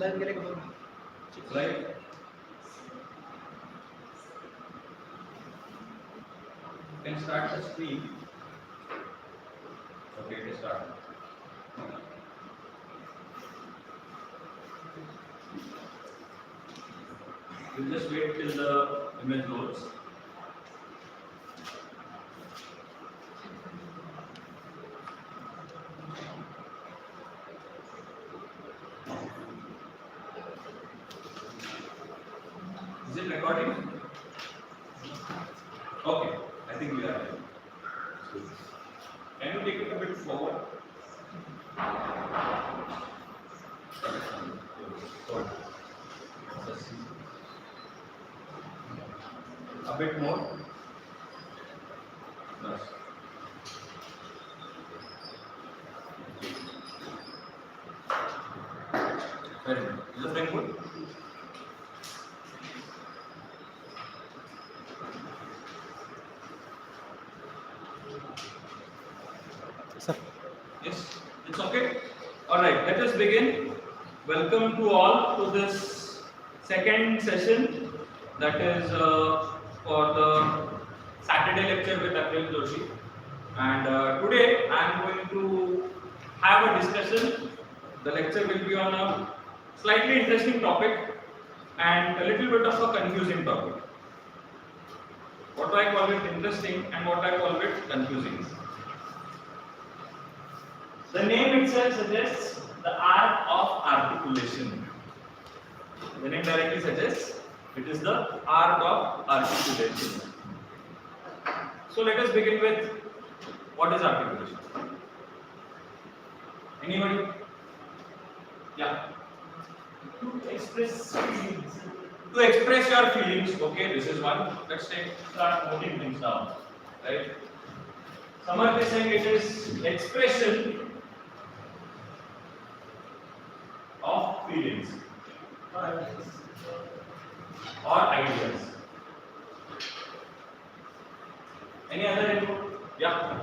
Right? You can start the screen. Okay, it is started. You just wait till the image loads. Is it recording? Okay, I think we are ready. Can you take it a bit forward? A bit more. Yes. Very good. Is it very good? Sir. Yes, it's okay. All right, let us begin. Welcome to all to this second session, that is for the Saturday lecture with Akhil Joshi. And today I am going to have a discussion. The lecture will be on a slightly interesting topic and a little bit of a confusing topic. What I call it interesting and what I call it confusing. The name itself suggests the art of articulation. The name directly suggests it is the art of articulation. So let us begin with what is articulation. Anybody? Yeah. To express feelings. To express your feelings. Okay, this is one. Let's start noting things down. Right? Samarth is saying it is expression of feelings or ideas. Any other input? Yeah.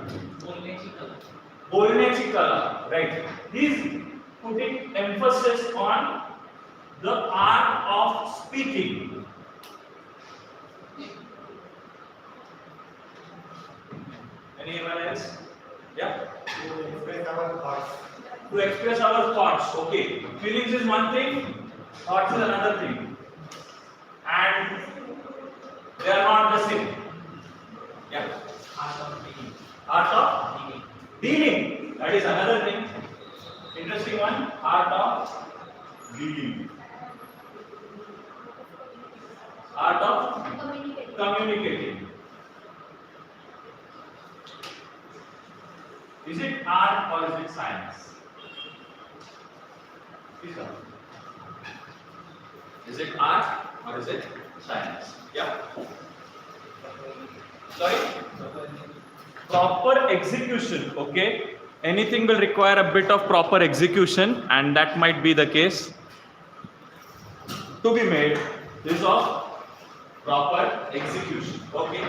बोलने की कला. Right. He's putting emphasis on the art of speaking. Anyone else? Yeah. To express our thoughts. To express our thoughts. Okay. Feelings is one thing, thoughts is another thing. And they are not the same. Yeah. Art of dealing. That is another thing. Interesting one. Art of dealing. Art of communicating. Is it art or is it science? Is it art or is it science? Yeah. Sorry? Proper execution. Okay. Anything will require a bit of proper execution, and that might be the case. To be made is of proper execution. Okay.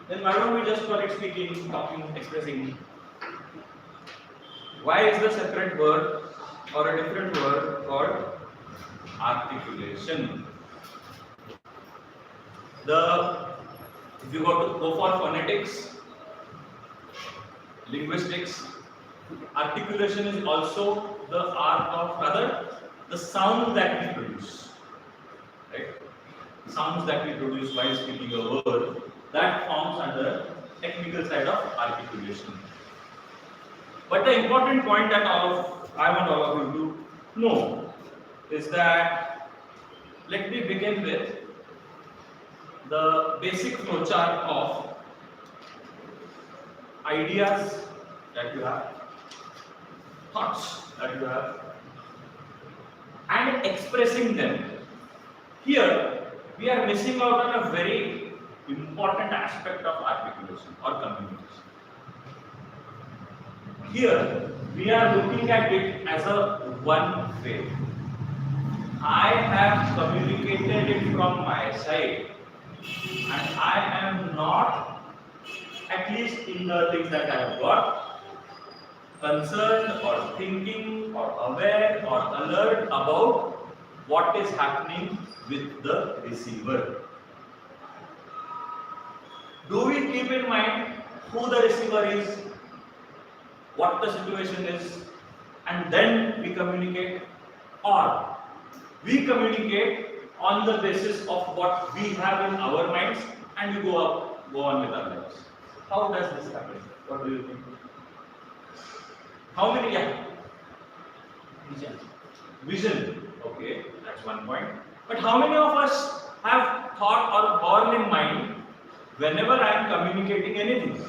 Then why don't we just call it speaking, talking, expressing? Why is the separate word or a different word called articulation? If you go for phonetics, linguistics, articulation is also the art of the sound that we produce. Right? Sounds that we produce while speaking a word, that forms under technical side of articulation. But the important point that I want all of you to know is that, let me begin with the basic flowchart of ideas that you have, thoughts that you have, and expressing them. Here, we are missing out on a very important aspect of articulation or communication. Here, we are looking at it as a one way. I have communicated it from my side, and I am not at least in the things that I have got, concerned or thinking or aware or alert about what is happening with the receiver. Do we keep in mind who the receiver is, what the situation is, and then we communicate, or we communicate on the basis of what we have in our minds and we go on with our lives? How does this happen? What do you think? How many? Yeah. Vision. Okay, that's one point. But how many of us have thought or borne in mind whenever I am communicating anything?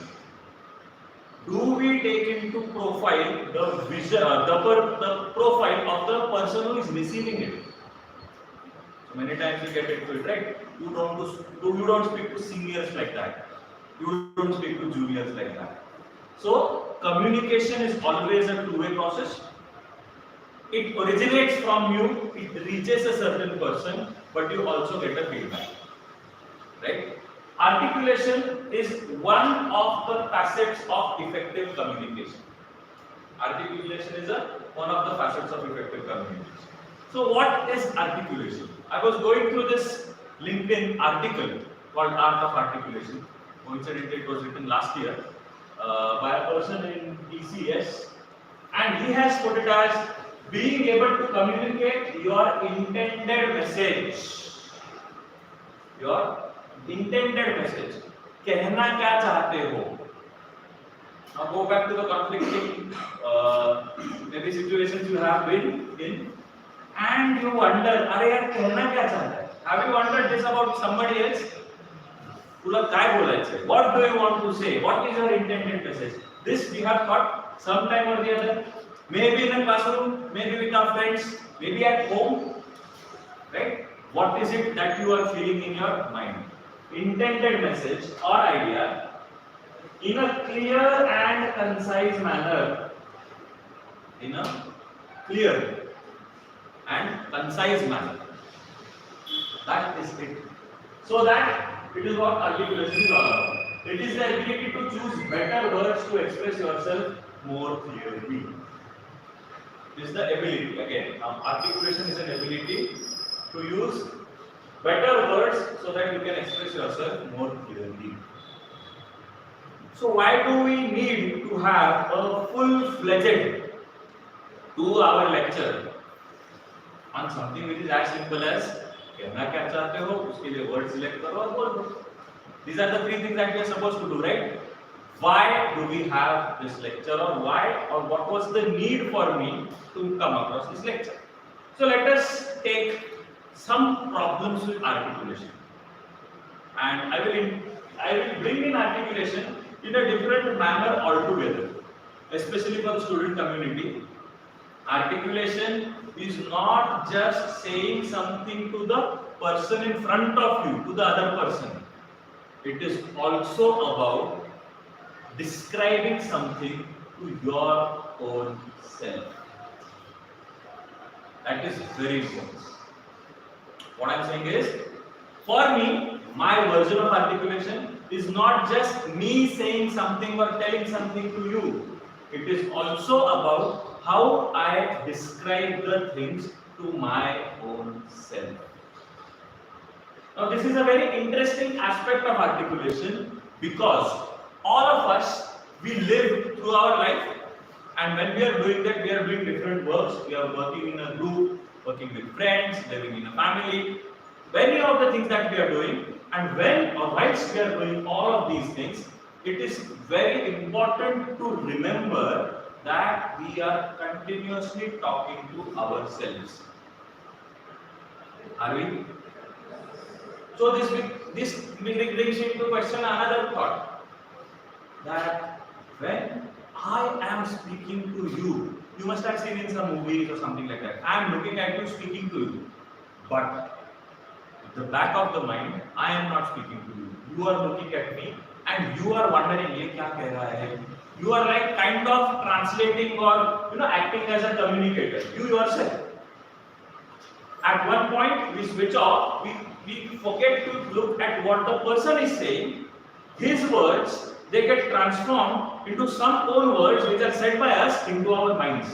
Do we take into profile the vision, the profile of the person who is receiving it? So many times we get into it, right? You don't speak to seniors like that. You don't speak to juniors like that. So communication is always a two-way process. It originates from you, it reaches a certain person, but you also get a feedback, right? Articulation is one of the facets of effective communication. Articulation is one of the facets of effective communication. So what is articulation? I was going through this LinkedIn article called Art of Articulation. Coincidentally, it was written last year by a person in TCS, and he has put it as being able to communicate your intended message. Your intended message. कहना क्या चाहते हो? Now go back to the conflicting maybe situations you have been in, and you wonder, अरे यार कहना क्या चाहता है? Have you wondered this about somebody else? तुला काय बोलायचंय? What do you want to say? What is your intended message? This we have thought sometime or the other. Maybe in a classroom, maybe with our friends, maybe at home, right? What is it that you are feeling in your mind? Intended message or idea in a clear and concise manner. In a clear and concise manner. That is it. So that it is what articulation is all about. It is the ability to choose better words to express yourself more clearly. This is the ability. Again, articulation is an ability to use better words so that you can express yourself more clearly. So why do we need to have a full-fledged 2-hour lecture on something which is as simple as कहना क्या चाहते हो, उसके लिए word select करो और बोल दो. These are the 3 things that we are supposed to do, right? Why do we have this lecture, or why, or what was the need for me to come across this lecture? So let us take some problems with articulation, and I will bring in articulation in a different manner altogether, especially for the student community. Articulation is not just saying something to the person in front of you, to the other person. It is also about describing something to your own self. That is very important. What I am saying is, for me, my version of articulation is not just me saying something or telling something to you. It is also about how I describe the things to my own self. Now, this is a very interesting aspect of articulation, because all of us, we live through our life, and when we are doing that, we are doing different works. We are working in a group, working with friends, living in a family, many of the things that we are doing. And when or whilst we are doing all of these things, it is very important to remember that we are continuously talking to ourselves. Are we? So this brings into question another thought, that when I am speaking to you, you must have seen in some movies or something like that, I am looking at you, speaking to you, but at the back of the mind, I am not speaking to you. You are looking at me and you are wondering, ye kya keh raha hai? You are like kind of translating or acting as a communicator, you yourself. At one point, we switch off, we forget to look at what the person is saying, his words, they get transformed into some own words which are said by us into our minds.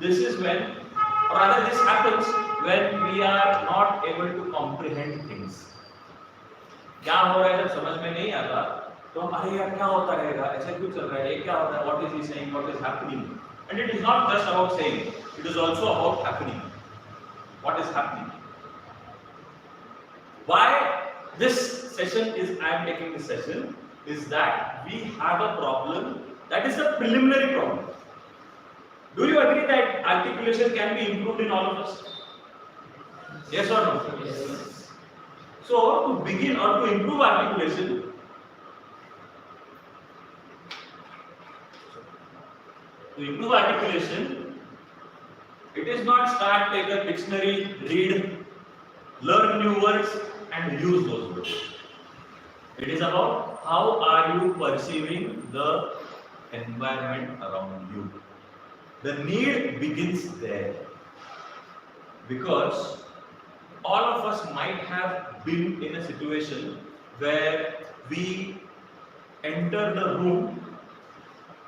This is when, or rather this happens when we are not able to comprehend things. क्या हो रहा है जब समझ में नहीं आता तो हम अरे यार क्या होता रहेगा, ऐसा क्यों चल रहा है, ये क्या हो रहा है, what is he saying, what is happening, and it is not just about saying, it is also about happening. What is happening? Why this session is, I am taking this session, is that we have a problem that is the preliminary problem. Do you agree that articulation can be improved in all of us? Yes or no? Yes. So, to begin or to improve articulation, it is not start, take a dictionary, read, learn new words and use those words. It is about how are you perceiving the environment around you. The need begins there, because all of us might have been in a situation where we enter the room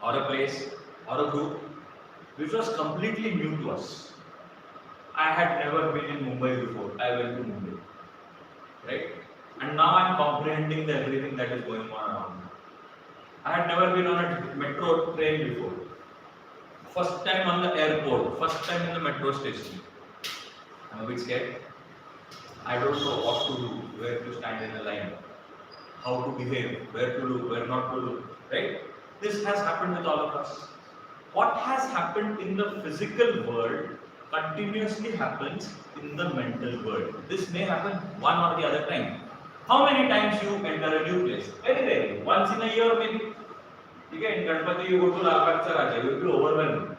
or a place or a group which was completely new to us. I had never been in Mumbai before. I went to Mumbai, right? And now I am comprehending everything that is going on around me. I had never been on a metro train before. First time on the airport, first time in the metro station. I'm a bit scared. I don't know what to do, where to stand in a line, how to behave, where to look, where not to look, right? This has happened with all of us. What has happened in the physical world continuously happens in the mental world. This may happen one or the other time. How many times you enter a new place? Very rarely. Once in a year maybe. Okay, in Ganpati you go to Lal Bagh Raja, you will be overwhelmed.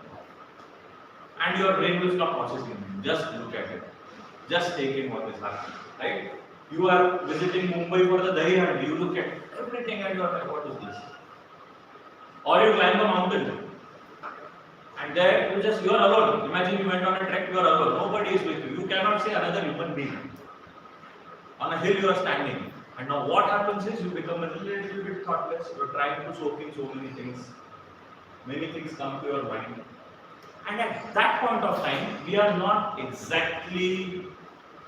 And your brain will stop processing. Just look at it. Just take in what is happening. Right? You are visiting Mumbai for the Dahi Handi. You look at everything and you are like, what is this? Or you climb a mountain. And there you are alone. Imagine you went on a trek, you are alone. Nobody is with you. You cannot see another human being. On a hill you are standing. And now what happens is you become a little bit thoughtless. You are trying to soak in so many things. Many things come to your mind. And at that point of time, we are not exactly,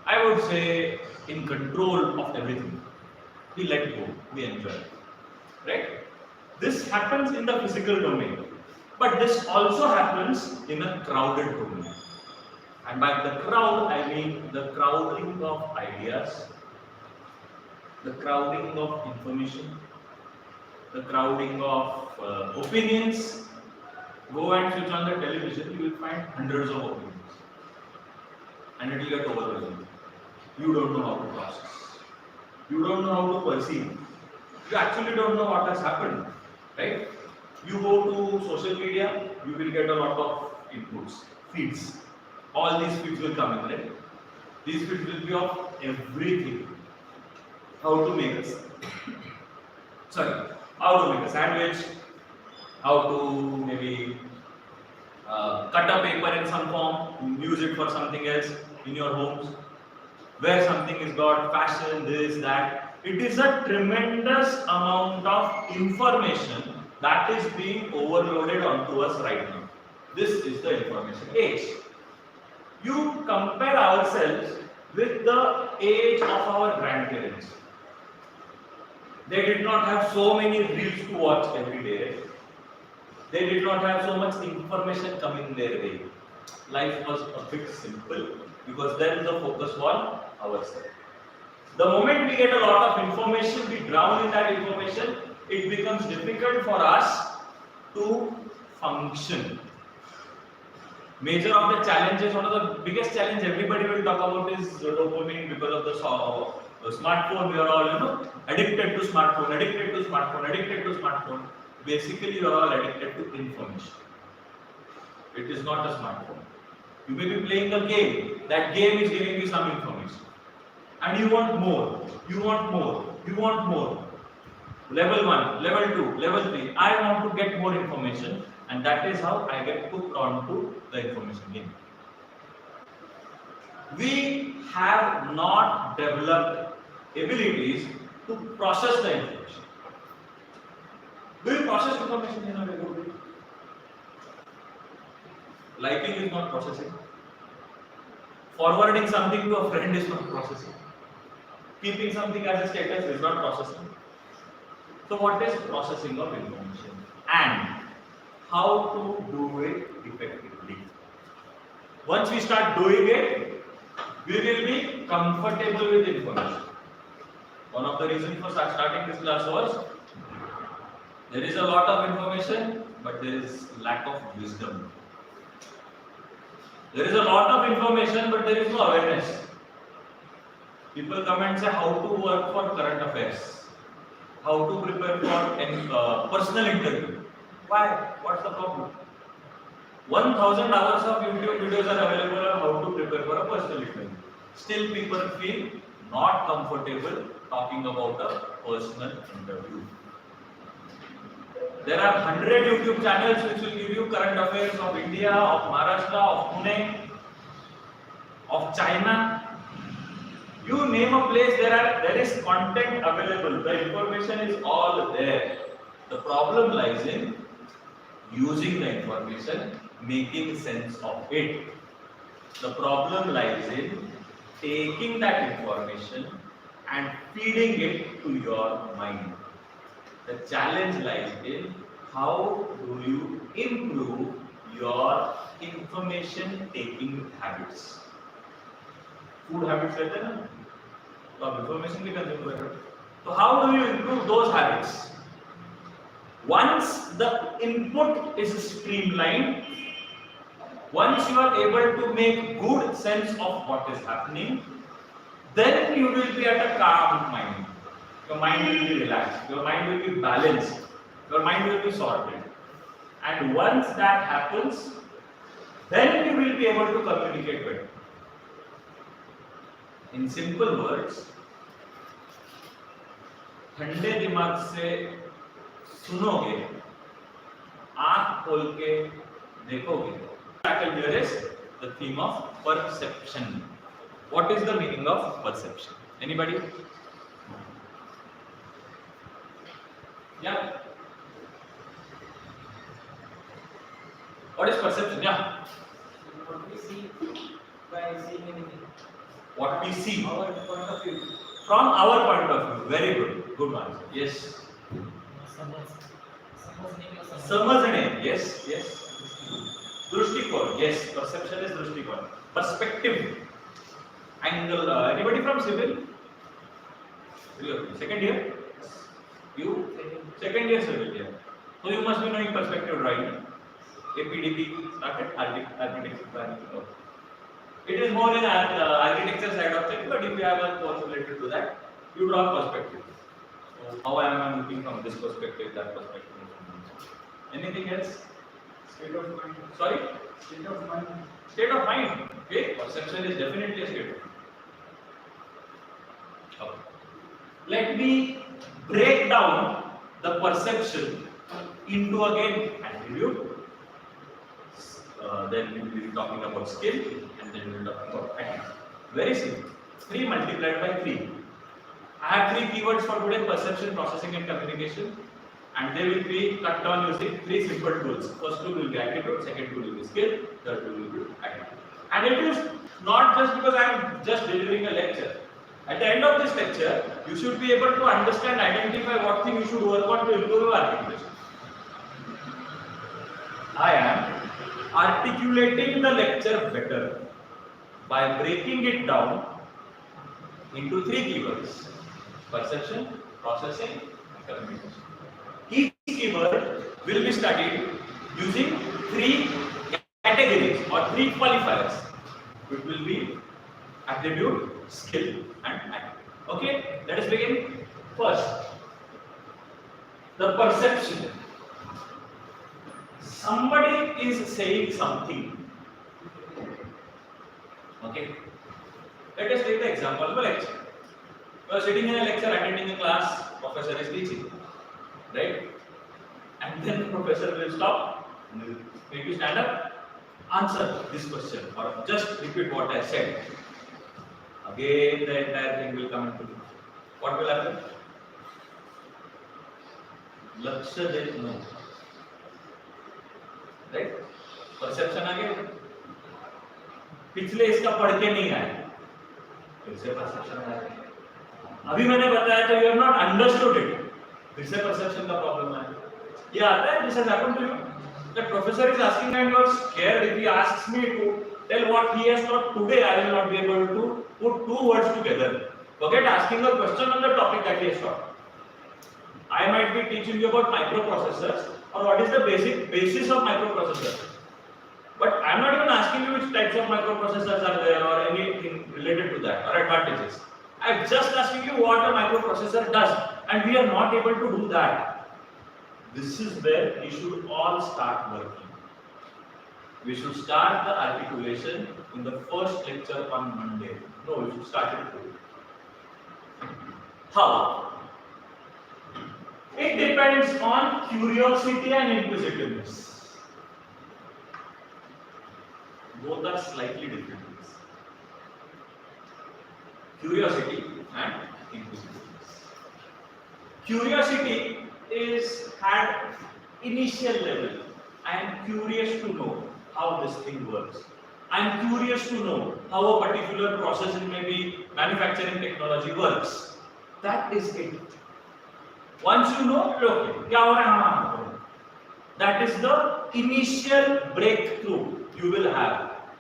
I would say, in control of everything. We let go, we enjoy. Right? This happens in the physical domain. But this also happens in a crowded domain. And by the crowd, I mean the crowding of ideas, the crowding of information, the crowding of opinions. Go and switch on the television, you will find hundreds of opinions. And it will get overwhelming. You don't know how to process. You don't know how to perceive. You actually don't know what has happened. Right? You go to social media, you will get a lot of inputs, feeds. All these feeds will come in, right? These feeds will be of everything. How to make how to make a sandwich, how to maybe cut a paper in some form, use it for something else in your homes, where something is got, fashion, this, that. It is a tremendous amount of information that is being overloaded onto us right now. This is the information age. You compare ourselves with the age of our grandparents. They did not have so many reels to watch every day. They did not have so much information coming their way. Life was a bit simple because then the focus was ourselves. The moment we get a lot of information, we drown in that information, it becomes difficult for us to function. Major of the challenges, one of the biggest challenge everybody will talk about is dopamine because of the smartphone. We are all, addicted to smartphone, addicted to smartphone, addicted to smartphone. Basically, you are all addicted to information. It is not a smartphone. You may be playing a game. That game is giving you some information. And you want more. You want more. You want more. Level 1, level 2, level 3. I want to get more information. And that is how I get hooked onto the information game. We have not developed abilities to process the information. Do you process information in a very good way? Liking is not processing. Forwarding something to a friend is not processing. Keeping something as a status is not processing. So what is processing of information and how to do it effectively? Once we start doing it, we will be comfortable with information. One of the reasons for starting this class was there is a lot of information, but there is lack of wisdom. There is a lot of information, but there is no awareness. People come and say how to work for current affairs, how to prepare for a personal interview. Why? What's the problem? 1000 hours of YouTube videos are available on how to prepare for a personal interview. Still, people feel not comfortable talking about a personal interview. There are 100 YouTube channels which will give you current affairs of India, of Maharashtra, of Pune, of China. You name a place, there is content available. The information is all there. The problem lies in using the information, making sense of it. The problem lies in taking that information and feeding it to your mind. The challenge lies in how do you improve your information taking habits. Food habits रहते हैं ना, तो आप information भी consume कर रहे हो. So how do you improve those habits? Once the input is streamlined, once you are able to make good sense of what is happening, then you will be at a calm mind. Your mind will be relaxed, your mind will be balanced, your mind will be sorted. And once that happens, then you will be able to communicate better. In simple words, ठंडे दिमाग से सुनोगे, आँख खोल के देखोगे. Tackle here is the theme of perception. What is the meaning of perception? Anybody? Yeah. What is perception? Yeah. What we see by seeing anything. What we see Our point of view. from our point of view. Very good. Good answer. Yes. समझने. Yes. Yes. दृष्टिकोण. Yes. Perception is दृष्टिकोण. Perspective. Angle. Anybody from civil? Second year? You? Second year civil. Yeah. So you must be knowing perspective drawing. APDP started architecture planning. Okay. It is more in architecture side of things, but if you have a course related to that, you draw perspective. So how am I looking from this perspective, that perspective? Anything else? State of mind. Sorry? State of mind. State of mind. Okay, perception is definitely a state of mind. Okay. Let me break down the perception into again attribute. Then we will be talking about skill, and then we will be talking about attitude. Very simple. 3 multiplied by 3. I have 3 keywords for today: perception, processing, and communication. And they will be cut down using 3 simple tools. First tool will be attitude, second tool will be skill, third tool will be attitude. And it is not just because I am just delivering a lecture. At the end of this lecture, you should be able to understand, identify what thing you should work on to improve your articulation. I am articulating the lecture better by breaking it down into 3 keywords: perception, processing, and communication. Each keyword will be studied using 3 categories or 3 qualifiers. It will be attribute, skill, and attitude. Okay, let us begin. First, the perception. Somebody is saying something. Okay, let us take the example of a lecture. You are sitting in a lecture, attending a class, professor is teaching, right? And then the professor will stop, make you stand up, answer this question, or just repeat what I said. Again, the entire thing will come into. What will happen? लक्ष देत नाही, right? Perception आ गया, पिछले इसका पढ़ के नहीं आया, फिर से परसेप्शन आ गया। अभी मैंने बताया तो you have not understood it, फिर से परसेप्शन का प्रॉब्लम आया। ये आता है, this has happened to you. The professor is asking and you are scared. If he asks me to tell what he has taught today, I will not be able to put two words together. Forget asking a question on the topic that he has taught. I might be teaching you about microprocessors or what is the basis of microprocessors. But I am not even asking you which types of microprocessors are there or anything related to that or advantages. I am just asking you what a microprocessor does, and we are not able to do that. This is where we should all start working. We should start the articulation in the first lecture on Monday. No, we should start it today. How? It depends on curiosity and inquisitiveness. Both are slightly different things. Curiosity and inquisitiveness. Curiosity is at initial level. I am curious to know how this thing works. I am curious to know how a particular process in maybe manufacturing technology works. That is it. Once you know, okay, क्या हो रहा है हाँ, that is the initial breakthrough you will have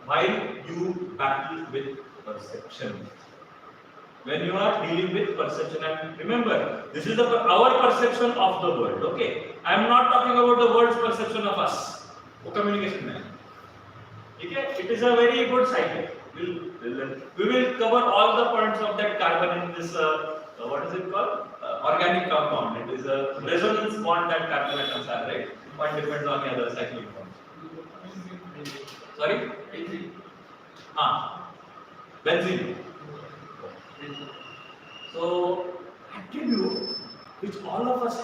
while you battle with perception. When you are dealing with perception, and remember, this is our perception of the world. Okay, I am not talking about the world's perception of us. वो communication में, ठीक है? It is a very good cycle. We will cover all the points of that carbon in this. What is it called? Organic compound. It is a resonance bond that carbon atoms are, right? One depends on the other cyclic bonds. Sorry? Benzene. So, attribute which all of us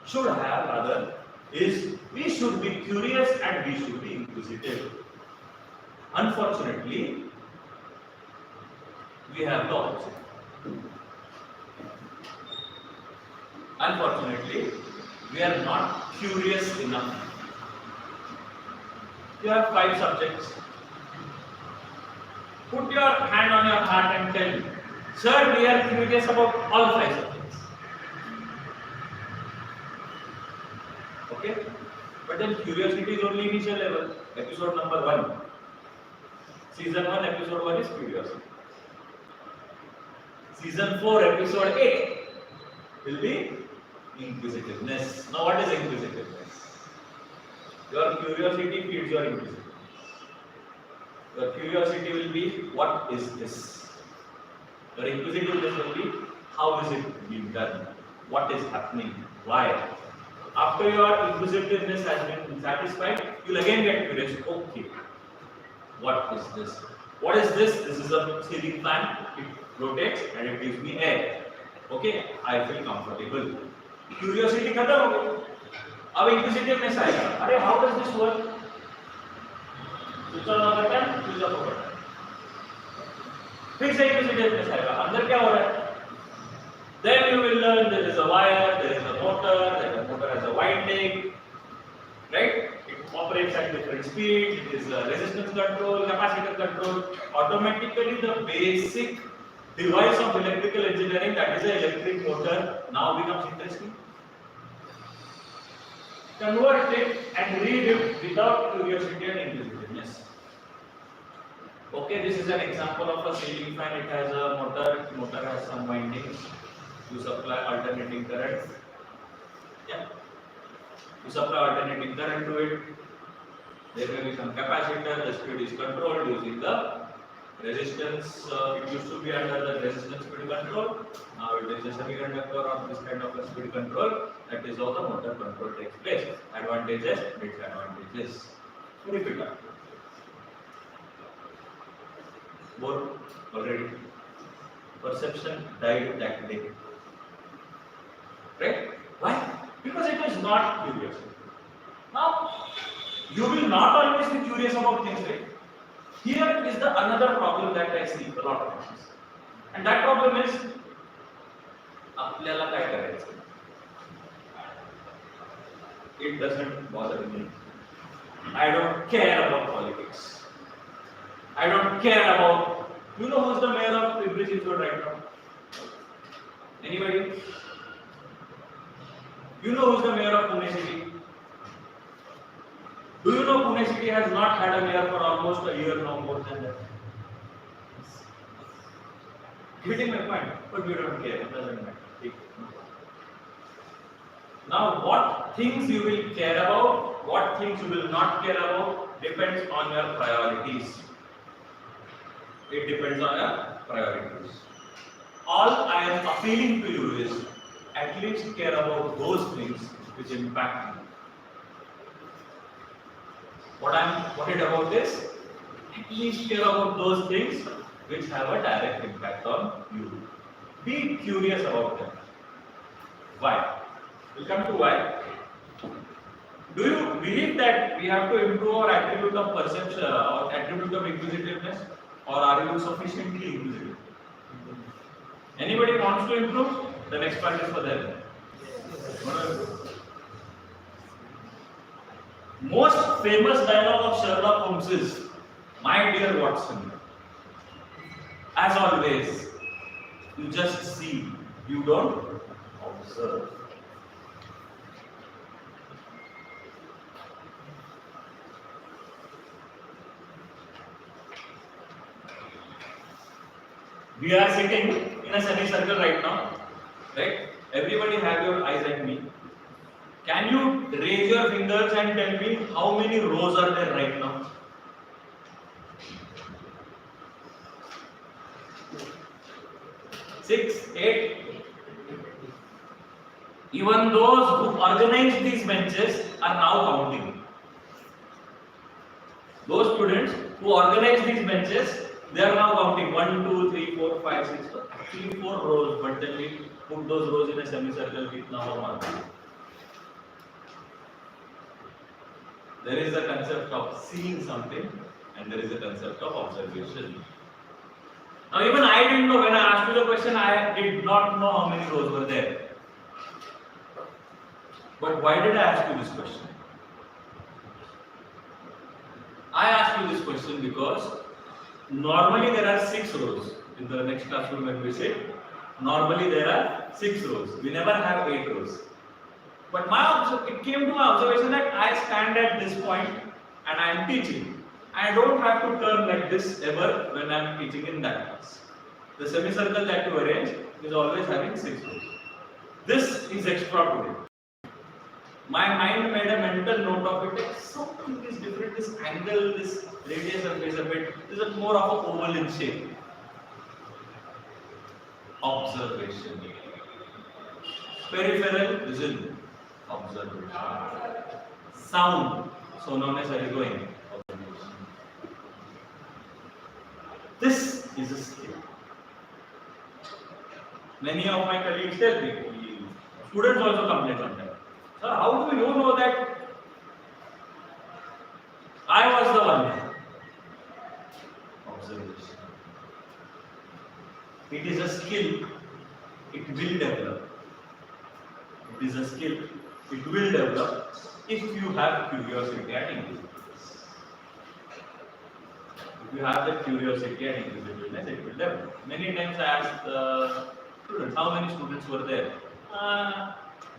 should have rather, is we should be curious and we should be inquisitive. Unfortunately, we have the opposite. Unfortunately, we are not curious enough. You have 5 subjects. Put your hand on your heart and tell me, sir, we are curious about all 5 subjects. Okay? But then curiosity is only initial level. Episode number 1. Season 1, episode 1 is curiosity. Season 4, episode 8 will be inquisitiveness. Now what is inquisitiveness? Your curiosity feeds your inquisitiveness. Your curiosity will be, what is this? Your inquisitiveness will be, how is it being done? What is happening? Why? After your inquisitiveness has been satisfied, you will again get curious. Okay, what is this? What is this? This is a ceiling fan. It rotates and it gives me air. Okay, I feel comfortable. Curiosity खत्म हो गई. अब inquisitiveness आएगा. अरे, how does this work? Switch on a button, switch off a button. फिर से inquisitiveness आएगा. अंदर क्या हो रहा है? Then you will learn there is a wire, there is a motor, that motor has a winding, right? It operates at different speeds. It is resistance control, capacitor control. Automatically, the basic device of electrical engineering, that is an electric motor, now becomes interesting. Convert it and read it without curiosity and inquisitiveness. Okay, this is an example of a ceiling fan. It has a motor. Motor has some windings. You supply alternating current. Yeah. You supply alternating current to it. There may be some capacitor. The speed is controlled using the resistance. It used to be under the resistance speed control. Now it is a semiconductor or this kind of a speed control. That is how the motor control takes place. Advantages, disadvantages. Repeat that. Both already. Perception died that day. Right? Why? Because it is not curious. Now, you will not always be curious about things, right? Here is the another problem that I see a lot of times. And that problem is, आपल्याला काय करायचं? it doesn't bother me. I don't care about politics. I don't care about. You know who's the mayor of Deepening right now? Anybody? You know who's the mayor of Pune city? Do you know Pune city has not had a mayor for almost a year now, more than that? Getting my point, but we don't care. It doesn't matter. Now, what things you will care about, what things you will not care about, depends on your priorities. It depends on your priorities. All I am appealing to you is at least care about those things which impact you. What I am worried about is at least care about those things which have a direct impact on you. Be curious about them. Why? We'll come to why. Do you believe that we have to improve our attribute of perception or attribute of inquisitiveness, or are you sufficiently inquisitive? Anybody wants to improve? The next part is for them. Most famous dialogue of Sherlock Holmes is, "My dear Watson, as always, you just see, you don't observe." We are sitting in a semicircle right now, right? Everybody have your eyes at me. Can you raise your fingers and tell me how many rows are there right now? 6, 8. Even those who organized these benches are now counting. Those students who organized these benches, they are now counting 1, 2, 3, 4, 5, 6. Actually 4 rows, but then we put those rows in a semicircle with now 1. There is a concept of seeing something and there is a concept of observation. Now even I didn't know, when I asked you the question, I did not know how many rows were there. But why did I ask you this question? I asked you this question because normally there are 6 rows. In the next classroom when we sit, normally there are 6 rows. We never have 8 rows. But it came to my observation that I stand at this point and I am teaching. I don't have to turn like this ever when I am teaching in that class. The semicircle that you arrange is always having 6 rows. This is extra today. My mind made a mental note of it. Like, something is different. This angle, this radius and base of it is more of an oval in shape. Observation. Peripheral vision. Observation. Sound. So known as echoing. Observation. This is a skill. Many of my colleagues tell me, students also complain sometimes. Sir, how do you know that I was the one? Observation. It is a skill. It will develop. It is a skill. It will develop if you have curiosity and inquisitiveness. If you have that curiosity and inquisitiveness, it will develop. Many times I ask the students, how many students were there?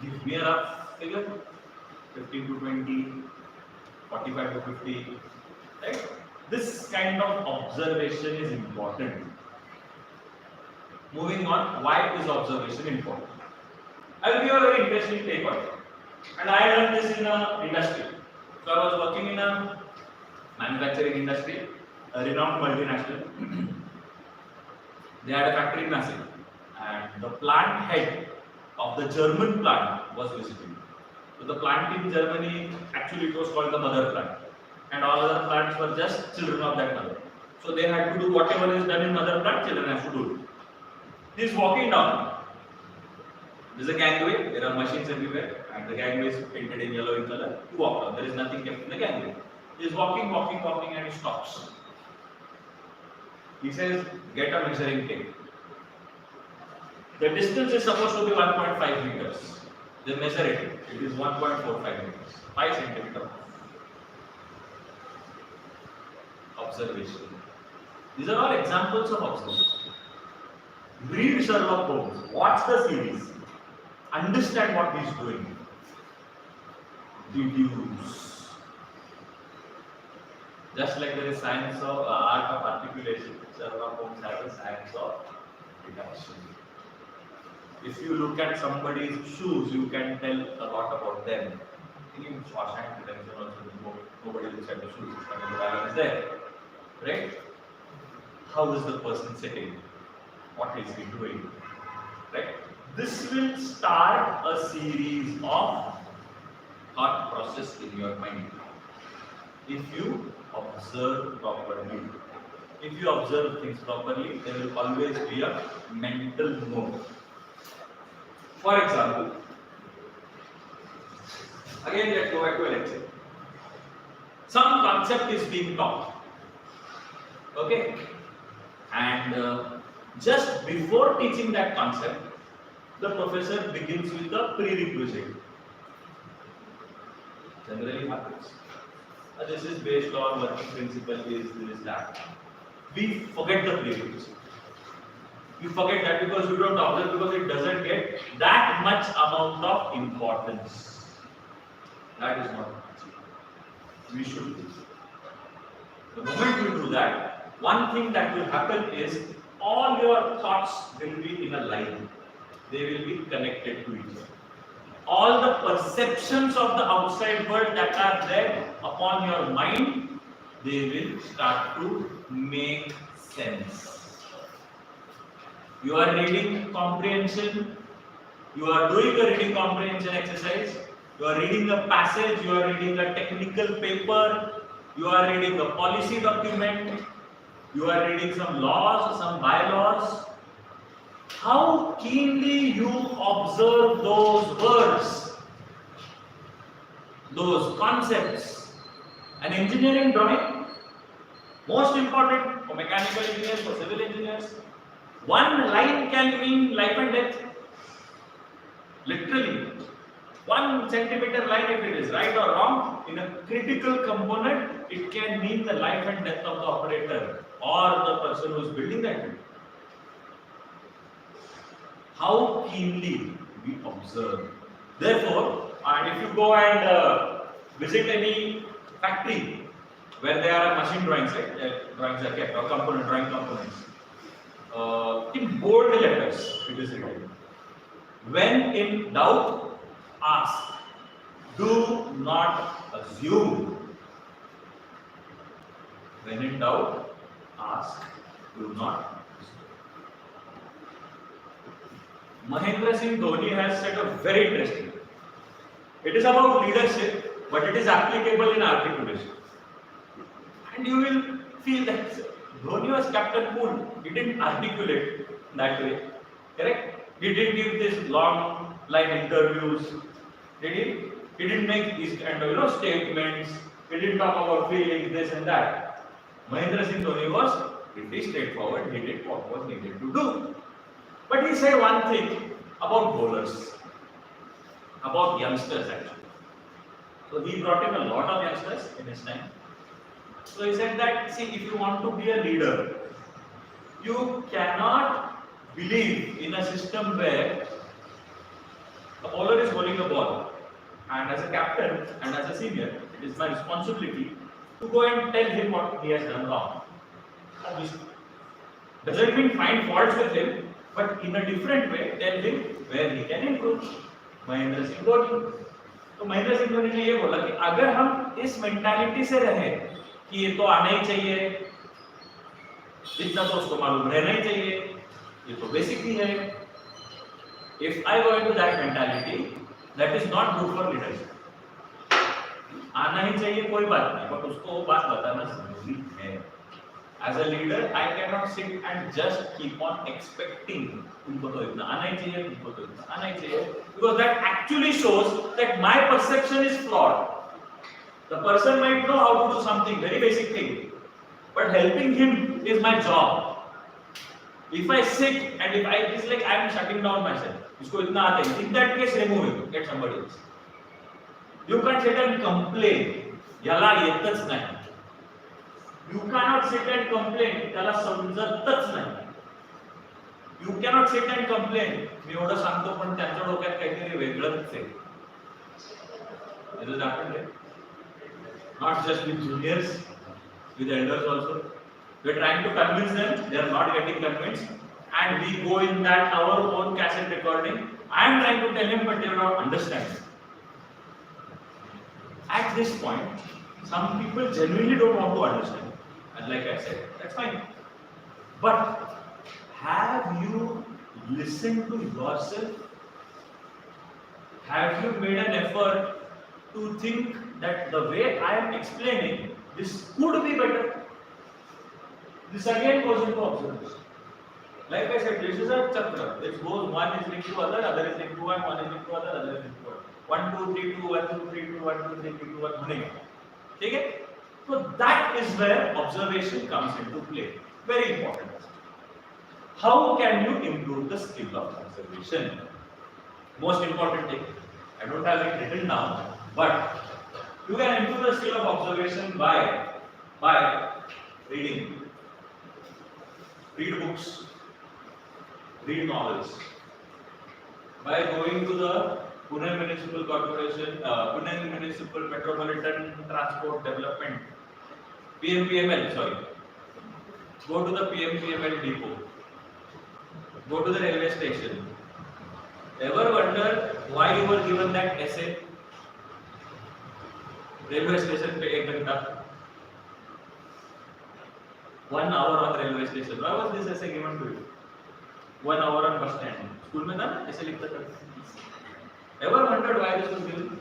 Give me a rough figure. 15 to 20, 45 to 50. Right? This kind of observation is important. Moving on, why is observation important? I will give you a very interesting take on it. And I learned this in an industry. So I was working in a manufacturing industry, a renowned multinational. They had a factory in Nashik, and the plant head of the German plant was visiting. So the plant in Germany, actually it was called the mother plant, and all other plants were just children of that mother. So they had to do whatever is done in mother plant, children have to do it. He is walking down. There is a gangway, there are machines everywhere, and the gangway is painted in yellow in color. You walk down, there is nothing kept in the gangway. He is walking, and he stops. He says, get a measuring tape. The distance is supposed to be 1.5 meters. They measure it. It is 1.45 meters, 5 centimeters. Observation. These are all examples of observation. Read Sherlock Holmes. Watch the series. Understand what he's doing. Deduce. Just like there is science of art of articulation, Sherlock Holmes has a science of deduction. If you look at somebody's shoes, you can tell a lot about them. In Shawshank Redemption also, nobody looks at the shoes, the dialogue is there. Right? How is the person sitting? What is he doing? Right? This will start a series of thought process in your mind. If you observe properly. If you observe things properly, there will always be a mental mode. For example, again let's go back to a lecture. Some concept is being taught. Okay? And just before teaching that concept, the professor begins with a prerequisite. Generally happens. This is based on working principle, is this, that. We forget the prerequisite. You forget that because you don't observe, because it doesn't get that much amount of importance. That is not we should do. The moment you do that, one thing that will happen is all your thoughts will be in a line. They will be connected to each other. All the perceptions of the outside world that are there upon your mind, they will start to make sense. You are reading comprehension, you are doing a reading comprehension exercise, you are reading a passage, you are reading a technical paper, you are reading a policy document, you are reading some laws, some bylaws. How keenly you observe those words, those concepts. An engineering drawing, most important for mechanical engineers, for civil engineers, one line can mean life and death. Literally. 1 centimeter line, if it is right or wrong, in a critical component, it can mean the life and death of the operator or the person who is building that building. How keenly we observe. Therefore, and if you go and visit any factory where there are machine drawings, right? Drawings are kept, or drawing components. In bold letters, it is written. When in doubt, ask. Do not assume. When in doubt, ask. Do not assume. Mahendra Singh Dhoni has said a very interesting. It is about leadership, but it is applicable in articulation. And you will feel that Dhoni was captain cool. He didn't articulate that way. Correct? He didn't give this long line interviews. Did he? He didn't make these kind of statements. He didn't talk about feelings, this and that. Mahendra Singh Dhoni was pretty straightforward. He did what was needed to do. But he said one thing about bowlers, about youngsters actually. So he brought in a lot of youngsters in his time. So he said that, see, if you want to be a leader, you cannot believe in a system where a bowler is bowling a ball, and as a captain and as a senior, it is my responsibility to go and tell him what he has done wrong. Obviously. Doesn't mean find faults with him, but in a different way, tell him where he can improve. Mahendra Singh Dhoni. तो महेंद्र सिंह धोनी ने ये बोला कि अगर हम इस mentality से रहे कि ये तो आना ही चाहिए, इतना तो उसको मालूम रहना ही चाहिए, ये तो बेसिक ही है. If I go into that mentality, that is not good for leadership. आना ही चाहिए कोई बात नहीं, but उसको वो बात बताना जरूरी है. As a leader, I cannot sit and just keep on expecting तुमको तो इतना आना ही चाहिए, तुमको तो इतना आना ही चाहिए, because that actually shows that my perception is flawed. The person might know how to do something, very basic thing, but helping him is my job. If I sit and if I, it's like I am shutting down myself. इसको इतना आता है. In that case, remove it. Get somebody else. You can't sit and complain. याला येतच नाही. You cannot sit and complain. त्याला समजतच नाही. You cannot sit and complain. मी एवढं सांगतो पण त्यांच्या डोक्यात काहीतरी वेगळंच आहे. It has happened, right? Not just with juniors, with elders also. We are trying to convince them, they are not getting convinced, and we go in that our own cassette recording. I am trying to tell him, but they are not understanding. At this point, some people genuinely don't want to understand, and like I said, that's fine. But have you listened to yourself? Have you made an effort to think that the way I am explaining this could be better? This again goes into observation. Like I said, this is a chakra. It goes, one is linked to other is linked to one is linked to other is linked to one. 1, 2, 3, 2, 1, 2, 3, 2, 1, 2, 3, 2, 1, बनेगा. ठीक है? So that is where observation comes into play. Very important. How can you improve the skill of observation? Most important thing. I don't have it written down, but you can improve the skill of observation by reading. Read books, read novels. By going to the Pune Municipal Corporation, Pune Municipal Metropolitan Transport Development, PMPML, sorry. Go to the PMPML depot. Go to the railway station. Ever wonder why you were given that essay? Railway station पे 1 घंटा. 1 hour on railway station. Why was this essay given to you? 1 hour on bus stand. School में था ना ऐसे लिखता था. Ever wondered why this was given?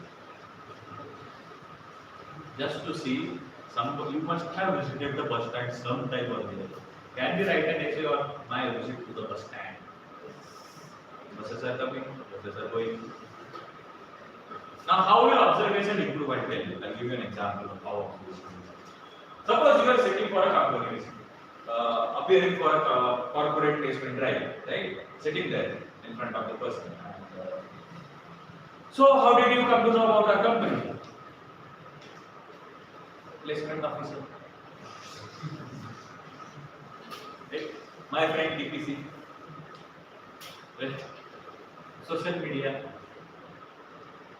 Just to see some. You must have visited the bus stand sometime or the other. Can we write an essay on my visit to the bus stand? Buses are coming. Buses are going. Now, how will observation improve? I tell you. I'll give you an example of how observation improves. Suppose you are sitting for a company, appearing for a corporate placement drive, right? Sitting there in front of the person. So, how did you come to know about our company? Placement officer. Right? My friend DPC. Right? Social media.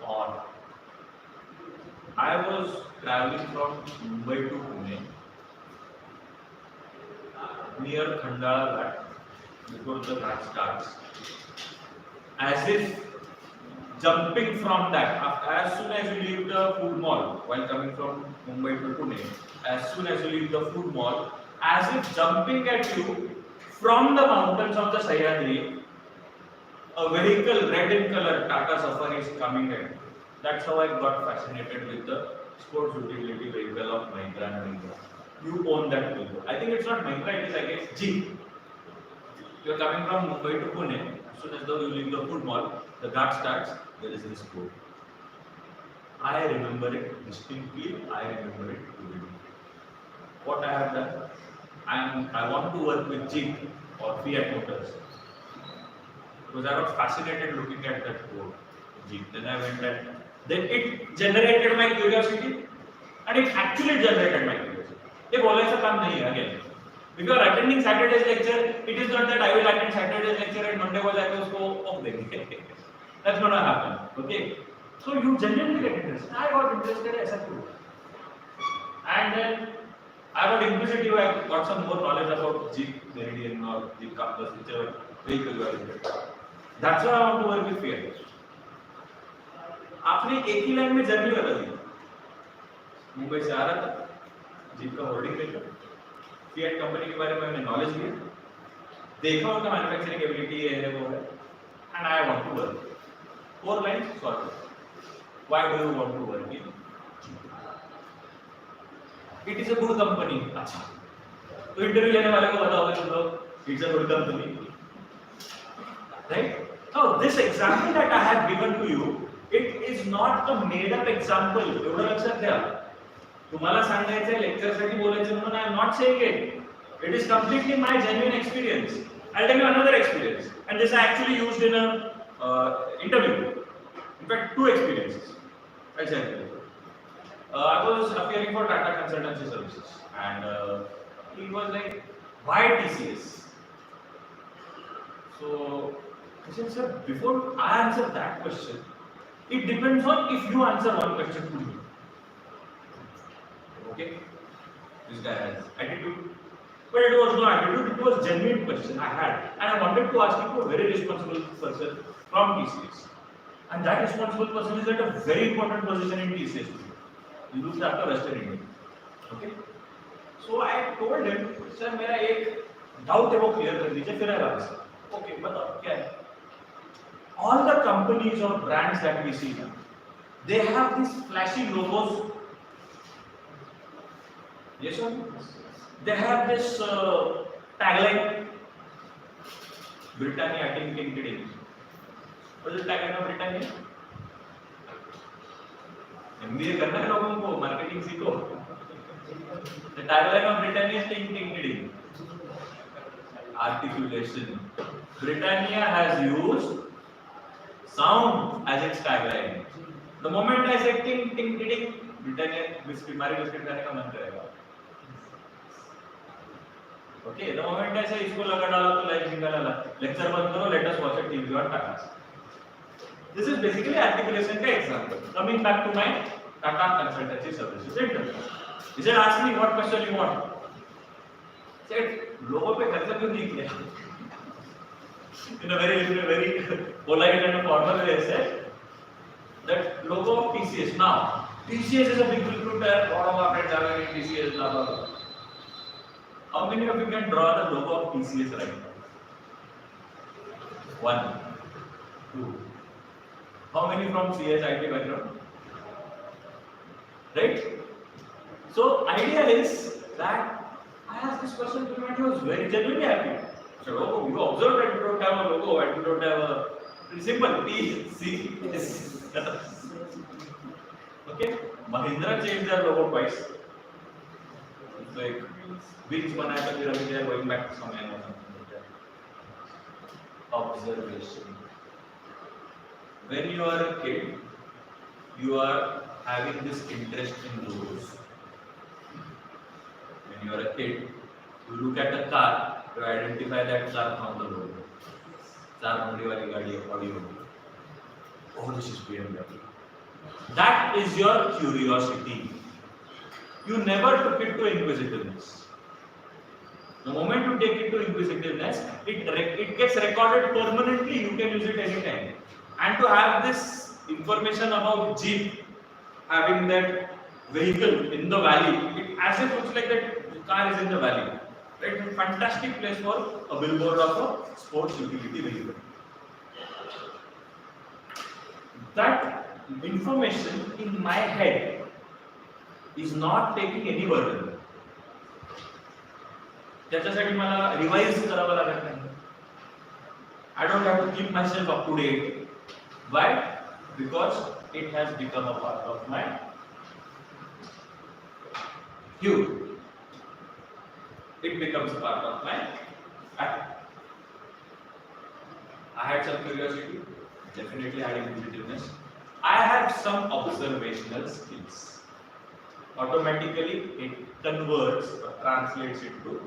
Or I was traveling from Mumbai to Pune near Khandala Ghat before the ghat starts. As if jumping from that, as soon as you leave the food mall while coming from Mumbai to Pune, as soon as you leave the food mall, as if jumping at you from the mountains of the Sahyadri, a vehicle red in color, Tata Safari is coming in. That's how I got fascinated with the sports utility vehicle of Mahindra and Mahindra. You own that vehicle. I think it's not Mahindra, it is I guess Jeep. You are coming from Mumbai to Pune. As soon as though you leave the food mall, the ghat starts, there is this board. I remember it distinctly, I remember it vividly. What I have done, I want to work with Jeep or Fiat Motors. Because I was fascinated looking at that board, Jeep. Then I went and then it generated my curiosity, and it actually generated my curiosity. ये बोलने काम नहीं है again. If you are attending Saturday's lecture, it is not that I will attend Saturday's lecture and Monday को जाके उसको off देंगे. That's not gonna happen. Okay. So you genuinely get interested. I got interested ऐसा क्यों? And then I got inquisitive. I got some more knowledge about Jeep Meridian or Jeep Compass, whichever vehicle you are interested. That's why I want to work with Fiat. आपने एक ही line में journey बता दी. मुंबई से आ रहा था, jeep का hoarding देखा, fiat company के बारे में मैंने नॉलेज लिया, देखा उनका मैन्युफैक्चरिंग एबिलिटी है वो है, and I want to work. 4 lines sorted. Why do you want to work in? It is a good company. अच्छा, तो इंटरव्यू लेने वाले को बताओगे तुम लोग, it's a good company, right? Now this example that I have given to you, it is not a made up example. एवढं लक्षात घ्या. तुम्हाला सांगायचं लेक्चर साठी बोलायचं म्हणून I am not saying it. It is completely my genuine experience. I'll tell you another experience, and this I actually used in a interview. In fact, two experiences. I'll tell you. I was appearing for Tata Consultancy Services, and he was like, "Why TCS?" So I said, "Sir, before I answer that question, it depends on if you answer one question to me." Okay, this guy has attitude. But it was no attitude, it was genuine question I had. And I wanted to ask you to a very responsible person from TCS. And that responsible person is at a very important position in TCS. He looks after Western India. Okay? So I told him, sir, मेरा एक doubt है वो clear कर दीजिए, फिर I'll answer. Okay, बताओ क्या है? All the companies or brands that we see now, they have these flashy logos. Yes or no? They have this tagline, Britannia Ting. What is the tagline of Britannia? MBA करना है लोगों को, marketing सीखो. The tagline of Britannia is Ting. Articulation. Britannia has used sound as its tagline. The moment I say Ting, Britannia biscuit, मारी biscuit खाने का मन करेगा. Okay, the moment I say इसको लगा डालो तो लाइट निकाला, lecture बंद करो, let us watch a TV on Tata. This is basically articulation का example. Coming back to my Tata Consultancy Services interview. He said, ask me what question you want. I said, लोगों पे खर्चा क्यों नहीं किया? In a very polite and formal way, I said that logo of TCS. Now, TCS is a big recruiter. All of our friends are in TCS. Blah blah blah. How many of you can draw the logo of TCS right now? 1, 2. How many from CS IT background? Right? So idea is that I asked this question to him and he was very genuinely happy. I said, oh, you observed that you don't have a logo and you don't have a simple TCS. Okay? Mahindra changed their logo twice. It's like wings बनाया था फिर अभी they are going back to समय or something like that. Observation. When you are a kid, you are having this interest in logos. When you are a kid, you look at a car, you identify that car from the logo. चार मुंडी वाली गाड़ी है, Audi होगी. Oh, this is BMW. That is your curiosity. You never took it to inquisitiveness. The moment you take it to inquisitiveness, it gets recorded permanently. You can use it anytime. And to have this information about Jeep having that vehicle in the valley, it as if looks like that the car is in the valley. Right? A fantastic place for a billboard of a sports utility vehicle. That information in my head is not taking any burden. त्याच्यासाठी मला revise करावं लागत नाही. I don't have to keep myself up to date. Why? Because it has become a part of my cue. It becomes a part of my act. I had some curiosity, definitely had inquisitiveness. I have some observational skills. Automatically, it converts or translates into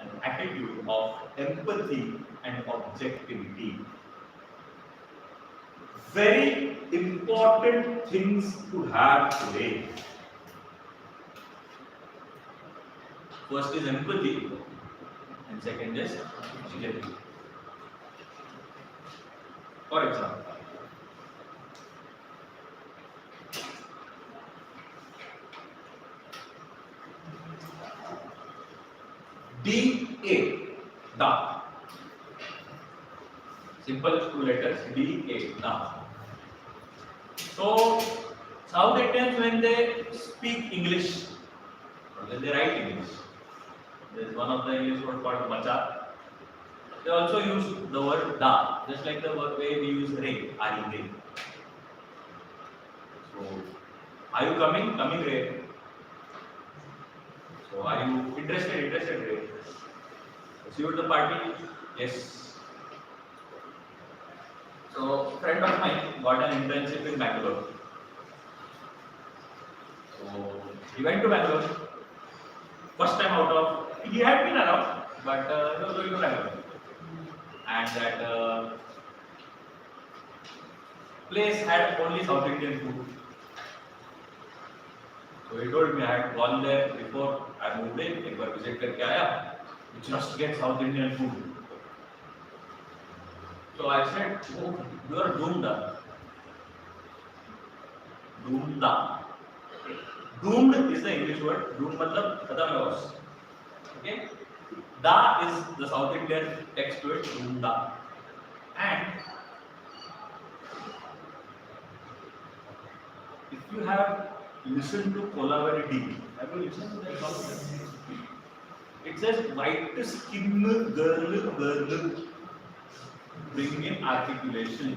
an attitude of empathy and objectivity. Very important things to have today. First is empathy, and second is objectivity. For example, DA, da. Simple two letters, DA, da. So, South Indians, when they speak English, or when they write English, there is one of the English word called macha. They also use the word da, just like the way we use ray, ray. So, are you coming? Coming, ray. So, are you interested, ray? See you at the party. Yes. So, friend of mine got an internship in Bangalore. So, he went to Bangalore. First time out of, he had been around, but he was going to Bangalore. And that place had only South Indian food. So he told me I had gone there before I moved in, एक बार visit करके आया, we just get South Indian food. So I said, oh, you are doomed. Doomed. Doomed is the English word. Doomed मतलब खत्म है बस. Okay. Da is the South Indian text to it. Doomed. And if you have listened to Collaborative, have you listened to that song? It says white skin girl bring in articulation.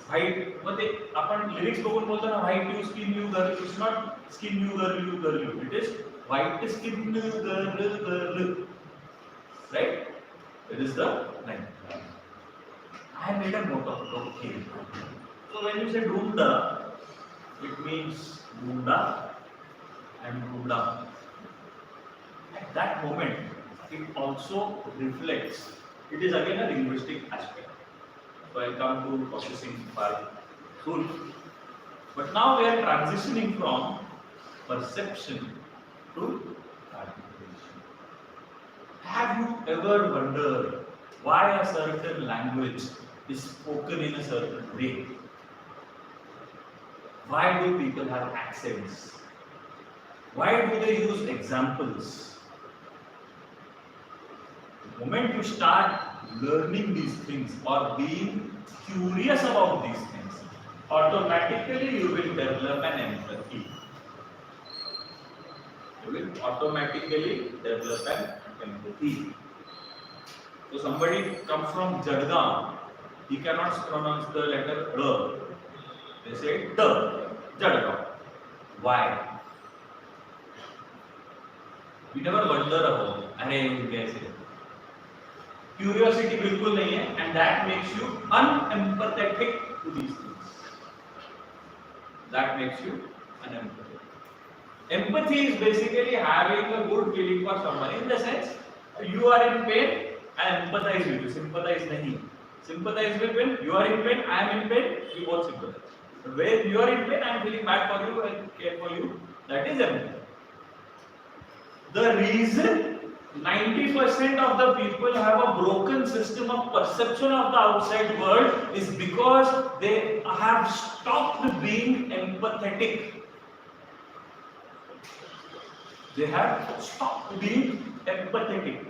White, but आपण lyrics बघून बोलतो ना white you skin you girl, it's not skin you girl you, it is white skin girl, right? It is the line. I made a note of it. Okay. So when you say Dunda, it means Dunda and Dunda. At that moment, it also reflects. It is again a linguistic aspect. So I come to processing part full. But now we are transitioning from perception to articulation. Have you ever wondered why a certain language is spoken in a certain way? Why do people have accents? Why do they use examples? The moment you start learning these things or being curious about these things, automatically you will develop an empathy. You will automatically develop an empathy. So somebody comes from Jadgaon, he cannot pronounce the letter R. They say D, Jadgaon. Why? We never wonder about, अरे कैसे? Curiosity बिल्कुल नहीं है, and that makes you unempathetic to these things. That makes you unempathetic. Empathy is basically having a good feeling for someone. In the sense, you are in pain, I empathize with you. Sympathize nahi. Sympathize with when you are in pain, I am in pain, we both sympathize. But when you are in pain, I am feeling bad for you and care for you. That is empathy. The reason 90% of the people have a broken system of perception of the outside world is because they have stopped being empathetic. They have stopped being empathetic.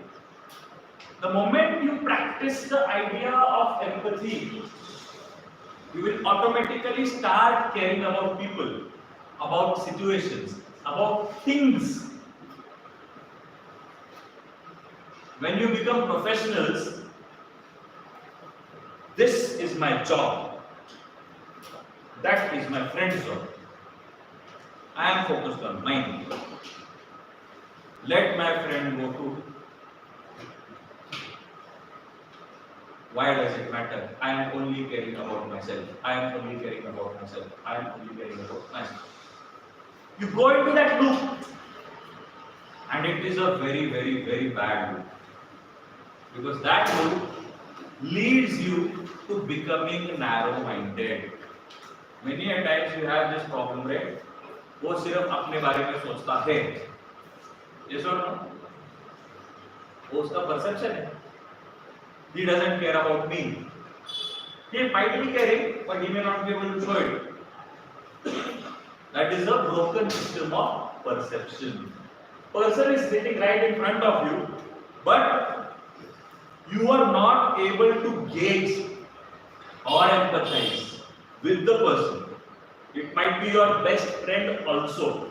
The moment you practice the idea of empathy, you will automatically start caring about people, about situations, about things. When you become professionals, this is my job. That is my friend's job. I am focused on mine. Let my friend go to. Why does it matter? I am only caring about myself. I am only caring about myself. I am only caring about myself. You go into that loop, and it is a very, very, very bad loop. Because that loop leads you to becoming narrow-minded. Many a times you have this problem, right? वो सिर्फ अपने बारे में सोचता है. Yes or no? वो उसका perception है. He doesn't care about me. He might be caring, but he may not be able to show it. That is a broken system of perception. Person is sitting right in front of you, but you are not able to gauge or empathize with the person. It might be your best friend also.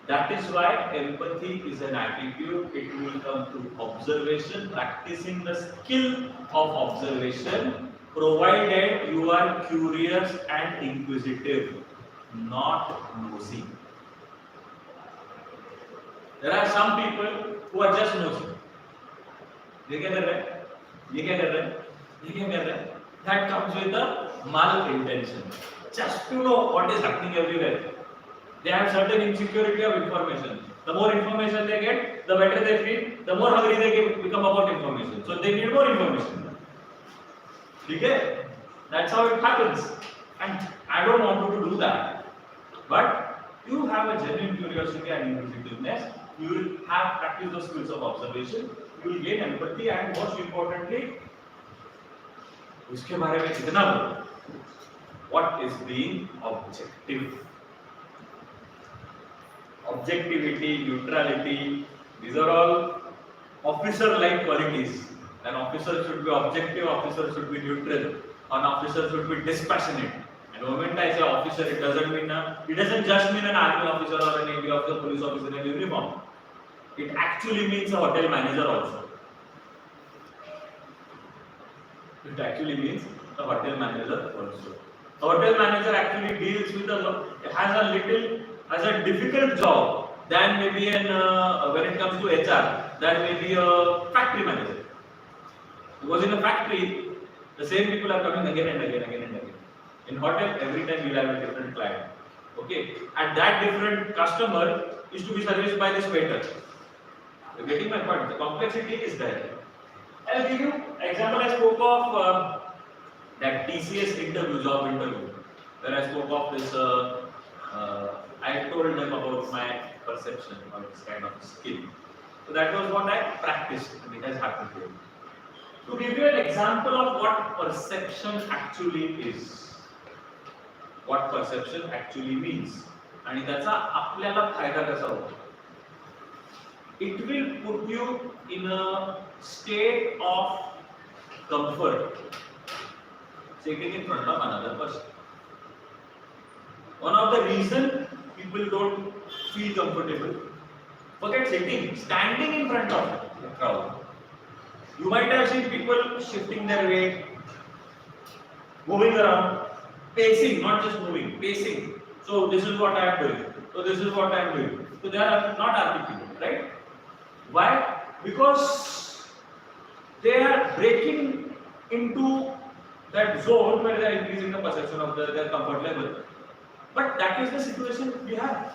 That is why empathy is an attitude. It will come through observation, practicing the skill of observation, provided you are curious and inquisitive, not nosy. There are some people who are just nosy. ये क्या कर रहा है, ये क्या कर रहा है, ये क्या कर रहा है. That comes with a malintention, just to know what is happening everywhere. They have certain insecurity of information. The more information they get, the better they feel. The more hungry they become about information. So they need more information. Okay? That's how it happens. And I don't want you to do that. But you have a genuine curiosity and inquisitiveness. You will have practice the skills of observation. You will gain empathy, and most importantly, उसके बारे में इतना बोलो. What is being objective? Objectivity, neutrality, these are all officer-like qualities. An officer should be objective, officer should be neutral, an officer should be dispassionate. And the moment I say officer, it doesn't just mean an army officer or a navy officer, police officer in uniform. It actually means a hotel manager also. It actually means a hotel manager also. A hotel manager actually deals with has a difficult job than maybe when it comes to HR, than maybe a factory manager. Because in a factory, the same people are coming again and again. In hotel, every time you have a different client. Okay, and that different customer is to be serviced by this waiter. You're getting my point. The complexity is there. I'll give you example. I spoke of that TCS job interview, where I spoke of this. I told them about my perception of this kind of skill. So that was what I practiced, and it has happened here. To give you an example of what perception actually is, what perception actually means, आणि त्याचा आपल्याला फायदा कसा होतो. It will put you in a state of comfort sitting in front of another person. One of the reasons people don't feel comfortable, forget sitting, standing in front of the crowd. You might have seen people shifting their weight, moving around, pacing, not just moving, pacing. So this is what I am doing. So this is what I am doing. So they are not articulate, right? Why? Because they are breaking into that zone where they are increasing the perception of their comfort level. But that is the situation we have.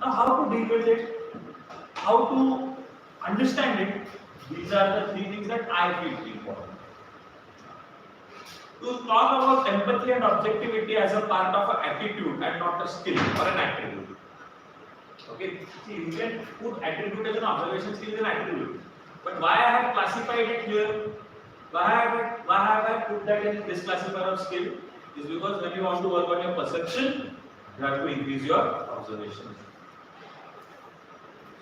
Now, how to deal with it? How to understand it? These are the three things that I feel important. To talk about empathy and objectivity as a part of an attitude and not a skill or an attribute. Okay, see, you can put attribute as an observation skill as an attribute. But why I have classified it here? Why have I put that in this classifier of skill? Is because when you want to work on your perception, you have to increase your observation.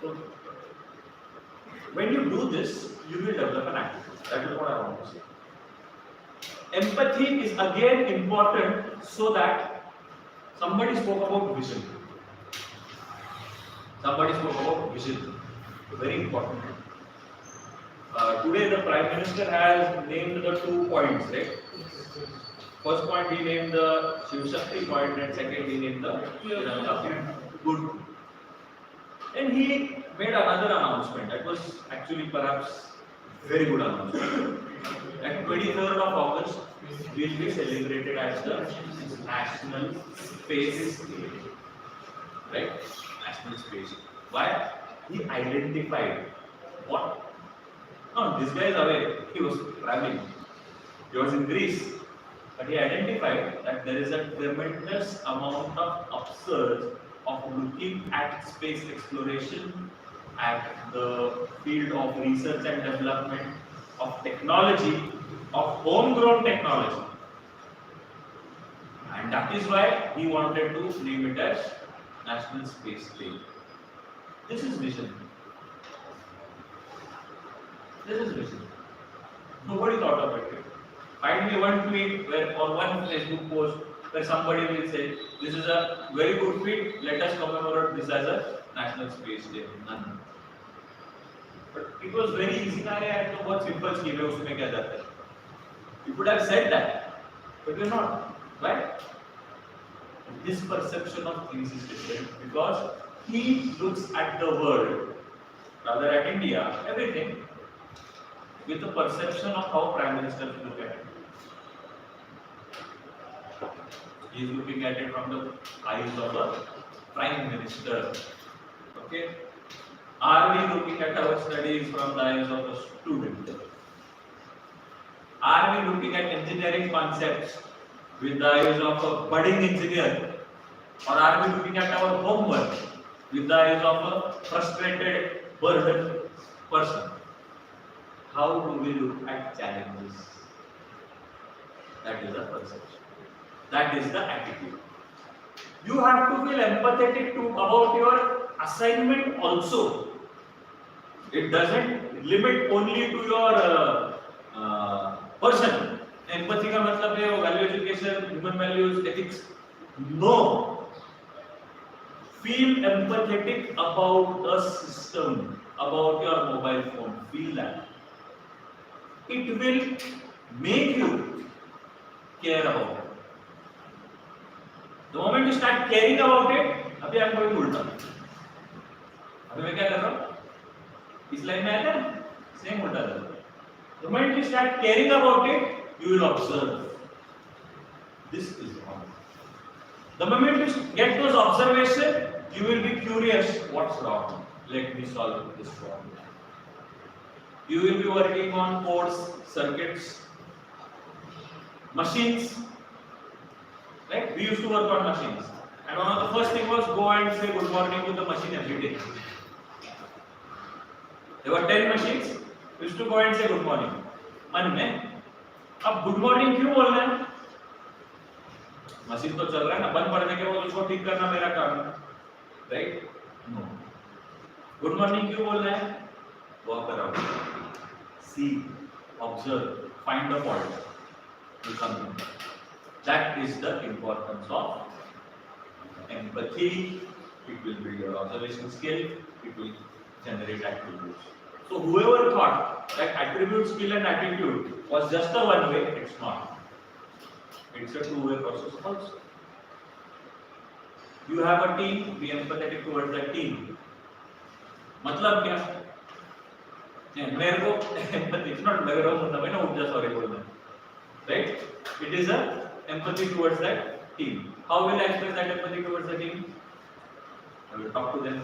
So, when you do this, you will develop an attitude. That is what I want to say. Empathy is again important so that somebody spoke about vision. Somebody spoke about vision. Very important. Today the Prime Minister has named the 2 points, right? First point he named the Shiv Shakti point, and second he named the good. And he made another announcement that was actually perhaps very good announcement. At 23rd of August, we will be celebrated as the National Space Day. Right? National Space Day. Why? He identified what? No, this guy is away. He was traveling. He was in Greece. But he identified that there is a tremendous amount of upsurge of looking at space exploration, at the field of research and development, of technology, of homegrown technology. And that is why he wanted to name it as National Space Day. This is vision. This is vision. Nobody thought of it. Find me one tweet or one Facebook post where somebody will say, this is a very good tweet, let us commemorate this as a National Space Day. None. But it was very easy. I had to watch simple scheme. You could have said that, but you're not. Why? His perception of things is different because he looks at the world, rather at India, everything with a perception of how Prime Minister look at it. He is looking at it from the eyes of a Prime Minister. Okay? Are we looking at our studies from the eyes of a student? Are we looking at engineering concepts with the eyes of a budding engineer? Or are we looking at our homework with the eyes of a frustrated, burdened person? How do we look at challenges? That is the perception. That is the attitude. You have to feel empathetic to about your assignment also. It doesn't limit only to your person. Empathy का मतलब है value education, human values, ethics. No. Feel empathetic about a system, about your mobile phone. Feel that. It will make you care about it. The moment you start caring about it, अभी I'm going उल्टा. अभी मैं क्या कर रहा हूँ? इस line में आया था? Same उल्टा कर रहा हूँ. The moment you start caring about it, you will observe. This is wrong. The moment you get those observations, you will be curious. What's wrong? Let me solve this problem. You will be working on codes, circuits, machines. Right? We used to work on machines. And one of the first thing was go and say good morning to the machine every day. There were 10 machines. We used to go and say good morning. मन में अब good morning क्यों बोल रहे हैं? Machine तो चल रहा है ना, बंद पड़ने के बाद उसको ठीक करना मेरा काम है, right? No. Good morning क्यों बोल रहे हैं? Walk around, see, observe, find the fault, do something. That is the importance of empathy. It will build your observation skill. It will generate attributes. So whoever thought that attribute, skill and attitude was just a one way, it's not. It's a two-way process also. You have a team, be empathetic towards that team. मतलब क्या? मेरे को empathy, it's not मेरे को मतलब है ना उपजा sorry बोलना, right? It is a empathy towards that team. How will I express that empathy towards the team? I will talk to them.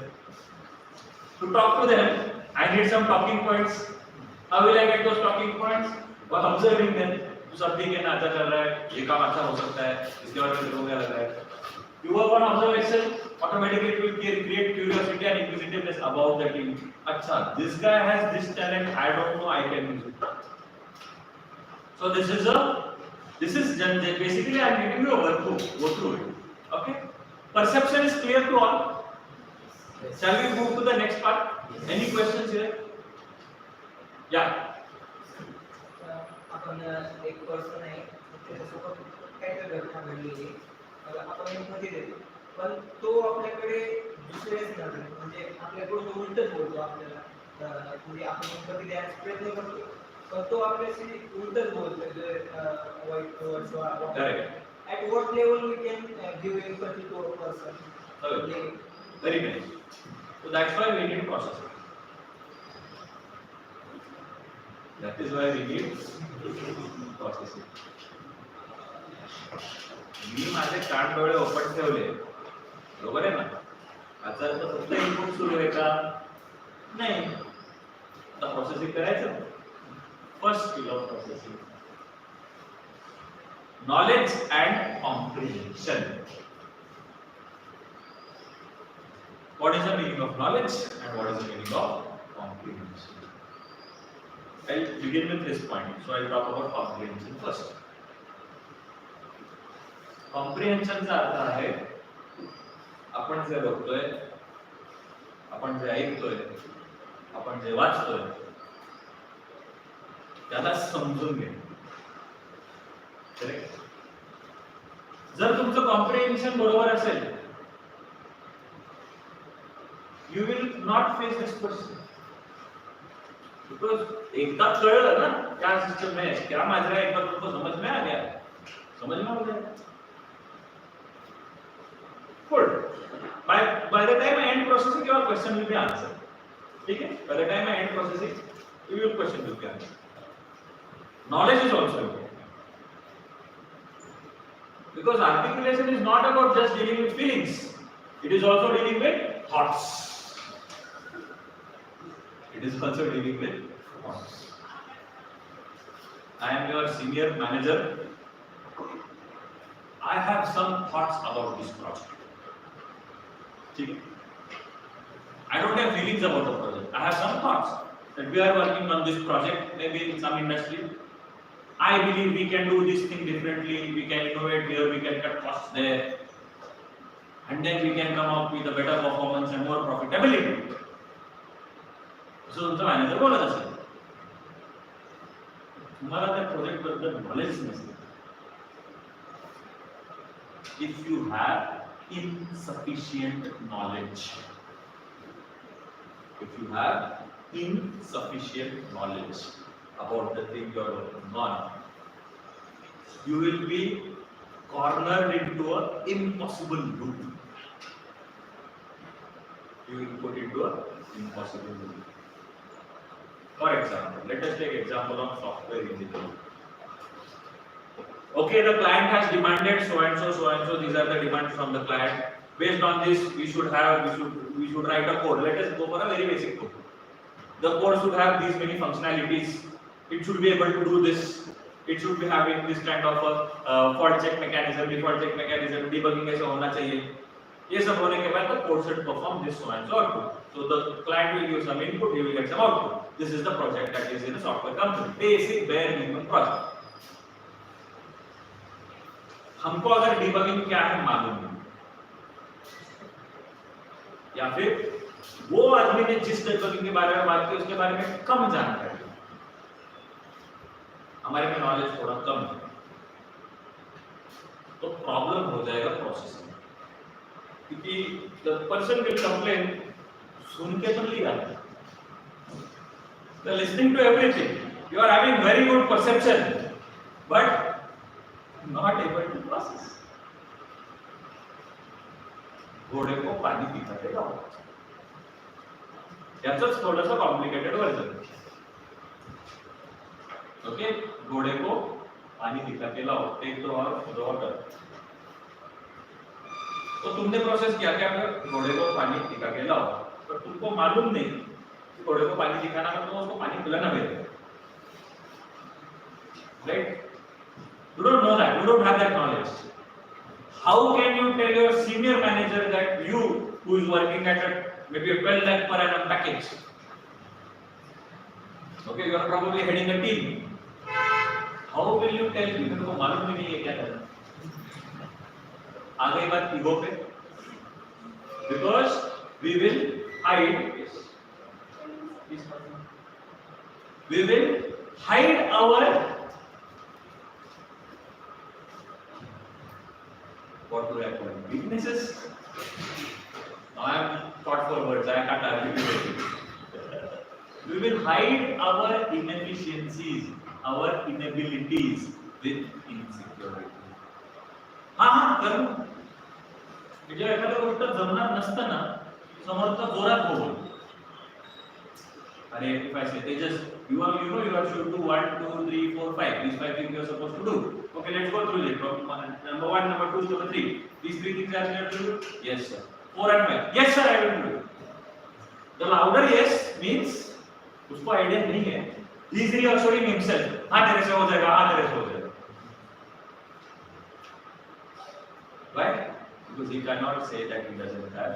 To talk to them, I need some talking points. How will I get those talking points? By observing them. तो सब ठीक है ना, अच्छा चल रहा है, ये काम अच्छा हो सकता है, इसके बारे में लोगों क्या लग रहा है? You work on observation, automatically it will create curiosity and inquisitiveness about the team. अच्छा, this guy has this talent, I don't know, I can use it. So this is basically I am giving you a workbook. Go through it. Okay? Perception is clear to all. Shall we move to the next part? Any questions here? Yeah. आपण एक person आहे त्याच्यासोबत काहीतरी घटना घडलेली आपण empathy देतो पण तो आपल्याकडे दुसऱ्याच नजरेने म्हणजे आपल्याकडून उलटच बोलतो आपल्याला म्हणजे आपण एम्पॅथी द्यायचा प्रयत्न करतो पण तो आपल्याशी उलटच बोलतो white words correct at what level we can give empathy to a person? Very nice. So that's why we need processing. That is why we need processing. मी माझे कान डोळे ओपन ठेवले बरोबर आहे ना आता फक्त इनपुट सुरू आहे का नाही आता प्रोसेसिंग करायचं first skill of processing knowledge and comprehension. What is the meaning of knowledge and what is the meaning of comprehension? I'll begin with this point. So I'll talk about comprehension first. Comprehension चा अर्थ आहे आपण जे बघतोय, आपण जे ऐकतोय, आपण जे वाचतोय त्याला समजून घेणे. करेक्ट? जर तुमचं कॉम्प्रिहेन्शन बरोबर असेल, you will not face this question. Because एकदा कळलं ना क्या सिस्टम है, क्या माजरा है, एक बार तुमको समझ में आ गया, समझ में आ गया. Good. By the time I end processing, your question will be answered. ठीक है? By the time I end processing, your question will be answered. Knowledge is also important. Because articulation is not about just dealing with feelings. It is also dealing with thoughts. It is also dealing with thoughts. I am your senior manager. I have some thoughts about this project. Okay. I don't have feelings about the project. I have some thoughts that we are working on this project, maybe in some industry. I believe we can do this thing differently, we can innovate here, we can cut costs there, and then we can come up with a better performance and more profitability. So तुमचा manager बोलत असेल, तुम्हाला त्या project बद्दल knowledge नसेल. If you have insufficient knowledge, about the thing you are working on, you will be cornered into an impossible loop. You will put into an impossible loop. For example, let us take example of software engineering. Okay, the client has demanded so and so. These are the demands from the client. Based on this, we should write a code. Let us go for a very basic code. The code should have these many functionalities. It should be able to do this. It should be having this kind of a fault check mechanism, default check mechanism, debugging ऐसा होना चाहिए. ये सब होने के बाद the code should perform this so and so output. So the client will give some input, he will get some output. This is the project that is in a software company. Basic bare minimum project. हमको अगर debugging क्या है मालूम नहीं, या फिर वो आदमी ने जिस debugging के बारे में बात की उसके बारे में कम जानकारी, हमारे में नॉलेज थोड़ा कम है, तो प्रॉब्लम हो जाएगा प्रोसेसिंग. क्योंकि the person will complain, सुन के तो लिया, the listening to everything, you are having very good perception, but not able to process. घोड़े को पानी पिलाते जाओ, याचंच थोडंसं कॉम्प्लिकेटेड वर्जन. ओके, घोड़े को पानी दिखा के लाओ, टेक द वाटर. तो तुमने प्रोसेस किया क्या, घोड़े को पानी दिखा के लाओ, पर तुमको मालूम नहीं कि घोड़े को पानी दिखाना मतलब उसको पानी पिलाना पड़ेगा, right? You don't know that, you don't have that knowledge. How can you tell your senior manager that you, who is working at maybe a 12 lakh per annum package, okay, you are probably heading a team, how will you tell him? मेरे को मालूम भी नहीं है क्या करना. आ गई बात ईगो पे, because we will hide our what do I call it? Weaknesses. Now I am thought for words, I can't articulate it. We will hide our inefficiencies, our inabilities with insecurity. हाँ करूँ. म्हणजे एखाद्या गोष्ट जमणार नसताना समोरचा जोरात बोल. अरे if I say Tejas, you are sure to 1, 2, 3, 4, 5. These 5 things you are supposed to do. Okay, let's go through it. Number 1, number 2, number 3. These 3 things are clear to do? Yes, sir. 4 and 5. Yes, sir, I will do it. The louder yes means उसको idea नहीं है. He is reassuring himself. हाँ तेरे से हो जाएगा, हाँ तेरे से हो जाएगा. Why? Because he cannot say that he doesn't have.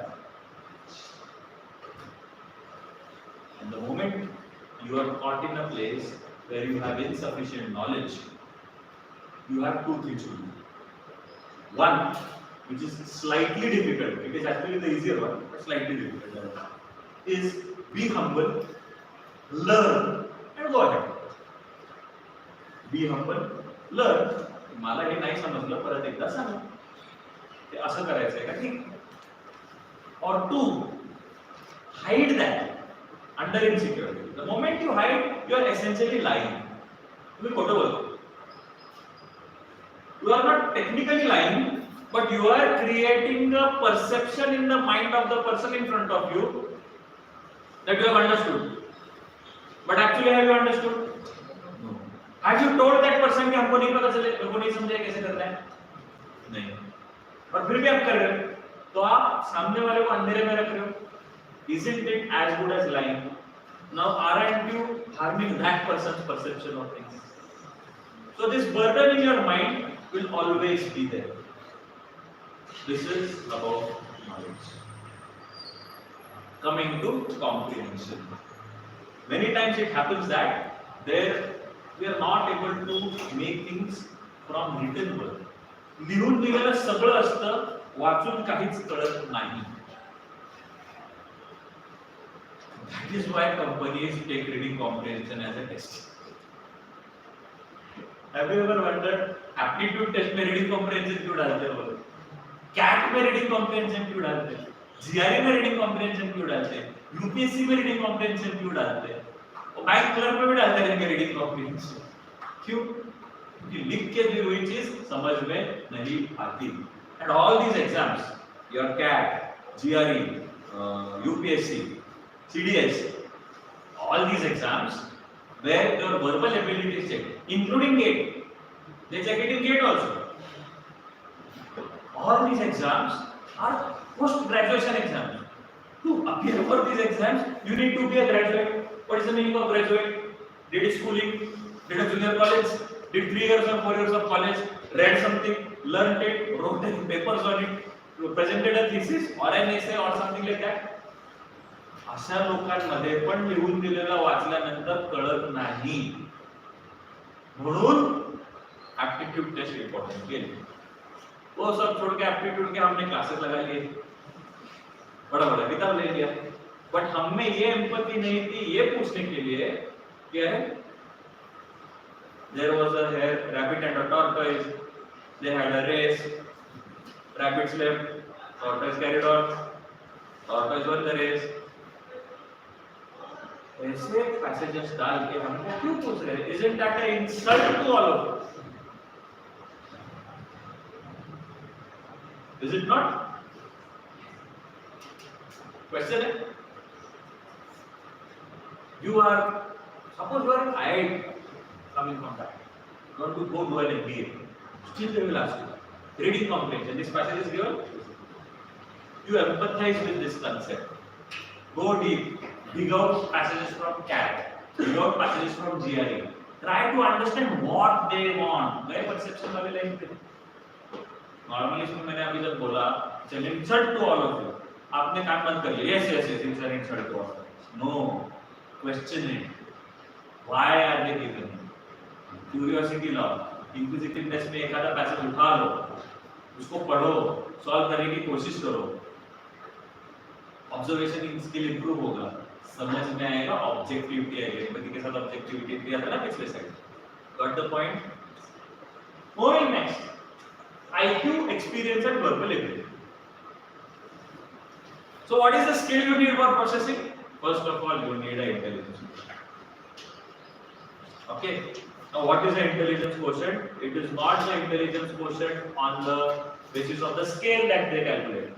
And the moment you are caught in a place where you have insufficient knowledge, you have 2 things to do. One, which is slightly difficult, it is actually the easier one, but slightly difficult, is be humble, learn, and go ahead. Be humble, learn. मला हे नाही समजलं, परत एकदा सांगा. ते असं करायचं आहे का, ठीक. Or 2, hide that under insecurity. The moment you hide, you are essentially lying. तुम्ही खोटं बोलतो. You are not technically lying, but you are creating a perception in the mind of the person in front of you that you have understood. But actually, have you understood? No. Have you told that person कि हमको नहीं पता चले, हमको नहीं समझे कैसे करना है? नहीं. और फिर भी आप कर रहे हो, तो आप सामने वाले को अंधेरे में रख रहे हो. Isn't it as good as lying? Now aren't you harming that person's perception of things? So this burden in your mind will always be there. This is about knowledge. Coming to comprehension. Many times it happens that we are not able to make things from written word. लिहून दिलेलं सगळं असतं, वाचून काहीच कळत नाही. That is why companies take reading comprehension as a test. Have you ever wondered aptitude test में reading comprehension क्यों डालते हैं वो? CAT में reading comprehension क्यों डालते हैं? GRE में reading comprehension क्यों डालते हैं? UPSC में reading comprehension क्यों डालते हैं? और बैंक क्लर्क में भी डालते हैं reading comprehension. क्यों? क्योंकि लिख के दी हुई चीज समझ में नहीं आती. And all these exams, your CAT, GRE, UPSC, CDS, all these exams where your verbal ability is checked, including GATE. They check it in GATE also. All these exams are post-graduation exams. To appear for these exams, you need to be a graduate. What is the meaning of graduate? Did schooling, did a junior college, did 3 years or 4 years of college, read something, learned it, wrote papers on it, presented a thesis or an essay or something like that. अशा लोकांमध्ये पण लिहून दिलेलं वाचल्यानंतर कळत नाही, म्हणून aptitude test important केली. वो सब छोड़ के एप्टीट्यूड के हमने क्लासेस लगा लिए, बड़ा बड़ा किताब ले लिया, बट हम में ये एम्पैथी नहीं थी ये पूछने के लिए क्या है. There was a rabbit and a tortoise. They had a race. Rabbit slept. Tortoise carried on. Tortoise won the race. ऐसे पैसेजेस डाल के हमको क्यों पूछ रहे हैं? Isn't that an insult to all of us? Is it not? Question है? Suppose you are an IIT coming from that. You want to go do an MBA. Still they will ask you. Reading comprehension. This passage is given. You empathize with this concept. Go deep. Dig out passages from CAT. Dig out passages from GRE. Try to understand what they want. मेरे perception वाले line पे. Normally इसमें मैंने अभी जब बोला, चलिए insult to all of you. आपने काम बंद कर लिया. Yes, it's an insult to all of us. No. Question it. Why are they given? Curiosity law. Inquisitiveness में एक आधा पैसेज उठा लो, उसको पढ़ो, सॉल्व करने की कोशिश करो. ऑब्जर्वेशन स्किल इंप्रूव होगा, समझ में आएगा, ऑब्जेक्टिविटी आएगी. एम्पैथी के साथ ऑब्जेक्टिविटी दिया था ना पिछले side. Got the point? Moving next, IQ, experience and verbal ability. So what is the skill you need for processing? First of all, you need an intelligence. Okay. Now what is the intelligence quotient? It is not the intelligence quotient on the basis of the scale that they calculate.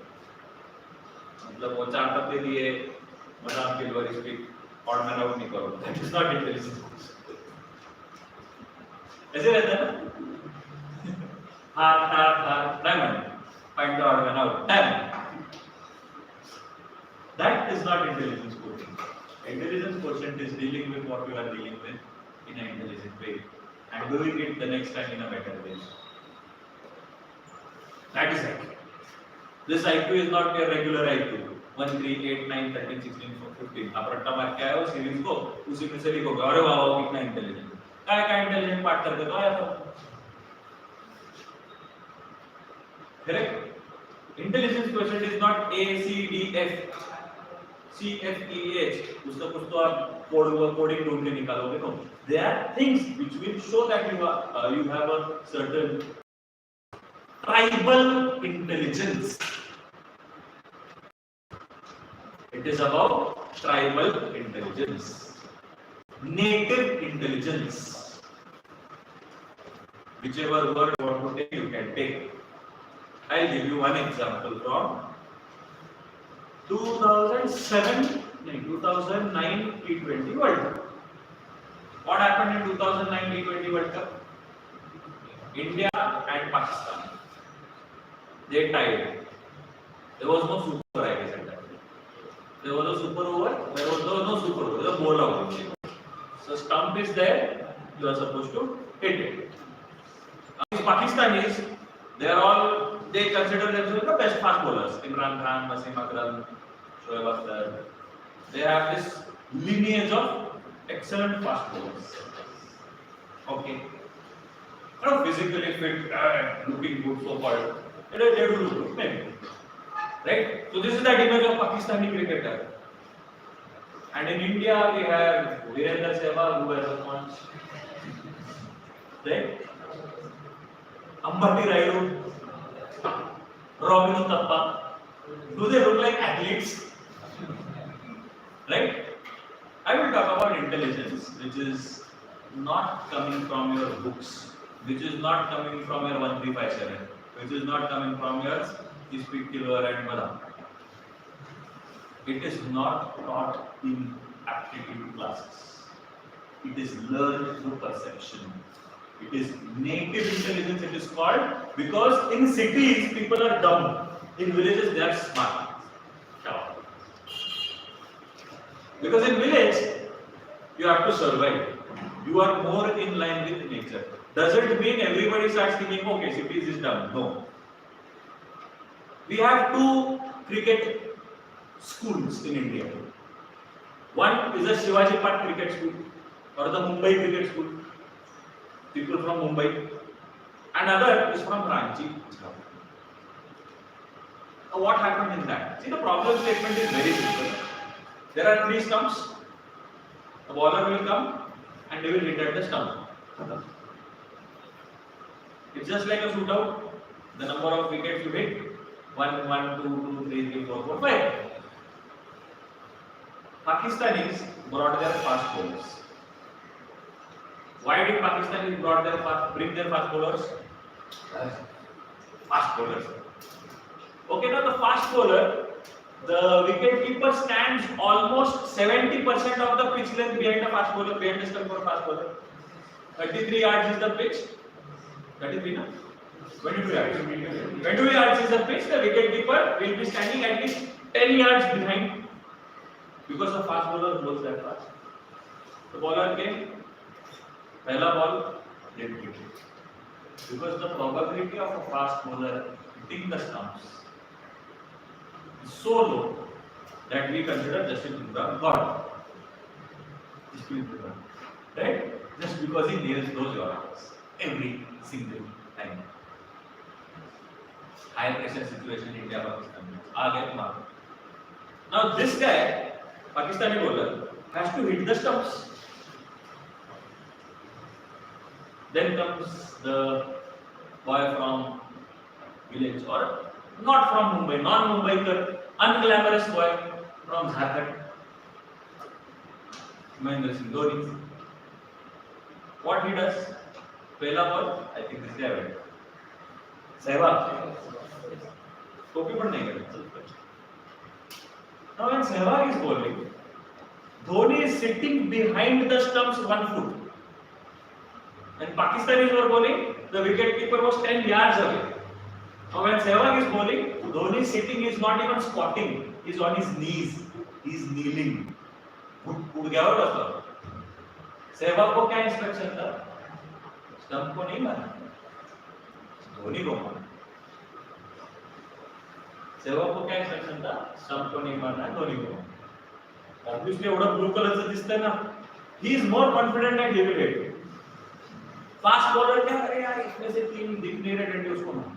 मतलब वो 4 तक दे दिए, madam के lower speak odd man out नहीं करो. That is not intelligence quotient. ऐसे रहता है ना? Diamond. Find the odd man out. Diamond. That is not intelligence quotient. Intelligence quotient is dealing with what you are dealing with in an intelligent way and doing it the next time in a better way. That is IQ. This IQ is not your regular IQ. 1, 3, 8, 9, 13, 16, 15. आप रट्टा मार के आए हो series को, उसी में से लिखोगे, अरे वाह वाह कितना इंटेलिजेंट. क्या इंटेलिजेंट पार्ट करके तो आया था. Correct? Intelligence quotient is not A, C, D, F, C, F, E, H. उसका कुछ तो आप कोडिंग ढूंढ के निकालोगे तो. There are things which will show that you have a certain tribal intelligence. It is about tribal intelligence, native intelligence. Whichever word you want to take, you can take. I'll give you one example from 2009 T20 World Cup. What happened in 2009 T20 World Cup? India and Pakistan, they tied. There was no super, I guess, at that time. There was a super over, there was no super over, there was a ball out. So stump is there, you are supposed to hit it. Now, Pakistanis, they consider themselves the best fast bowlers. Imran Khan, Wasim Akram, Shoaib Akhtar. They have this lineage of excellent fast bowlers. Okay. Not physically fit, looking good so far. They do look good, maybe. Right? So this is the image of Pakistani cricketer. And in India we have Virendra Sehwag who has a punch. Right? Ambati Rayudu, Robin Uthappa. Do they look like athletes? Right? I will talk about intelligence, which is not coming from your books, which is not coming from your 1357, which is not coming from your Speak Killer and Madam. It is not taught in aptitude classes. It is learned through perception. It is native intelligence, it is called, because in cities people are dumb, in villages they are smart. Because in village you have to survive. You are more in line with nature. Doesn't mean everybody starts thinking, okay, cities is dumb. No. We have two cricket schools in India. One is a Shivaji Park cricket school or the Mumbai cricket school. People from Mumbai. Another is from Ranchi. Now what happened in that? See, the problem statement is very simple. There are three stumps. The bowler will come and they will hit at the stump. It's just like a shootout. The number of wickets you hit, 1, 1, 2, 2, 3, 3, 4, 4, 5. Pakistanis brought their fast bowlers. Why did Pakistanis bring their fast bowlers? Fast bowlers. Okay, now the fast bowler, the wicket keeper stands almost 70% of the pitch length behind the fast bowler, behind the stump for a fast bowler. 33 yards is the pitch. 33, no? 22 yards. 22 yards is the pitch. The wicket keeper will be standing at least 10 yards behind because the fast bowler bowls that fast. The bowler came, pehla ball, dead wicket. Because the probability of a fast bowler hitting the stumps is so low that we consider Justin Bieber God. Justin Bieber, right? Just because he nails those yards every single time. High pressure situation in India, Pakistan. Now this guy, Pakistani bowler, has to hit the stumps. Then comes the boy from village or not from Mumbai, non-Mumbaikar, unglamorous boy from Jharkhand, Mahendra Singh Dhoni. What he does? Pehla ball, I think this guy went. Sehwag. Topi but nahi kare. Now when Sehwag is bowling, Dhoni is sitting behind the stumps 1 foot. When Pakistanis were bowling, the wicket keeper was 10 yards away. Now when Sehwag is bowling, Dhoni is sitting, is not even squatting, he is on his knees, he is kneeling. उड़ गया होगा तो सहवाग को क्या instruction था? Stump को नहीं मारना, धोनी को मारना. सहवाग को क्या इंस्ट्रक्शन था? स्टंप को नहीं मारना, धोनी को मारना. Obviously एवढा ब्लू कलरचं दिसतंय ना, he is more confident that he will hit. Fast bowler क्या अरे यार इसमें से 3 दिख नहीं रहे डंडे उसको मार.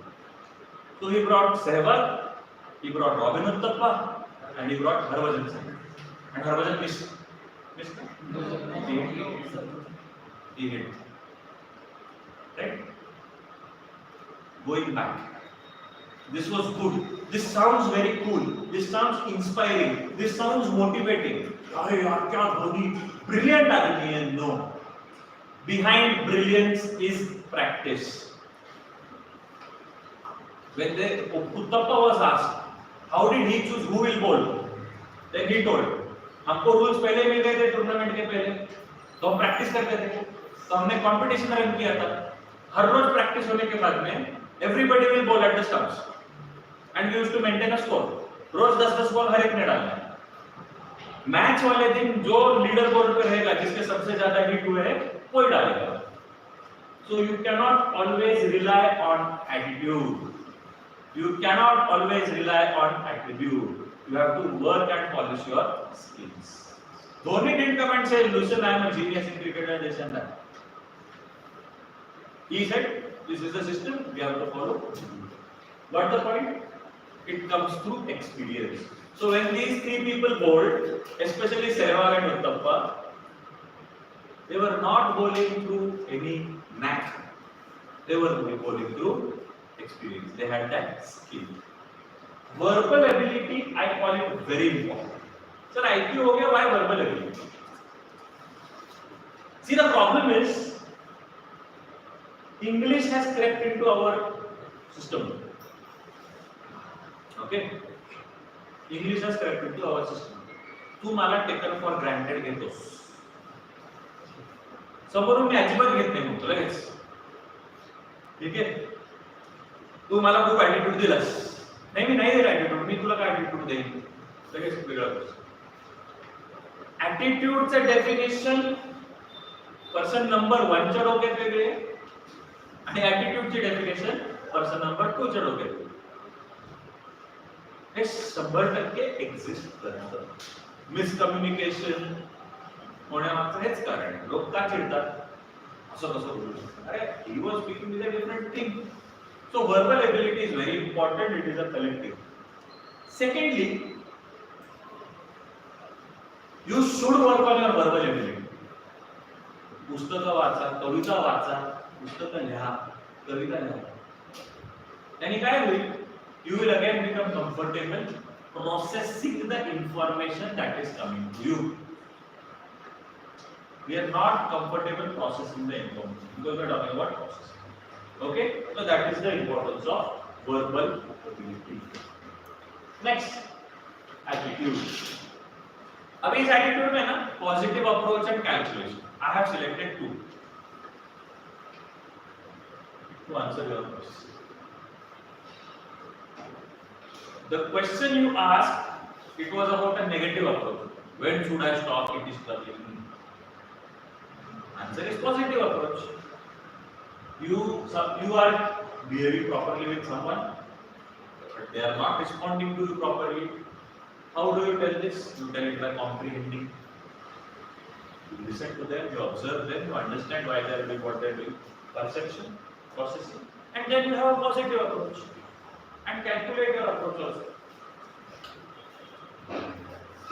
So he brought Sehwag, he brought Robin Uthappa, and he brought Harbhajan Singh. And Harbhajan missed. He hit. Right? Going back. This was good. This sounds very cool. This sounds inspiring. This sounds motivating. अरे यार क्या Dhoni brilliant आदमी है. No. Behind brilliance is practice. When Uthappa was asked, how did he choose who will bowl? Then he told, हमको rules पहले मिल गए थे tournament के पहले. तो हम प्रैक्टिस करते थे, तो हमने कंपटीशन रन किया था। हर रोज प्रैक्टिस होने के बाद में everybody will ball at the stumps and we used to maintain a score. रोज 10-10 बॉल हर एक ने डालना है। मैच वाले दिन जो लीडर बोर्ड पे रहेगा, जिसके सबसे ज्यादा हिट हुए हैं, कोई डालेगा। So you cannot always rely on attitude. You cannot always rely on attribute. You have to work and polish your skills. Dhoni didn't come and say, "Listen, I am a genius in cricket and this and that." He said, "This is the system. We have to follow." What the point? It comes through experience. So when these three people bowled, especially Sehwag and Uttappa, they were not bowling through any knack. They were bowling through experience. They had that skill. Verbal ability, I call it very important. Sir, IQ हो गया, why verbal ability? See, the problem is English has crept into our system. Okay? English has crept into our system. तू मला taken for granted घेतोस. समोरून मी अजिबात घेत नाही म्हणतो लगेच. ठीक आहे, तू मला खूप ॲटिट्यूड दिलास, नाही मी नाही दिला ॲटिट्यूड, मी तुला काय ॲटिट्यूड देईन, लगेच वेगळं करतो. ॲटिट्यूडचं डेफिनेशन पर्सन नंबर 1 च्या डोक्यात वेगळे आणि ॲटिट्यूडची डेफिनेशन पर्सन नंबर 2 च्या डोक्यात वेगळे. हे 100% एक्झिस्ट करतं. मिसकम्युनिकेशन होण्यामागचं हेच कारण आहे. लोक का चिडतात, असं कसं बोलू शकतो, अरे he was speaking with a different thing. So verbal ability is very important. It is a collective. Secondly, you should work on your verbal ability. पुस्तकं वाचा, कविता वाचा, पुस्तकं लिहा, कविता लिहा. त्यांनी काय होईल, you will again become comfortable processing the information that is coming to you. We are not comfortable processing the information because we are talking about processing. Okay, so that is the importance of verbal ability. Next, attitude. अभी इस attitude में ना positive approach and calculation. I have selected 2 to answer your question. The question you asked, it was about a negative approach. When should I stop? It is troubling. Answer is positive approach. You are behaving properly with someone, but they are not responding to you properly. How do you tell this? You tell it by comprehending. You listen to them, you observe them, you understand why they are doing what they are doing. Perception, processing, and then you have a positive approach and calculate your approach also.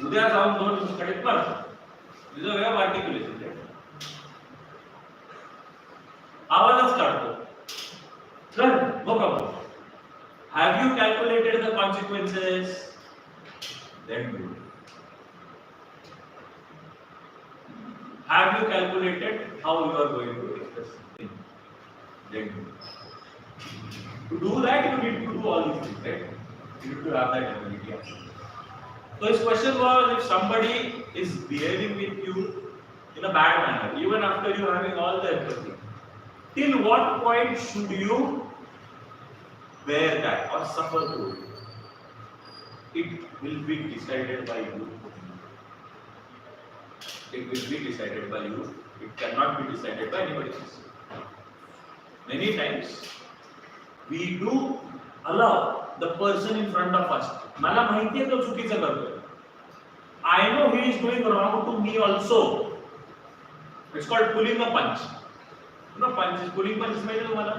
उद्या जाऊन 2 पुस्तकात पण this is a way of articulation, right? आवाजच काढतो. Sir, no problem. Have you calculated the consequences? Then do it. Have you calculated how you are going to express something? Then do it. To do that, you need to do all these things, right? You need to have that ability. So his question was, if somebody is behaving with you in a bad manner, even after you having all the empathy, till what point should you bear that or suffer through it? It will be decided by you. It will be decided by you. It cannot be decided by anybody else. Many times we do allow the person in front of us. मला माहिती आहे तो चुकीचं करतोय. I know he is doing wrong to me also. It's called pulling a punch. No, punch is pulling punch is made तुम्हाला.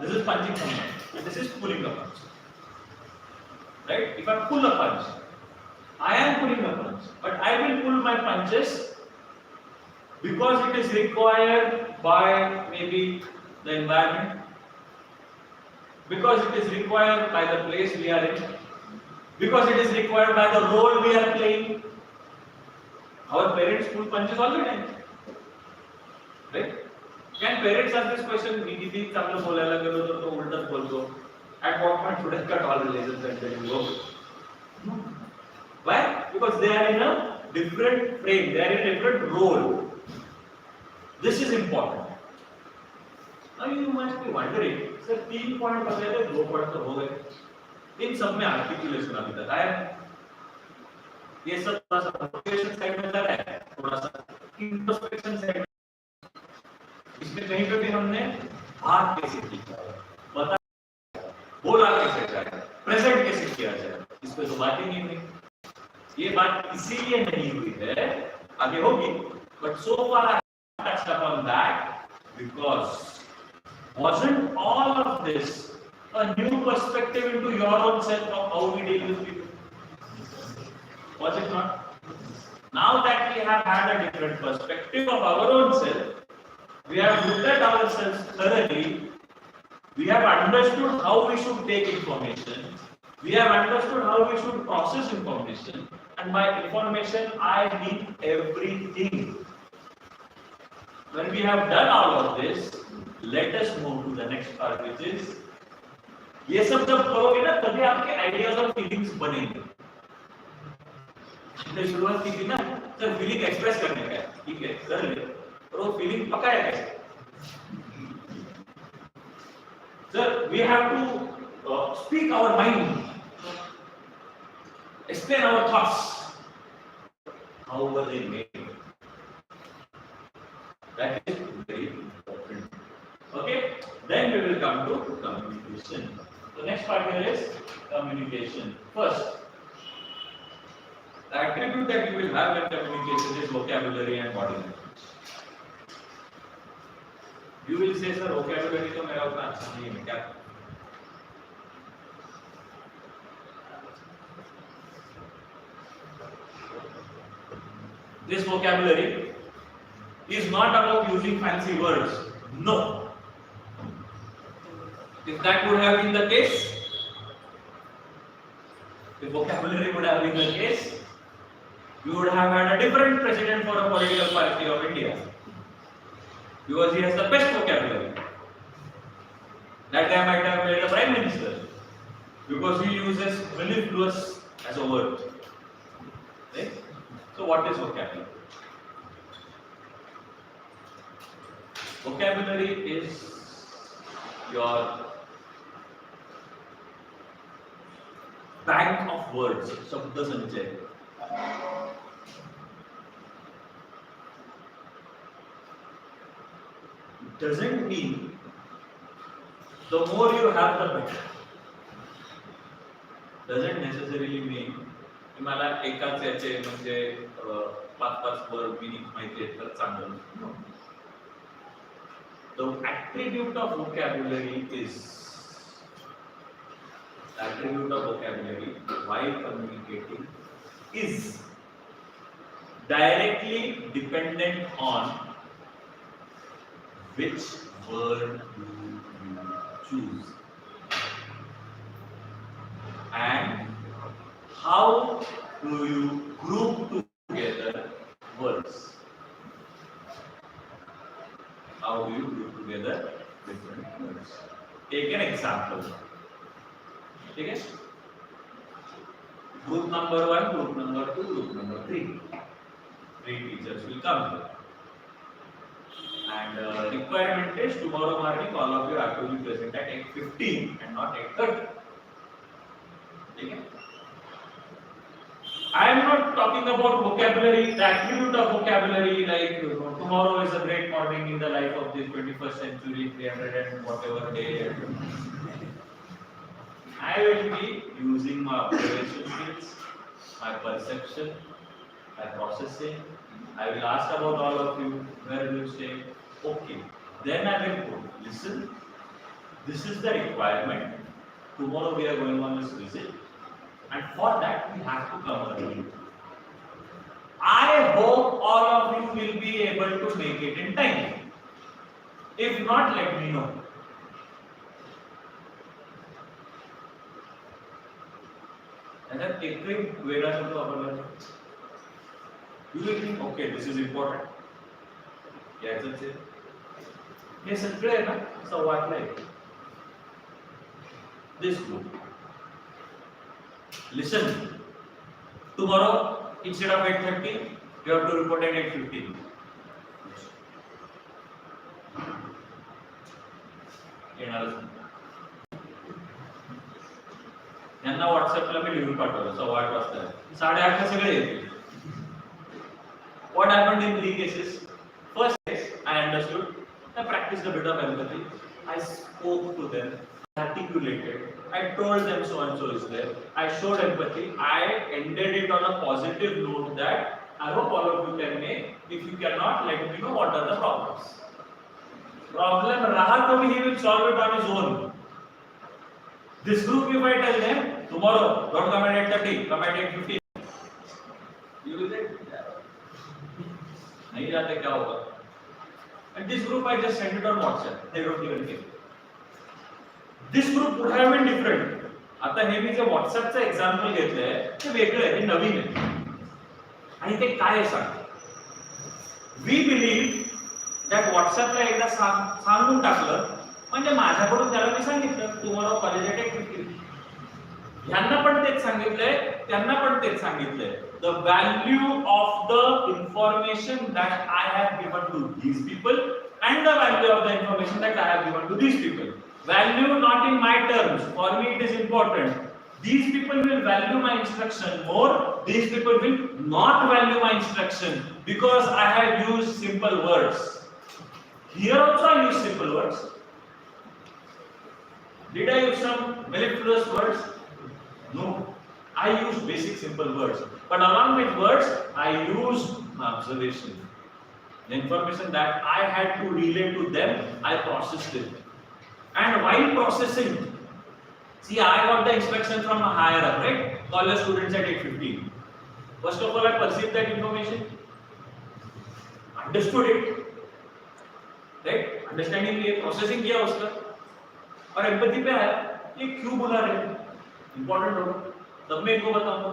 This is punching someone. And this is pulling a punch. Right? If I pull a punch, I am pulling a punch, but I will pull my punches because it is required by maybe the environment, because it is required by the place we are in, because it is required by the role we are playing. Our parents pull punches all the time, right? Can parents ask this question? मी किती चांगलं बोलायला गेलो तर तो उलटच बोलतो. At what point should I cut all relations and tell him go? Why? Because they are in a different frame. They are in a different role. This is important. Now you must be wondering, sir 3 point बताए थे 2 point तो हो गए, इन सब में articulation अभी तक आया, ये सब थोड़ा सा प्रोपोगेशन साइड में जा रहा है, थोड़ा सा इंट्रोस्पेक्शन साइड में, इसमें कहीं पे भी हमने बात कैसे की बता, बोला कैसे जाए, प्रेजेंट कैसे किया जाए, इस पे तो बात ही नहीं हुई। ये बात इसीलिए नहीं हुई है, आगे होगी, but so far I touched upon that because wasn't all of this a new perspective into your own self of how we deal with people? Was it not? Now that we have had a different perspective of our own self, we have looked at ourselves thoroughly, we have understood how we should take information, we have understood how we should process information, and by information I mean everything. When we have done all of this, let us move to the next part, which is ये सब जब करोगे ना तभी आपके ideas और feelings बनेंगे। हमने शुरुआत की थी ना, सर फीलिंग एक्सप्रेस करने का है, ठीक है कर ले, और वो फीलिंग पकाया कैसे? Sir, we have to speak our mind, explain our thoughts. How were they made? That is very important. Okay, then we will come to communication. The next part here is communication. First, the attribute that you will have in communication is vocabulary and body language. You will say, sir, vocabulary तो मेरा उतना अच्छा नहीं है क्या? This vocabulary is not about using fancy words. No. If that would have been the case, if vocabulary would have been the case, we would have had a different president for a political party of India. Because he has the best vocabulary. That guy might have made a prime minister. Because he uses mellifluous as a word. Right? So what is vocabulary? Vocabulary is your bank of words, शब्द संचय. It doesn't mean the more you have the better. Doesn't necessarily mean की मला एकाच याचे म्हणजे 5-5 word meaning माहिती आहेत तर चांगलं. No. The attribute of vocabulary while communicating is directly dependent on which word you choose and how do you group together words. How do you group together different words? Take an example. Okay? Group number 1, group number 2, group number 3. 3 teachers will come here. And requirement is tomorrow morning all of you have to be present at 8:15 and not 8:30. Okay? I am not talking about vocabulary, the attribute of vocabulary like tomorrow is a great morning in the life of this 21st century, 300 and whatever day. I will be using my observation skills, my perception, my processing. I will ask about all of you, where do you stay? Okay. Then I will put, listen, this is the requirement. Tomorrow we are going on this visit. And for that we have to come early. I hope all of you will be able to make it in time. If not, let me know. And then एक वेळा तो आपण you will think, okay, this is important. यायचंच आहे. हे सगळं आहे ना असं वाटलंय. This group. Listen. Tomorrow, instead of 8:30, you have to report at 8:15. येणारच नाही. यांना व्हॉट्सअपला मी लिहून पाठवलं 8:15 वाजता 8:30 सगळे येतील. What happened in 3 cases? First case, I understood. I practiced a bit of empathy. I spoke to them, articulated. I told them so and so is there. I showed empathy. I ended it on a positive note that I hope all of you can make. If you cannot, let me know what are the problems. Problem raha to he will solve it on his own. This group, if I tell them tomorrow, don't come at 8:30, come at 8:15. You will say, नहीं जाते क्या होगा? And this group I just send it on WhatsApp. They don't even care. This group would have been different. आता हे मी जे WhatsAppचं example घेतलंय ते वेगळं आहे, हे नवीन आहे. आणि ते काय सांग? We believe that WhatsAppला एकदा सांगून टाकलं म्हणजे माझ्याकडून त्याला मी सांगितलं तुम्हाला कॉलेज at 8:15. यांना पण तेच सांगितलंय, त्यांना पण तेच सांगितलंय. The value of the information that I have given to these people and the value of the information that I have given to these people. Value not in my terms. For me it is important. These people will value my instruction more. These people will not value my instruction because I have used simple words. Here also I use simple words. Did I use some mellifluous words? No. I use basic simple words, but along with words, I use my observation. The information that I had to relay to them, I processed it. And while processing, see, I got the instruction from a higher up, right? Call the students at 8:15. First of all, I perceived that information, understood it, right? Understanding किया, processing किया उसका, और empathy पे आया, ये क्यों बुला रहे हैं? Important होगा. तब मैं इनको बताऊंगा.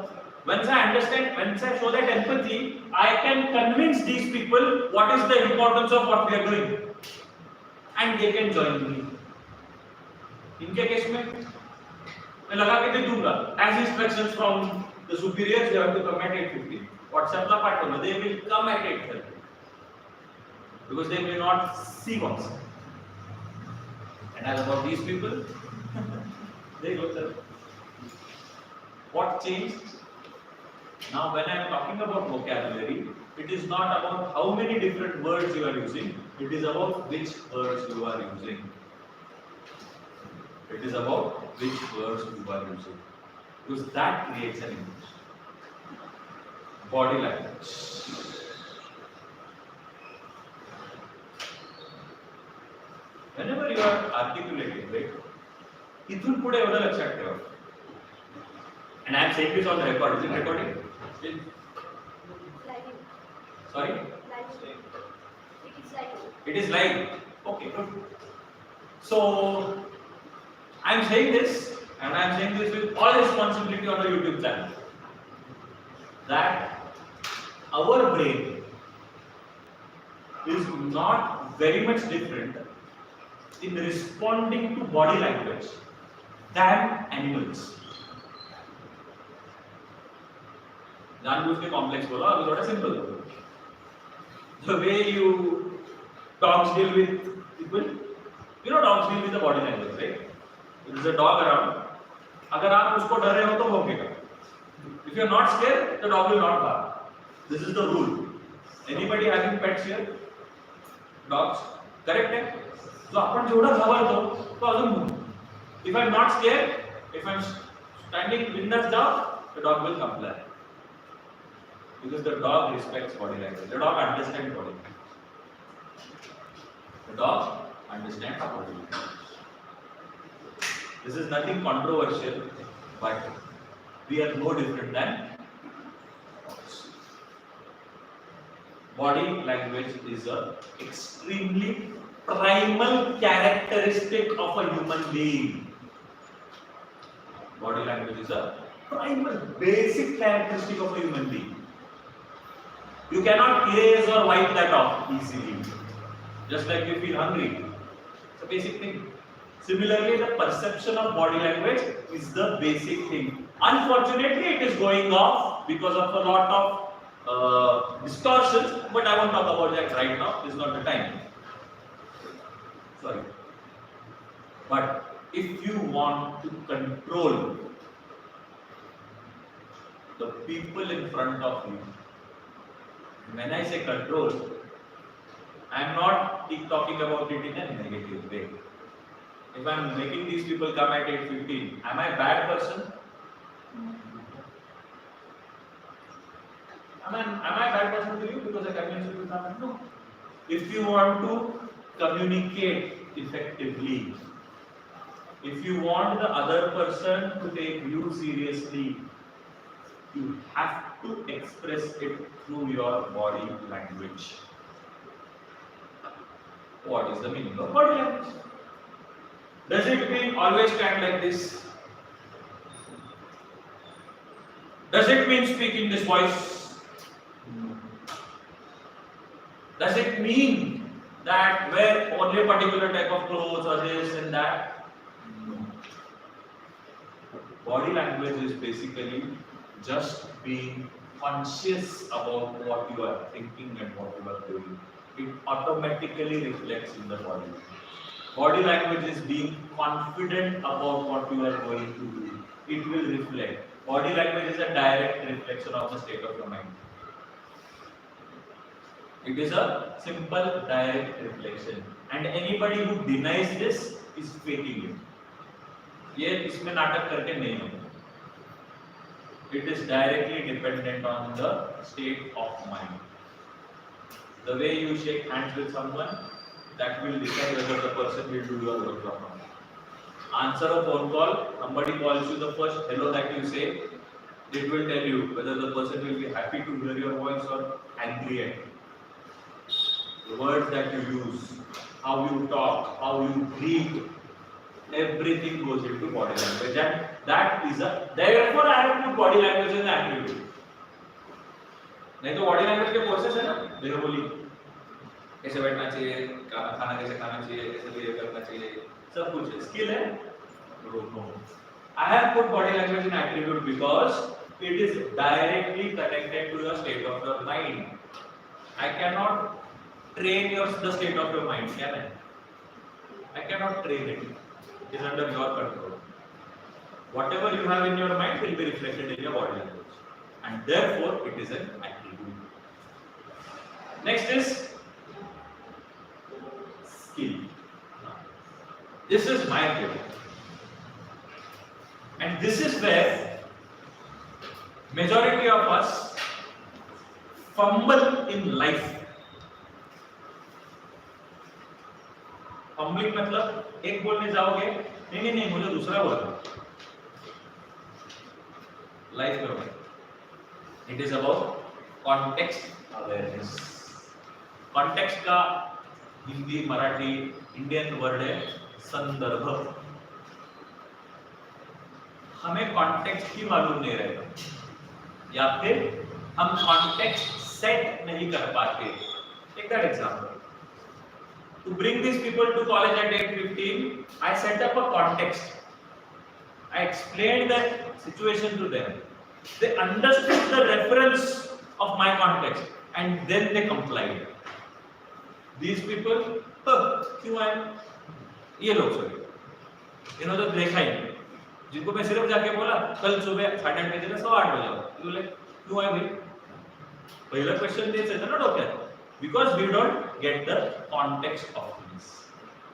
Once I understand, once I show that empathy, I can convince these people what is the importance of what we are doing, and they can join me. इनके केस में मैं लगा के दे दूंगा. As instructions from the superiors, they have to come at 8:15. WhatsApp ला पाठवलं, they will come at 8:30 because they may not see WhatsApp. And as about these people, they go there. What changed? Now when I am talking about vocabulary, it is not about how many different words you are using, it is about which words you are using. It is about which words you are using. Because that creates an image. Body language. Whenever you are articulating, right? इथून पुढे एवढं लक्षात ठेवा. And I am saying this on the record. Is it recording? Live. Sorry? Live. It is live. It is live. Okay, good. So, I am saying this, and I am saying this with all responsibility on the YouTube channel, that our brain is not very much different in responding to body language than animals. जानबूझ के complex बोला, अभी थोड़ा simple बोलो. The way you dogs deal with people, you know dogs deal with the body language, right? There is a dog around. अगर आप उसको डर रहे हो तो भौंकेगा. If you are not scared, the dog will not bark. This is the rule. Anybody having pets here? Dogs, correct है? तो आपण जेवढा घाबरतो तो अजून. If I am not scared, if I am standing bindas down, the dog will comply. Because the dog respects body language. The dog understands body language. The dog understands body language. This is nothing controversial, but we are no different than dogs. Body language is an extremely primal characteristic of a human being. Body language is a primal, basic characteristic of a human being. You cannot erase or wipe that off easily. Just like you feel hungry. It's a basic thing. Similarly, the perception of body language is the basic thing. Unfortunately, it is going off because of a lot of distortions, but I won't talk about that right now. This is not the time. Sorry. But if you want to control the people in front of you, when I say control, I am not talking about it in a negative way. If I am making these people come at 8:15, am I a bad person? Am I a bad person to you because I convince you to come? No. If you want to communicate effectively, if you want the other person to take you seriously, you have to express it through your body language. What is the meaning of body language? Does it mean always stand like this? Does it mean speak in this voice? Does it mean that wear only a particular type of clothes or this and that? No. Body language is basically just being conscious about what you are thinking and what you are doing. It automatically reflects in the body. Body language is being confident about what you are going to do. It will reflect. Body language is a direct reflection of the state of your mind. It is a simple direct reflection. And anybody who denies this is faking it. ये इसमें नाटक करके नहीं होगा. It is directly dependent on the state of mind. The way you shake hands with someone, that will decide whether the person will do your work or not. Answer a phone call, somebody calls you, the first hello that you say, it will tell you whether the person will be happy to hear your voice or angry at you. The words that you use, how you talk, how you breathe, everything goes into body language, and that is a, therefore I have put body language in the attribute. नहीं तो body language के courses है ना, देह बोली कैसे बैठना चाहिए, खाना कैसे खाना चाहिए, कैसे बिहेव करना चाहिए, सब कुछ है. स्किल है? No. I have put body language in attribute because it is directly connected to your state of your mind. I cannot train the state of your mind, can I? I cannot train it. It is under your control. Whatever you have in your mind will be reflected in your body language, and therefore it is an attribute. Next is skill. This is my theory, and this is where majority of us fumble in life. Fumbling मतलब एक बोलने जाओगे, नहीं मुझे दूसरा बोलना. Life में it is about context awareness. Context का हिंदी मराठी इंडियन वर्ड है संदर्भ. हमें कॉन्टेक्स्ट ही मालूम नहीं रहता, या फिर हम कॉन्टेक्स्ट सेट नहीं कर पाते. Take that example. To bring these people to college at 8:15, I set up a context. I explained that situation to them. They understood the reference of my context, and then they complied. These people, क्यों आए? ये लोग sorry, इन्होंने तो देखा ही नहीं. जिनको मैं सिर्फ जाके बोला कल सुबह 8:30 बजे ना 8:15 बजे आओ, बोले क्यों आए भाई? पहला क्वेश्चन तेच येतं ना डोक्यात. Because we don't get the context of things.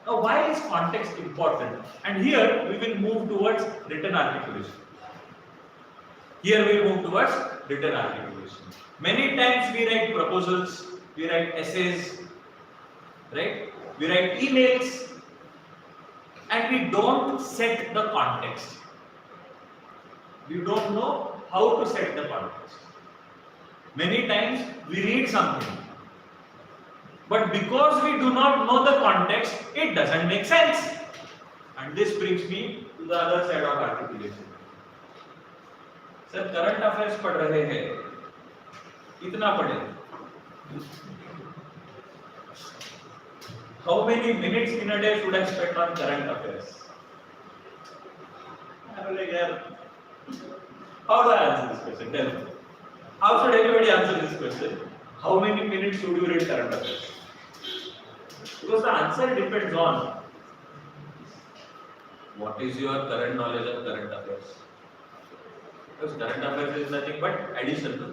Now, why is context important? And here we will move towards written articulation. Many times we write proposals, we write essays, right? We write emails, and we don't set the context. We don't know how to set the context. Many times we read something, but because we do not know the context, it doesn't make sense. And this brings me to the other side of articulation. Sir, current affairs पढ़ रहे हैं, इतना पढ़े. How many minutes in a day should I spend on current affairs? I'm like, how do I answer this question? Tell me. How should anybody answer this question? How many minutes should you read current affairs? Because the answer depends on What is your current knowledge of current affairs? Because current affairs is nothing but addition. No?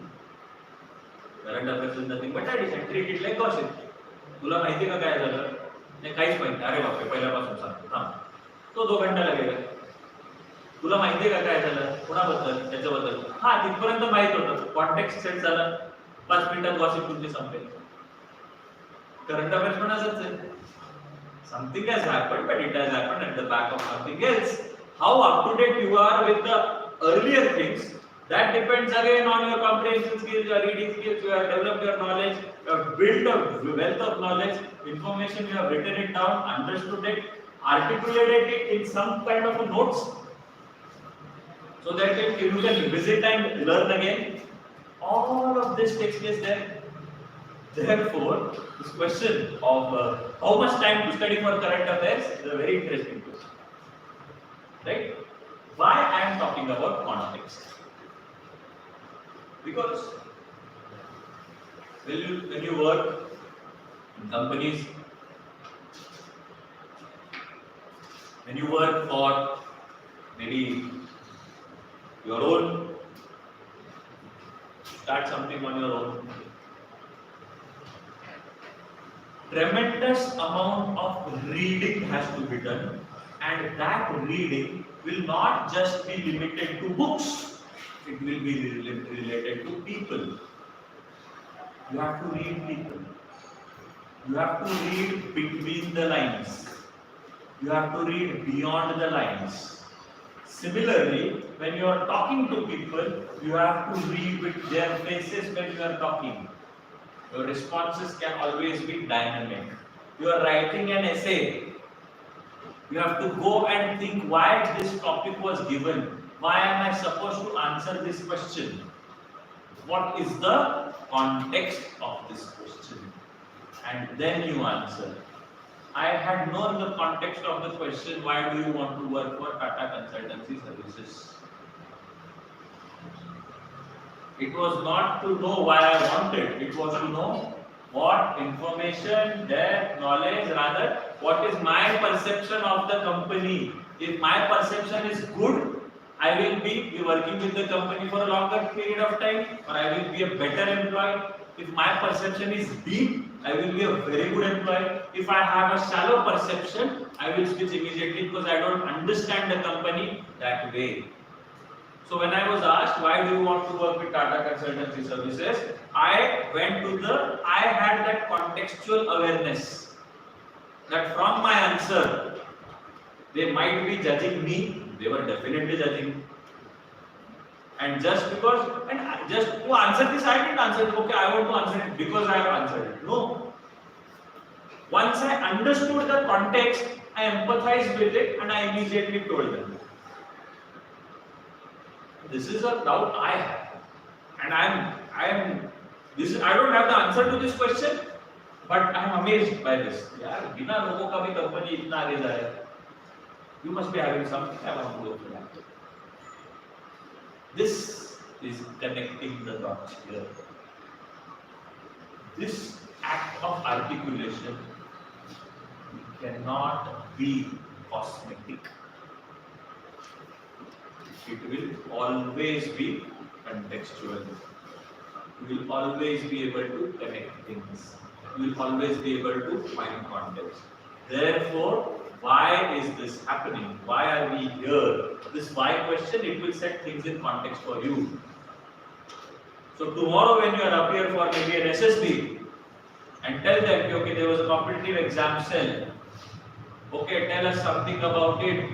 Current affairs is nothing but addition. Treat it like gossip. तुला माहिती का काय झालं? नाही काहीच माहिती. अरे बापरे पहिल्यापासून सांगतो. थांब. तो 2 घंटा लगेगा. तुला माहिती का काय झालं? कोणाबद्दल? त्याच्याबद्दल. हा तिथपर्यंत माहित होतं. कॉन्टेक्स्ट सेट झालं. 5 मिनिटात गॉसिप तुमची संपेल. करंट अफेअर्स पण असंच आहे. Something has happened, but it has happened at the back of something else. How up to date you are with the earlier things, that depends again on your comprehension skills, your reading skills. You have developed your knowledge, you have built a wealth of knowledge, information, you have written it down, understood it, articulated it in some kind of a notes, so that you can visit and learn again. All of this takes place there. Therefore, this question of how much time to study for current affairs is a very interesting question. Right? Why I am talking about context? Because when you work in companies, when you work for maybe your own, start something on your own, tremendous amount of reading has to be done, and that reading will not just be limited to books, it will be related to people. You have to read people, you have to read between the lines, you have to read beyond the lines. Similarly, when you are talking to people, you have to read with their faces when you are talking. Your responses can always be dynamic. You are writing an essay. You have to go and think why this topic was given. Why am I supposed to answer this question? What is the context of this question? And then you answer. I had known the context of the question, why do you want to work for Tata Consultancy Services? It was not to know why I wanted, it was to know what information, depth, knowledge, rather, what is my perception of the company. If my perception is good, I will be working with the company for a longer period of time, or I will be a better employee. If my perception is deep, I will be a very good employee. If I have a shallow perception, I will switch immediately because I don't understand the company that way. So when I was asked, why do you want to work with Tata Consultancy Services, I had that contextual awareness that from my answer, they might be judging me, they were definitely judging me. And just to answer this, I didn't answer it, okay, I want to answer it because I have answered it. No. Once I understood the context, I empathized with it and I immediately told them. This is a doubt I have, and I don't have the answer to this question, but I am amazed by this. यार बिना लोगों का भी company इतना आगे जा रहा है. You must be having something. I want to go for that. This is connecting the dots here. This act of articulation cannot be cosmetic. It will always be contextual. You will always be able to connect things. You will always be able to find context. Therefore, why is this happening? Why are we here? This why question, it will set things in context for you. So tomorrow when you are up here for maybe an SSB and tell them, okay, there was a competitive exam cell. Okay, tell us something about it.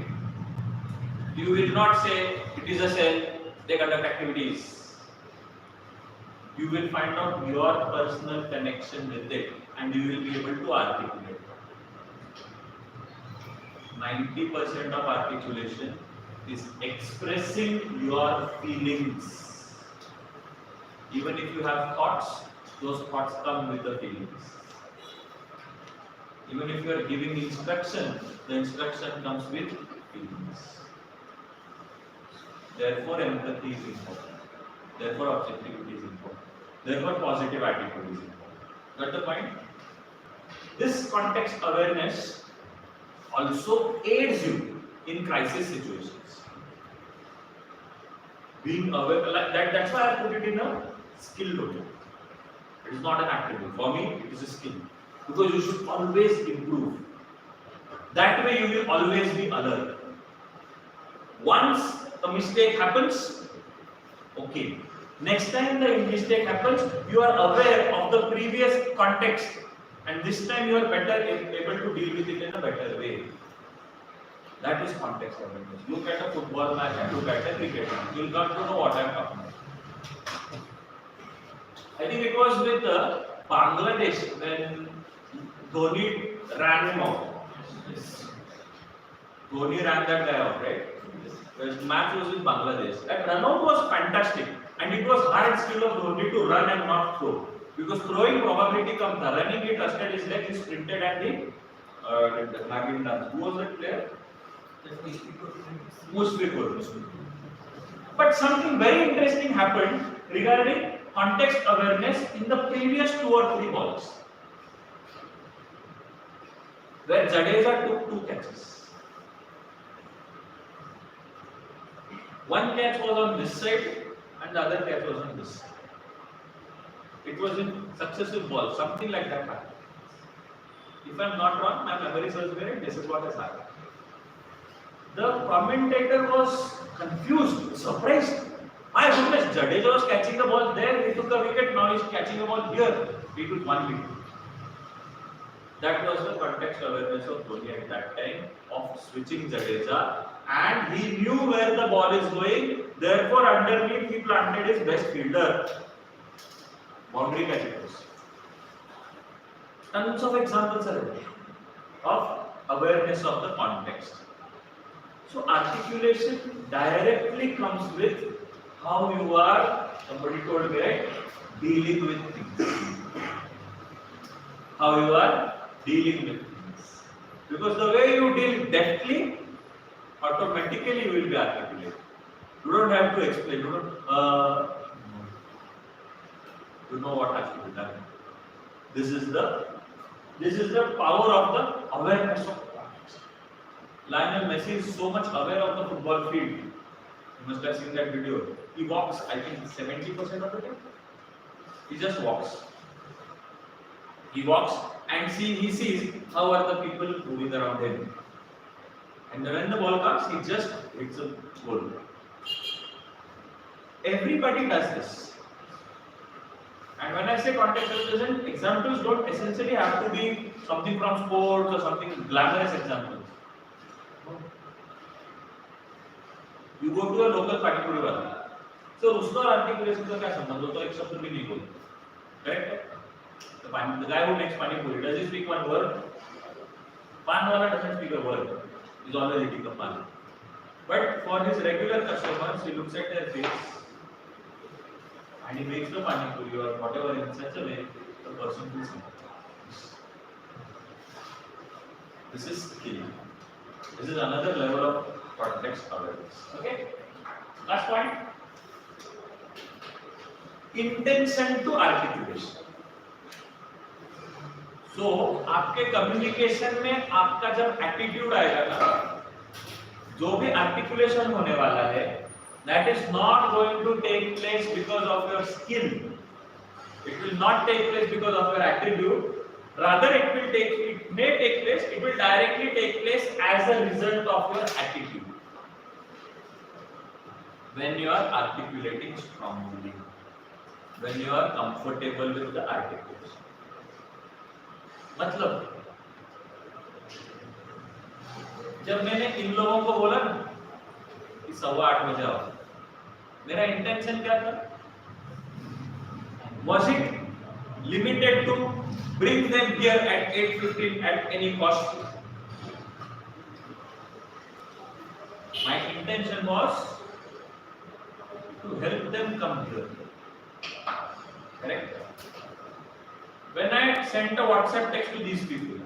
You will not say it is a cell, they conduct activities. You will find out your personal connection with it and you will be able to articulate. 90% of articulation is expressing your feelings. Even if you have thoughts, those thoughts come with the feelings. Even if you are giving instruction, the instruction comes with feelings. Therefore, empathy is important. Therefore, objectivity is important. Therefore, positive attitude is important. Got the point? This context awareness also aids you in crisis situations. Being aware, like that's why I put it in a skill domain. It is not an attribute. For me, it is a skill. Because you should always improve. That way you will always be alert. Once a mistake happens, okay. Next time the mistake happens, you are aware of the previous context, and this time you are better able to deal with it in a better way. That is context awareness. Look at a football match and look at a cricket match. You will got to know what I am talking about. I think it was with Bangladesh when Dhoni ran him out. Dhoni ran that guy out, right? The match was with Bangladesh. That run out was fantastic, and it was hard skill of Dhoni to run and not throw, because throwing probability comes. Running, he trusted his leg, he sprinted and the lagging dance. Who was that player? Mushrikul. But something very interesting happened regarding context awareness in the previous 2 or 3 balls, where Jadeja took 2 catches. One catch was on this side and the other catch was on this side. It was in successive balls, something like that happened. If I am not wrong, my memory serves me right, this is what has happened. The commentator was confused, surprised. My goodness, Jadeja was catching the ball there, he took a wicket, now he is catching the ball here. He took 1 wicket. That was the context awareness of Dhoni at that time of switching Jadeja, and he knew where the ball is going, therefore underneath he planted his best fielder. Boundary catch it was. Tons of examples are there of awareness of the context. So articulation directly comes with how you are, somebody told me, right, dealing with things. How you are dealing with things. Because the way you deal deftly, automatically you will be articulated. You don't have to explain. You know what has to be done. This is the power of the awareness of context. Lionel Messi is so much aware of the football field. You must have seen that video. He walks, I think, 70% of the time. He just walks. He walks and he sees how are the people moving around him. And when the ball comes, he just hits a goal. Everybody does this. And when I say contextualization, examples don't essentially have to be something from sports or something glamorous examples. You go to a local pani puri wala. So उसका और articulation का क्या संबंध होता है? एक शब्द भी नहीं बोलते. Correct? The guy who makes pani puri, does he speak one word? Pan wala doesn't speak a word. He's always eating the pan. But for his regular customers, he looks at their face and he makes the pani puri or whatever in such a way the person feels it. This is skill. This is another level of context awareness. Okay? Last point. Intention to articulation. So, आपके communication में आपका जब attitude आएगा ना, जो भी articulation होने वाला है, that is not going to take place because of your skill. It will not take place because of your attribute. Rather, it may take place. It will directly take place as a result of your attitude. When you are articulating strongly, when you are comfortable with the articulation. मतलब जब मैंने इन लोगों को बोला ना कि 8:15 बजे आओ, मेरा इंटेंशन क्या था? Was it limited to bring them here at 8:15 at any cost? My intention was to help them come here. Correct? When I sent a WhatsApp text to these people,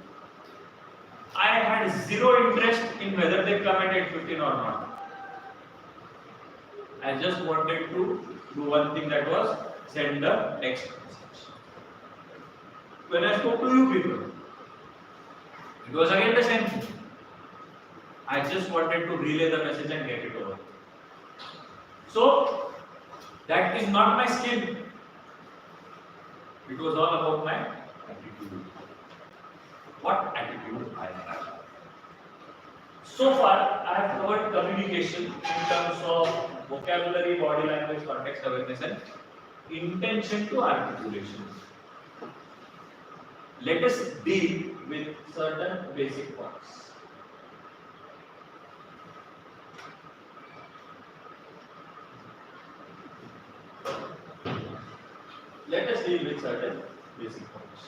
I had zero interest in whether they come at 8:15 or not. I just wanted to do one thing, that was send a text message. When I spoke to you people, it was again the same thing. I just wanted to relay the message and get it over. So that is not my skill. It was all about my attitude. What attitude I have. So far, I have covered communication in terms of vocabulary, body language, context awareness, and intention to articulation. Let us deal with certain basic points. Let us deal with certain basic points.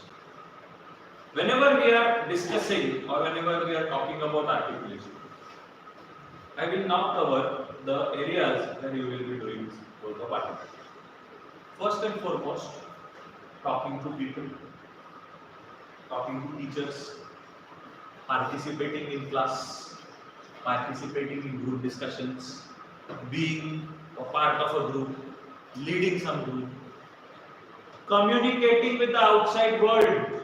Whenever we are discussing or whenever we are talking about articulation, I will now cover the areas where you will be doing work of articulation. First and foremost, talking to people, talking to teachers, participating in class, participating in group discussions, being a part of a group, leading some group, communicating with the outside world,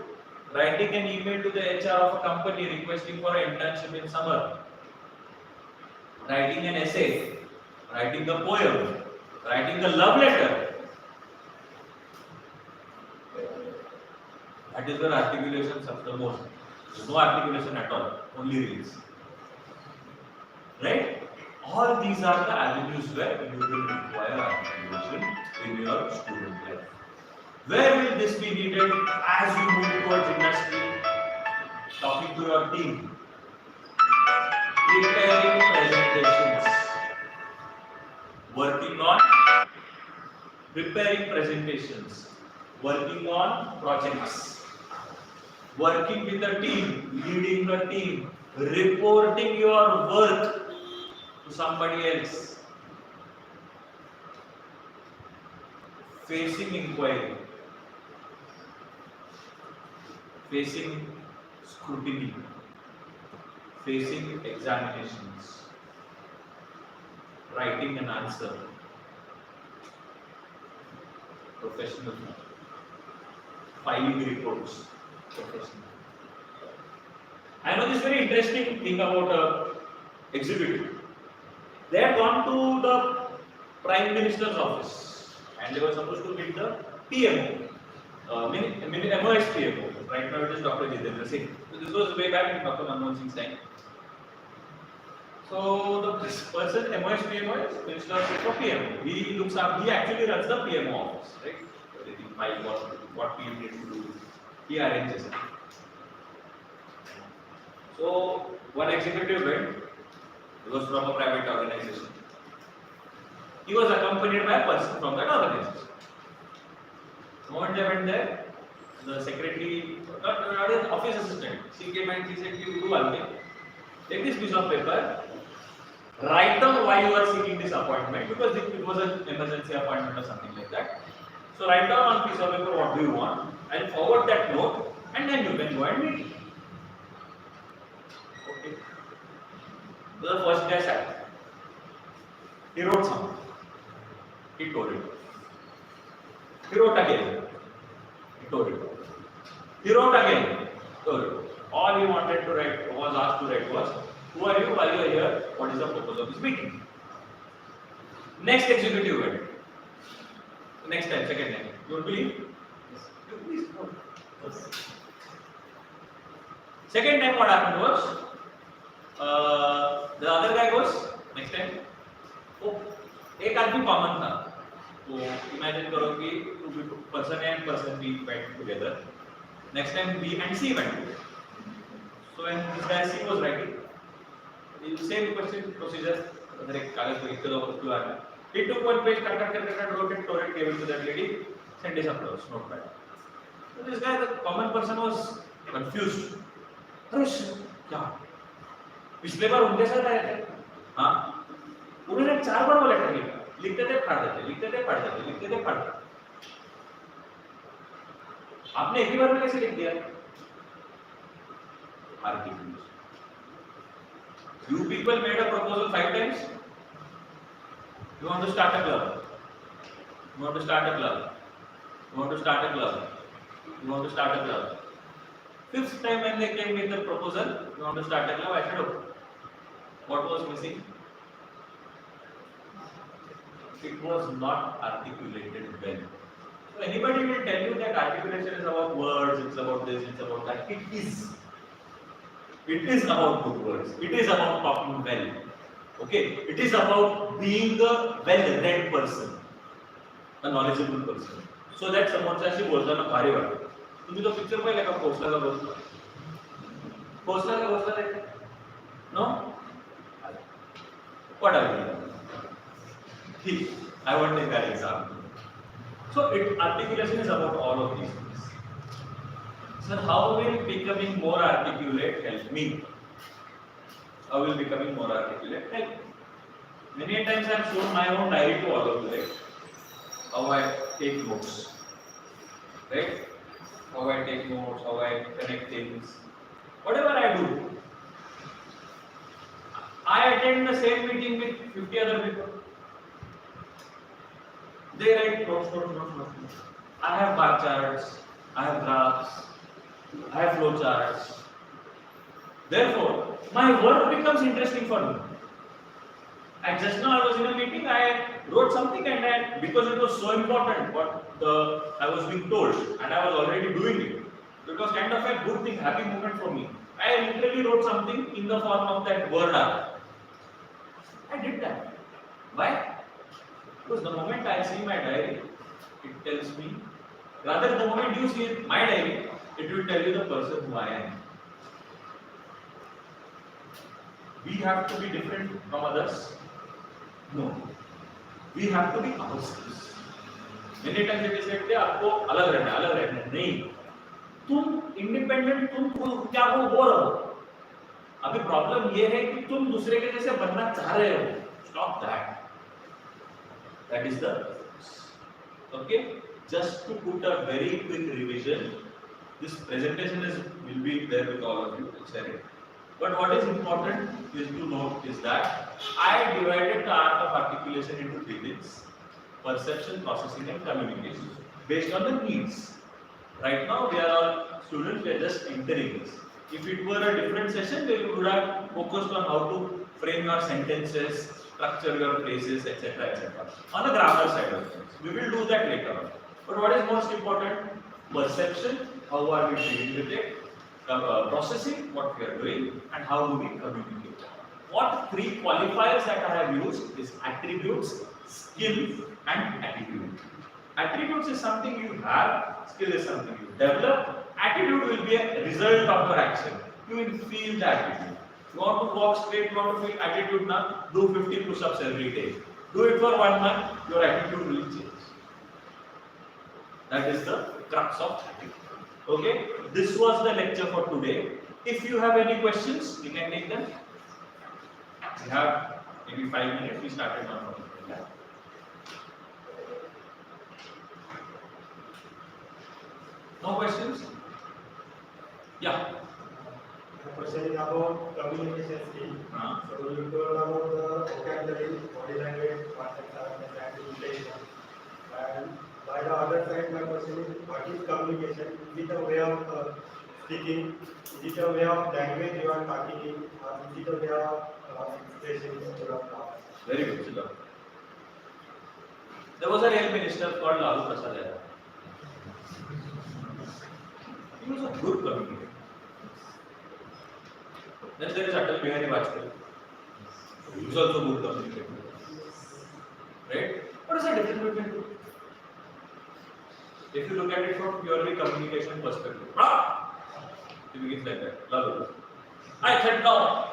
writing an email to the HR of a company requesting for an internship in summer, writing an essay, writing a poem, writing a love letter. That is where articulation suffers the most. There is no articulation at all, only reels. Right? All these are the avenues where you will require articulation in your student life. Where will this be needed as you move towards industry? Talking to your team, preparing presentations, working on preparing presentations, working on projects, working with the team, leading the team, reporting your work to somebody else, facing inquiry, facing scrutiny, facing examinations, writing an answer, professional, filing reports, professional. I know this very interesting thing about executive. They had gone to the Prime Minister's office and they were supposed to meet the PMO, MOS PMO. Right now it is Dr. Jitendra Singh. So this was way back in Dr. Manmohan Singh's time. So the person MOS PMO is Minister for PMO. He looks up. He actually runs the PMO office, right? Everything, file what PM needs to do. He arranges it. So one executive went. He was from a private organization. He was accompanied by a person from that organization. The moment they went there, the secretary, not his office assistant, she came and she said, "You do one thing. Take this piece of paper, write down why you are seeking this appointment, because it was an emergency appointment or something like that. So write down on piece of paper what do you want, and forward that note, and then you can go and meet." Okay. So the first guy sat. He wrote something. He tore it. He wrote again. He tore it. He wrote again. Tore it. All he wanted to write, was asked to write was, "Who are you? Why you are here? What is the purpose of this meeting?" Next executive went. Next time, second time. You won't believe? Yes. You please go. Yes. Second time what happened was, the other guy goes, next time, oh, एक आदमी common था. तो imagine करो कि person A and person B went together. Next time B and C went together. So when this guy C was writing, the same question procedure, अंदर एक कागज पे लिख दो उसके बाद में. He took one page, cut, wrote it, tore it, gave it to that lady, sent this across, notepad. So this guy, the common person, was confused. अरे क्या? पिछले बार उनके साथ आए थे. हाँ. उन्होंने 4 बार वो लेटर लिखा. लिखते थे फाड़ देते, लिखते थे फाड़ देते, लिखते थे फाड़ देते. आपने एक ही बार में कैसे लिख दिया? Articulation. You people made a proposal 5 times. You want to start a club. You want to start a club. You want to start a club. You want to start a club. 5th time when they came with the proposal, you want to start a club, I said, okay. What was missing? It was not articulated well. So anybody will tell you that articulation is about words, it's about this, it's about that. It is. It is about good words. It is about talking well. Okay? It is about being a well-read person, a knowledgeable person. So that समोरच्याशी बोलताना भारी वाटतं. तुम्ही तो picture पाहिला का कोसला का घोसला? कोसला का घोसला देखा? No? What are you doing? I want to take that example. So articulation is about all of these things. So how will becoming more articulate help me? How will becoming more articulate help me? Many times I have shown my own diary to all of you, right? How I take notes, right? How I take notes, how I connect things. Whatever I do, I attend the same meeting with 50 other people. They write notes. I have bar charts, I have graphs, I have flow charts. Therefore, my work becomes interesting for me. And just now I was in a meeting, I wrote something and because it was so important what I was being told and I was already doing it. It was kind of a good thing, happy moment for me. I literally wrote something in the form of that word art. I did that. Why? Because the moment I see my diary, it tells me, rather the moment you see my diary, it will tell you the person who I am. We have to be different from others? No. We have to be ourselves. Many times it is said कि आपको अलग रहना है, नहीं. तुम independent तुम क्या हो रहो. अभी प्रॉब्लम ये है कि तुम दूसरे के जैसे बनना चाह रहे हो. Stop that. That is the okay. Just to put a very quick revision, this presentation will be there with all of you. But what is important is to note is that I divided the art of articulation into three things: perception, processing, and communication, based on the needs. Right now, we are all students; we are just entering this. If it were a different session, we would have focused on how to frame your sentences, structure your phrases, etc., etc. On the grammar side of things, we will do that later on. But what is most important? Perception. How are we dealing with it? Processing, what we are doing, and how do we communicate. What three qualifiers that I have used is attributes, skill, and attitude. Attributes is something you have, skill is something you develop, attitude will be a result of your action. You will feel the attitude. You want to walk straight, you want to feel attitude now, do 50 push-ups every day. Do it for 1 month, your attitude will change. That is the crux of attitude. Okay, this was the lecture for today. If you have any questions, you can take them. We have maybe 5 minutes. We started now. No questions? Yeah. The question is about communication skill. So you told about the vocabulary, body language, context, and inflation. And by the other side, my question is, what is communication? Is it a way of speaking? Is it a way of language you are talking in? Or is it a way of expression instead of talk? Very good, Siddharth. There was a real minister called Lalu Prasad Yadav. He was a good communicator. Then there is Atal Bihari Vajpayee. He was also a good communicator. Right? What is the difference between two? If you look at it from purely communication perspective, it begins like that. Lalu. I said no.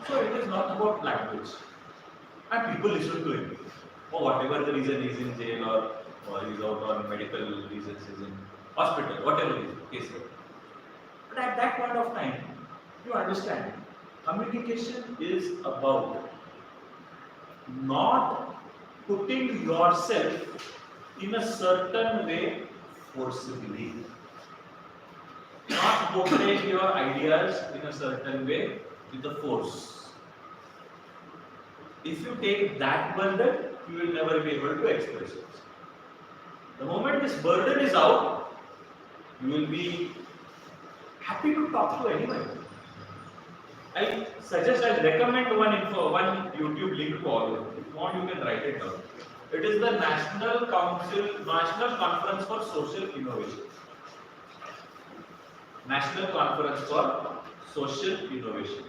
So it is not about language. And people listen to him. For whatever the reason, he is in jail or he is out on medical reasons, he is in hospital, whatever it is, case. But at that point of time, you understand, communication is about not putting yourself in a certain way forcibly. Not portraying your ideas in a certain way with a force. If you take that burden, you will never be able to express it. The moment this burden is out, you will be happy to talk to anyone. I suggest, I recommend one YouTube link to all of you. If you want, you can write it down. It is the National Conference for Social Innovation. National Conference for Social Innovation.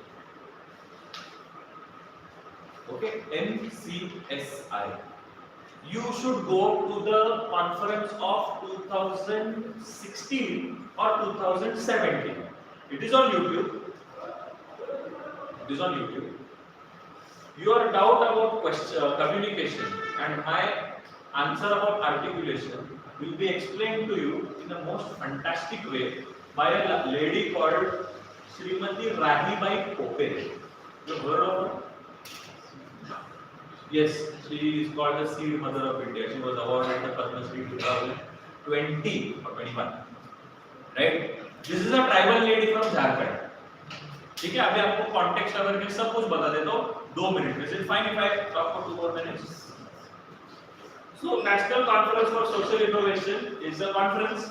Okay, NCSI. You should go to the conference of 2016 or 2017. It is on YouTube. It is on YouTube. Your doubt about communication and my answer about articulation will be explained to you in the most fantastic way by a lady called Srimati Rahibai Popere. You heard of her? Yes, she is called the Seed Mother of India. She was awarded the Padma Shri 2020 or 21. Right? This is a tribal lady from Jharkhand. ठीक है, अभी आपको context awareness सब कुछ बता देता हूँ 2 minute. Is it fine if I talk for 2 more minutes? So, National Conference for Social Innovation is a conference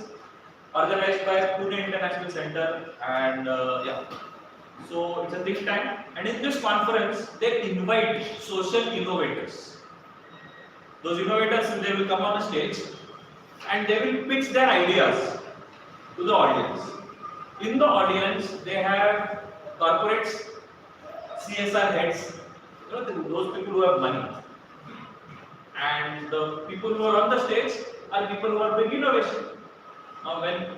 organized by Pune International Center, and so it's a think tank. And in this conference, they invite social innovators. Those innovators, they will come on the stage and they will pitch their ideas to the audience. In the audience, they have corporates, CSR heads, those people who have money. And the people who are on the stage are people who are big innovation. Now, when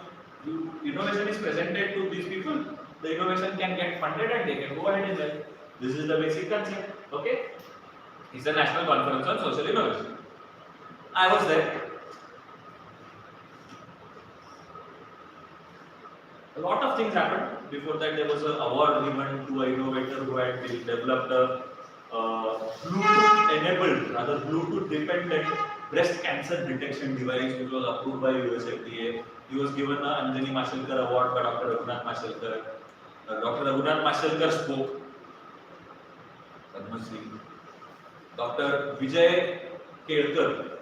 innovation is presented to these people, the innovation can get funded and they can go ahead and learn. This is the basic concept. Okay? It's the National Conference on Social Innovation. I was there. A lot of things happened. Before that, there was an award given to an innovator who had developed a Bluetooth-enabled, rather Bluetooth-dependent breast cancer detection device, which was approved by US FDA. He was given an Anjani Mashelkar award by Dr. Raghunath Mashelkar. Dr. Raghunath Mashelkar spoke. Padma Shri. Dr. Vijay Kelkar,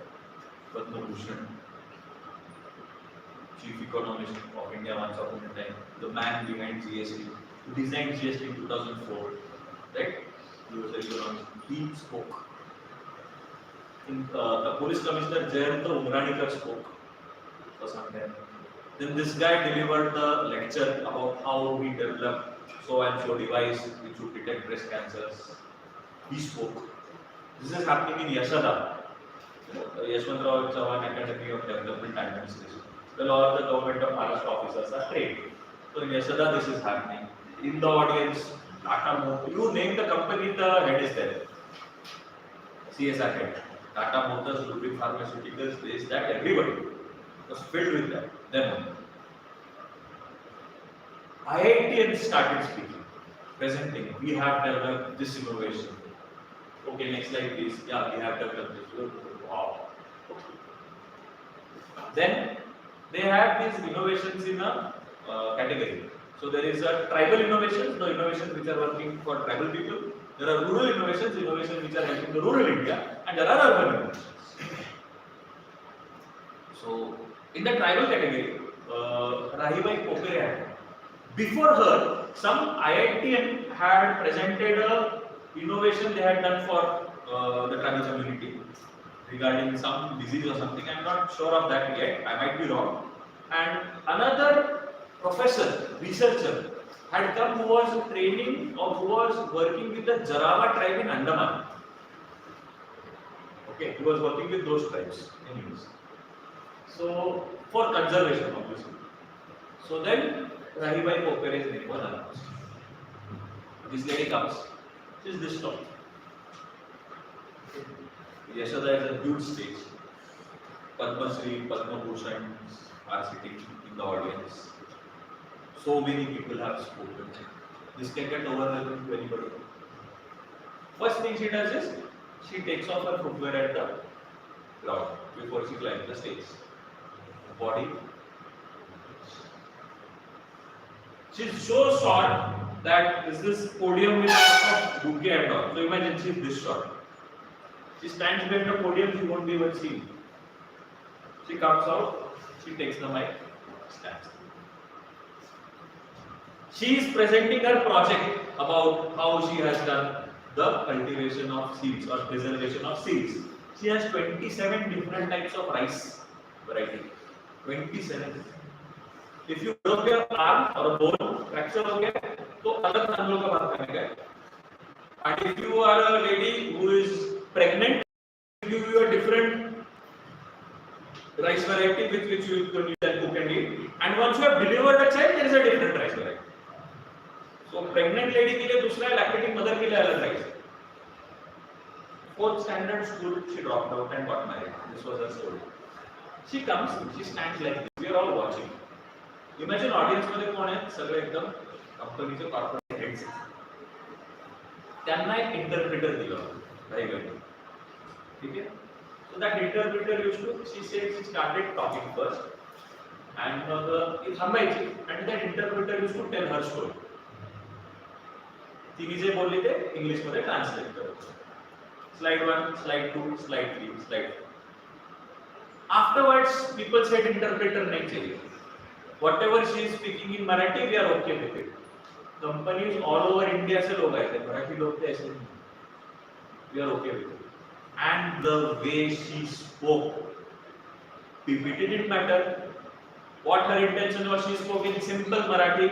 Padma Bhushan. Chief Economist of India once upon a time, the man behind GST, who designed GST in 2004, right? He was the economist. He spoke. The police commissioner Jayanta Umranikar spoke for some time. Then this guy delivered the lecture about how we developed so and so device which would detect breast cancers. He spoke. This is happening in Yashoda, Yashwantrao Chavan Academy of Development Administration. Well, all the government of Maharashtra officers are trained. So in Yashoda, this is happening. In the audience, Tata Motors, you name the company, the head is there. CSR head. Tata Motors, Lupin Pharmaceuticals, this, that, everybody was filled with that. Then IITians started speaking, presenting. We have developed this innovation. Okay, next slide please. Yeah, we have developed this. Wow. Then they have these innovations in a category. So there is a tribal innovations, the innovations which are working for tribal people. There are rural innovations, innovations which are helping the rural India, and there are urban innovations. So in the tribal category, Rahibai Popere, before her, some IITian had presented a innovation they had done for the tribal community regarding some disease or something. I'm not sure of that yet, I might be wrong. And another professor, researcher, had come who was training or who was working with the Jarawa tribe in Andaman. Okay, he was working with those tribes anyways. So, for conservation obviously. So then, Rahibai Popere's name was announced. This lady comes, she is this tall. Yashoda is a huge stage. Padma Shri, Padma Bhushan are sitting in the audience. So many people have spoken. This can get overwhelming to anybody. First thing she does is, she takes off her footwear at the ground before she climbs the stage. Body. She's so short that this podium with a bouquet and all. So imagine she's this short. She stands behind the podium, she won't be even seen. She comes out, she takes the mic, stands. She is presenting her project about how she has done the cultivation of seeds or preservation of seeds. She has 27 different types of rice variety. 27. If you broke your arm or a bone fracture हो गया तो अलग तांदूळ का भात खाने का है. And if you are a lady who is pregnant, give you a different rice variety with which you can cook and eat. And once you have delivered a child, there is a different rice variety. So pregnant lady के लिए दूसरा है, lactating mother के लिए अलग rice. Fourth standard school, she dropped out and got married. This was her story. She comes, she stands like this. We are all watching. Imagine audience मध्ये कोण आहे? सगळे एकदम कंपनीचे कॉर्पोरेट हेड्स. त्यांना एक इंटरप्रिटर दिला होता. ठीक आहे? So that interpreter used to, she said she started talking first, and it थांबायची, and that interpreter used to tell her story. तिने जे बोलली ते इंग्लिश मध्ये ट्रान्सलेट करायचं. Slide 1, slide 2, slide 3, slide 4. Afterwards, people said interpreter nahi chahiye. Whatever she is speaking in Marathi, we are okay with it. Companies all over India से लोग आए थे, मराठी लोग थे ऐसे नहीं. We are okay with it. And the way she spoke, PPT didn't matter. What her intention was, she spoke in simple Marathi.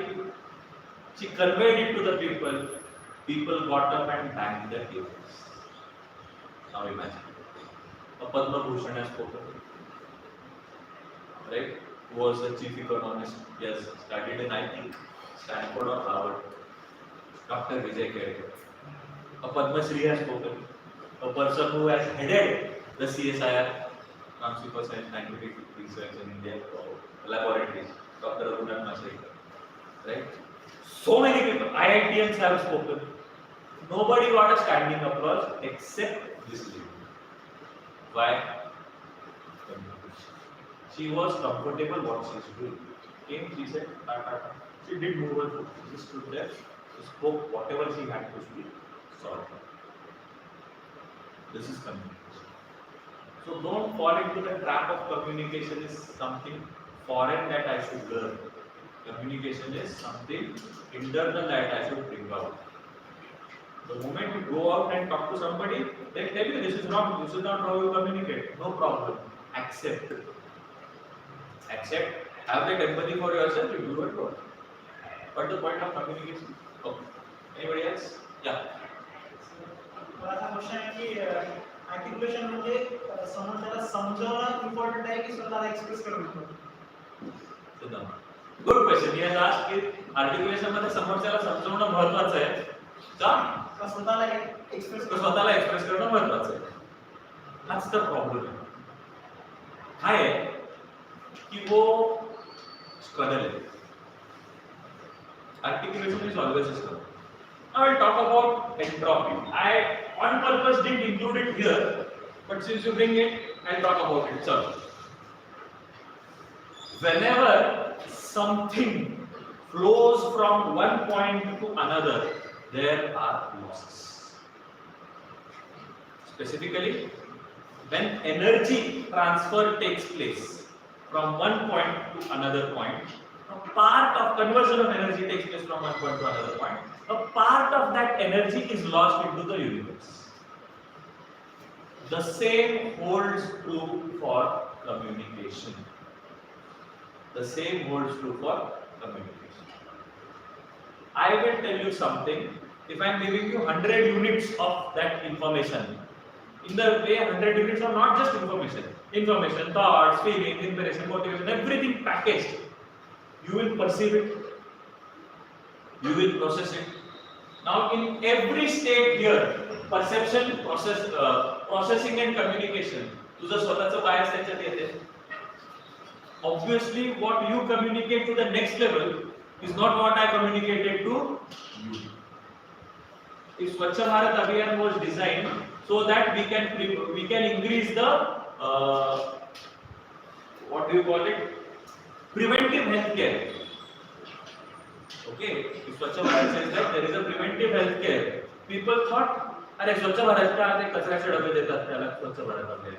She conveyed it to the people. People got up and banged their tables. Now imagine, a Padma Bhushan has spoken, right? Who was the chief economist? Yes, studied in, I think, Stanford or Harvard. Dr. Vijay Kerkar. A Padma Shri has spoken. A person who has headed the CSIR, Council for Scientific Research in India, laboratories, Dr. Raghunath Masrekar, right? So many people, IITians have spoken. Nobody got a standing applause except this lady. Why? She was comfortable what she was doing. Came, she said, ta, ta, ta. She did move her foot. She stood there, she spoke whatever she had to speak, sorry. This is communication. So don't fall into the trap of communication is something foreign that I should learn. Communication is something internal that I should bring out. The moment you go out and talk to somebody, they tell you this is wrong, this is not how you communicate. No problem. Accept. Accept. Have that empathy for yourself, you do it well. What the point of communication? Okay. Anybody else? Yeah. मला असा question आहे की आर्टिक्युलेशन म्हणजे समोरच्याला समजावणं important आहे की स्वतःला express करणं इम्पॉर्टंट? Good question. हे आज की आर्टिक्युलेशन मध्ये समोरच्याला समजावणं महत्त्वाचं आहे का स्वतःला एक्सप्रेस करणं महत्त्वाचं आहे. हाच तर प्रॉब्लेम आहे. काय आहे की वो स्ट्रगल आहे. Articulation is always a struggle. I will talk about entropy. I on purpose didn't include it here, but since you bring it, I'll talk about it. So, whenever something flows from one point to another, there are losses. Specifically, when energy transfer takes place from one point to another point, a part of conversion of energy takes place from one point to another point. A part of that energy is lost into the universe. The same holds true for communication. The same holds true for communication. I will tell you something. If I am giving you 100 units of that information, in the way 100 units are not just information. Information, thoughts, feelings, inspiration, motivation, everything packaged. You will perceive it, you will process it. Now in every state here, perception, processing and communication, तुझं स्वतःचं bias त्याच्यात येते. Obviously what you communicate to the next level is not what I communicated to you. If Swachh Bharat Abhiyan was designed so that we can increase the what do you call it? Preventive healthcare. Okay, if Swachh Bharat says that there is a preventive healthcare, people thought, अरे स्वच्छ भारत का ते कचऱ्याचे डबे देतात त्याला स्वच्छ भारत अभियान.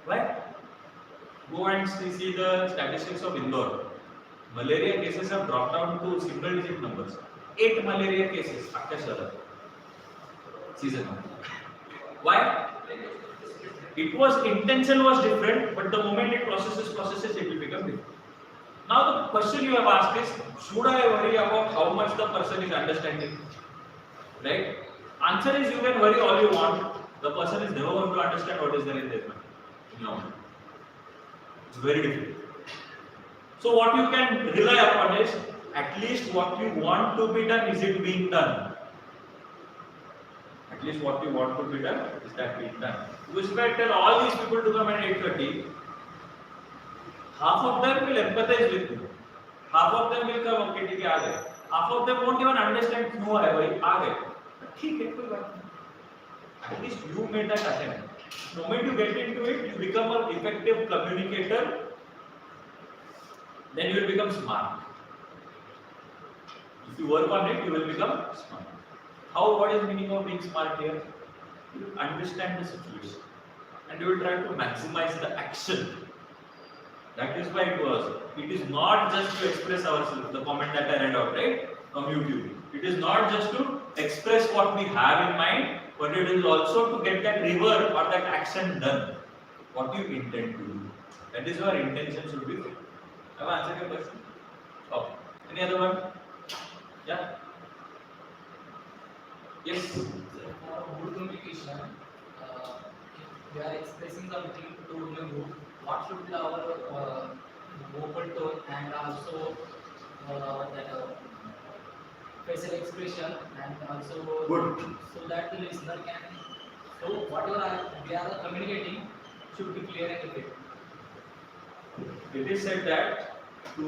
Why? Go and see the statistics of Indore. Malaria cases have dropped down to single digit numbers. 8 malaria cases after season 1. Why? It was intention was different, but the moment it processes, it will become different. Now the question you have asked is, should I worry about how much the person is understanding? Right? Answer is, you can worry all you want. The person is never going to understand what is there in their mind. No. It's very difficult. So what you can rely upon is, at least what you want to be done, is it being done? At least what you want to be done, is that being done? Because if I tell all these people to come at 8:30, half of them will empathize with you. Half of them will come, okay, ठीक है, आ गए. Half of them won't even understand क्यों है भाई, आ गए. ठीक है, कोई बात नहीं. At least you made that attempt. The moment you get into it, you become an effective communicator. Then you will become smart. If you work on it, you will become smart. How? What is the meaning of being smart here? You will understand the situation, and you will try to maximize the action. That is why it is not just to express ourselves. The comment that I read out, right, from YouTube. It is not just to express what we have in mind, but it is also to get that river or that action done. What you intend to do. That is where intention should be. Have I answered your question? Oh. Any other one? Yeah? Yes? For good communication, if we are expressing something to the group, what should be our vocal tone and also that facial expression, and also Good. so that the listener can, so whatever we are communicating should be clear and effective. It is said that to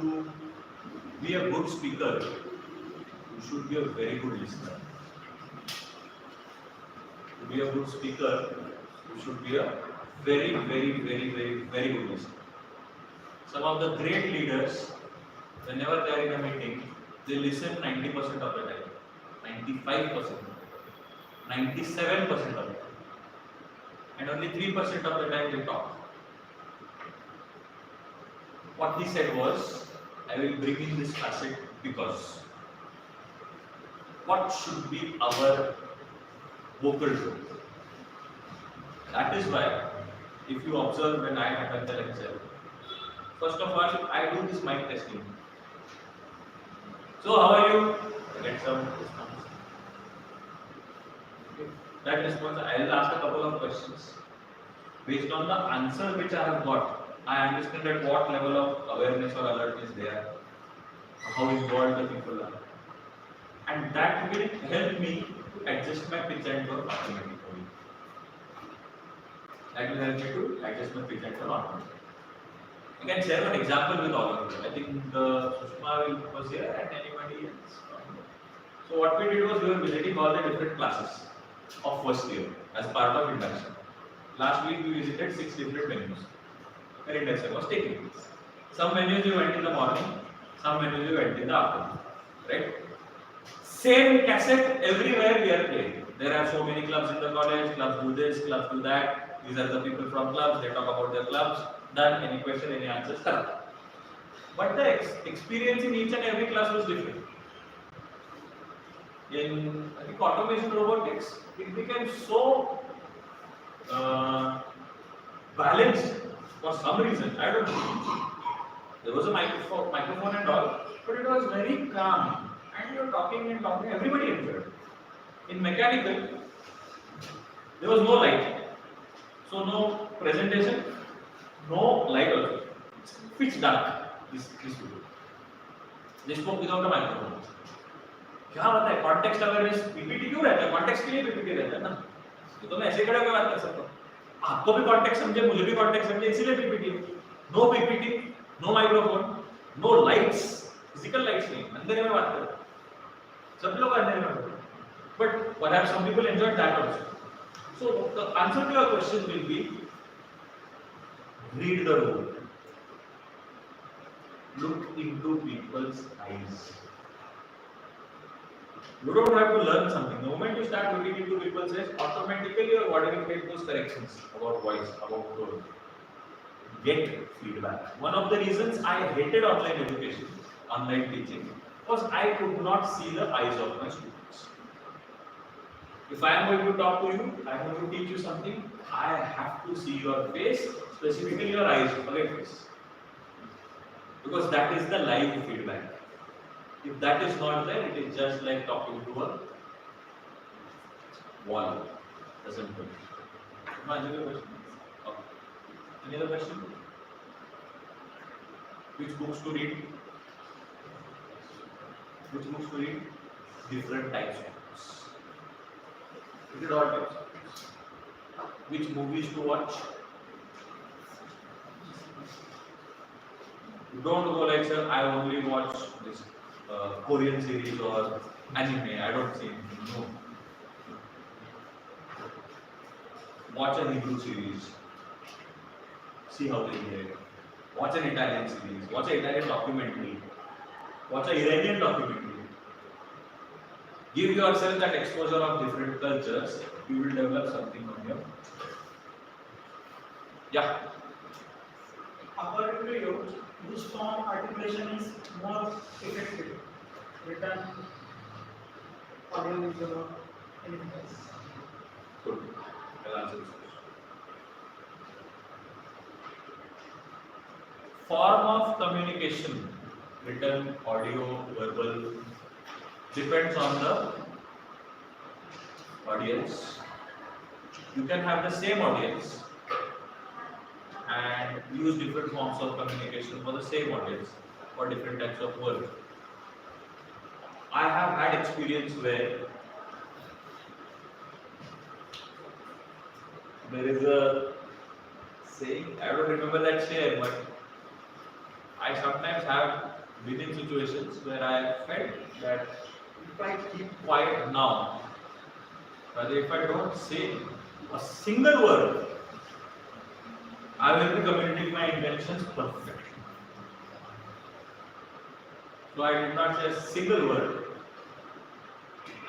be a good speaker, you should be a very good listener. To be a good speaker, you should be a very good listener. Some of the great leaders, whenever they are in a meeting, they listen 90% of the time, 95%, 97% of the time, and only 3% of the time they talk. What he said was, I will bring in this facet because what should be our vocal tone? That is why, if you observe when I attend the lecture, first of all, I do this mic testing. So, how are you? I get some response. That response, I will ask a couple of questions. Based on the answer which I have got, I understand at what level of awareness or alert is there, how involved the people are. And that will help me to adjust my pitch and tone automatically. That will help me to adjust my pitch and tone automatically. I can share an example with all of you. I think Sushma was here and anybody else. So what we did was we were visiting all the different classes of first year as part of induction. Last week we visited 6 different venues. Where induction was taking place. Some venues we went in the morning, some venues we went in the afternoon. Right? Same cassette everywhere we are playing. There are so many clubs in the college, clubs do this, clubs do that. These are the people from clubs, they talk about their clubs. Done, any question, any answers, correct. But the experience in each and every class was different. In I think automation robotics, it became so balanced for some reason. I don't know. There was a microphone and all, but it was very calm. And you're talking and talking, everybody enjoyed it. In mechanical, there was no light. So no presentation, no light also. It's pitch dark. This video. They spoke without a microphone. क्या बात है? Context awareness PPT क्यों रहता है? Context के लिए PPT रहता है ना? तो मैं ऐसे खड़े होकर बात कर सकता हूँ. आपको भी context समझे, मुझे भी context समझे, इसीलिए PPT. No PPT, no microphone, no lights, physical lights नहीं. अंधेरे में बात करो. सब लोग अंधेरे में बात करो. But perhaps some people enjoyed that also. So the answer to your question will be: read the room. Look into people's eyes. You don't have to learn something. The moment you start looking into people's eyes, automatically your body will make those corrections about voice, about tone. Get feedback. One of the reasons I hated online education online teaching was I could not see the eyes of my students. If I am going to talk to you, I am going to teach you something, I have to see your face, specifically your eyes, forget face. Because that is the live feedback. If that is not there, it is just like talking to a wall. Doesn't work. Any other question? Okay. Any other question? Which books to read? Which books to read? Different types of books. Read all types of books. Which movies to watch? Don't go like, sir, I only watch this Korean series or anime. I don't see anything. No. Watch a Hebrew series. See how they behave. Watch an Italian series. Watch an Italian documentary. Watch an Iranian documentary. Give yourself that exposure of different cultures. You will develop something on your. Yeah. According to you, which form articulation is more effective? Written, audio, visual, or anything else? Good. I'll answer this question. Form of communication, written, audio, verbal, depends on the audience. You can have the same audience and use different forms of communication for the same audience for different types of work. I have had experience where there is a saying, I don't remember that saying, but I sometimes have been in situations where I felt that if I keep quiet now, but if I don't say a single word, I will be communicating my intentions perfectly. So I did not say a single word,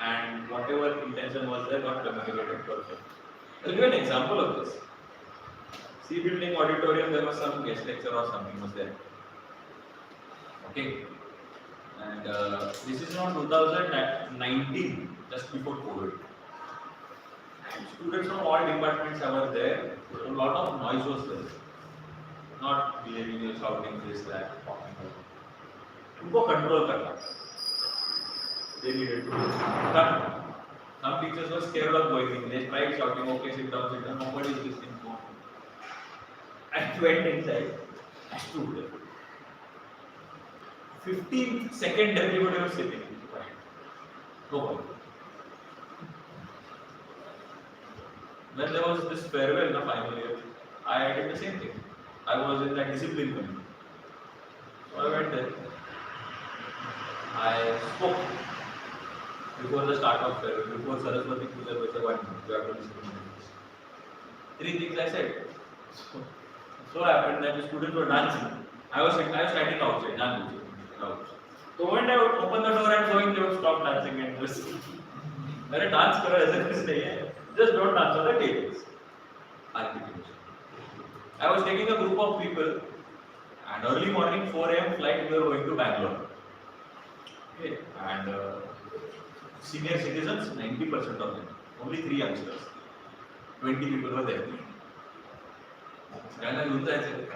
and whatever intention was there got communicated perfectly. I'll give you an example of this. C building auditorium, there was some guest lecture or something was there. Okay, and this is now 2019, just before COVID. And students from all departments were there. A lot of noise was there. Not behaving, shouting, this, that, talking. उनको control करना. They needed to. Some teachers were scared of going in. They tried shouting, okay, sit down, sit down. Nobody is listening to me. I went inside. I stood there. 15 seconds everybody was sitting. Nobody. When there was this farewell in the final year, I did the same thing. I was in that discipline committee. So I went there. I spoke before the start of farewell, before Saraswati Puja, which I went to discipline. 3 things I said. So happened that the students were dancing. I was standing outside, dancing. So when I would open the door and going, they would stop dancing and just मेरे dance करो ऐसा कुछ नहीं है. Just don't dance on the tables. Articulation. I was taking a group of people, and early morning 4 a.m. flight we were going to Bangalore. Okay, and senior citizens 90% of them, only 3 youngsters. 20 people were there. And I looked at it.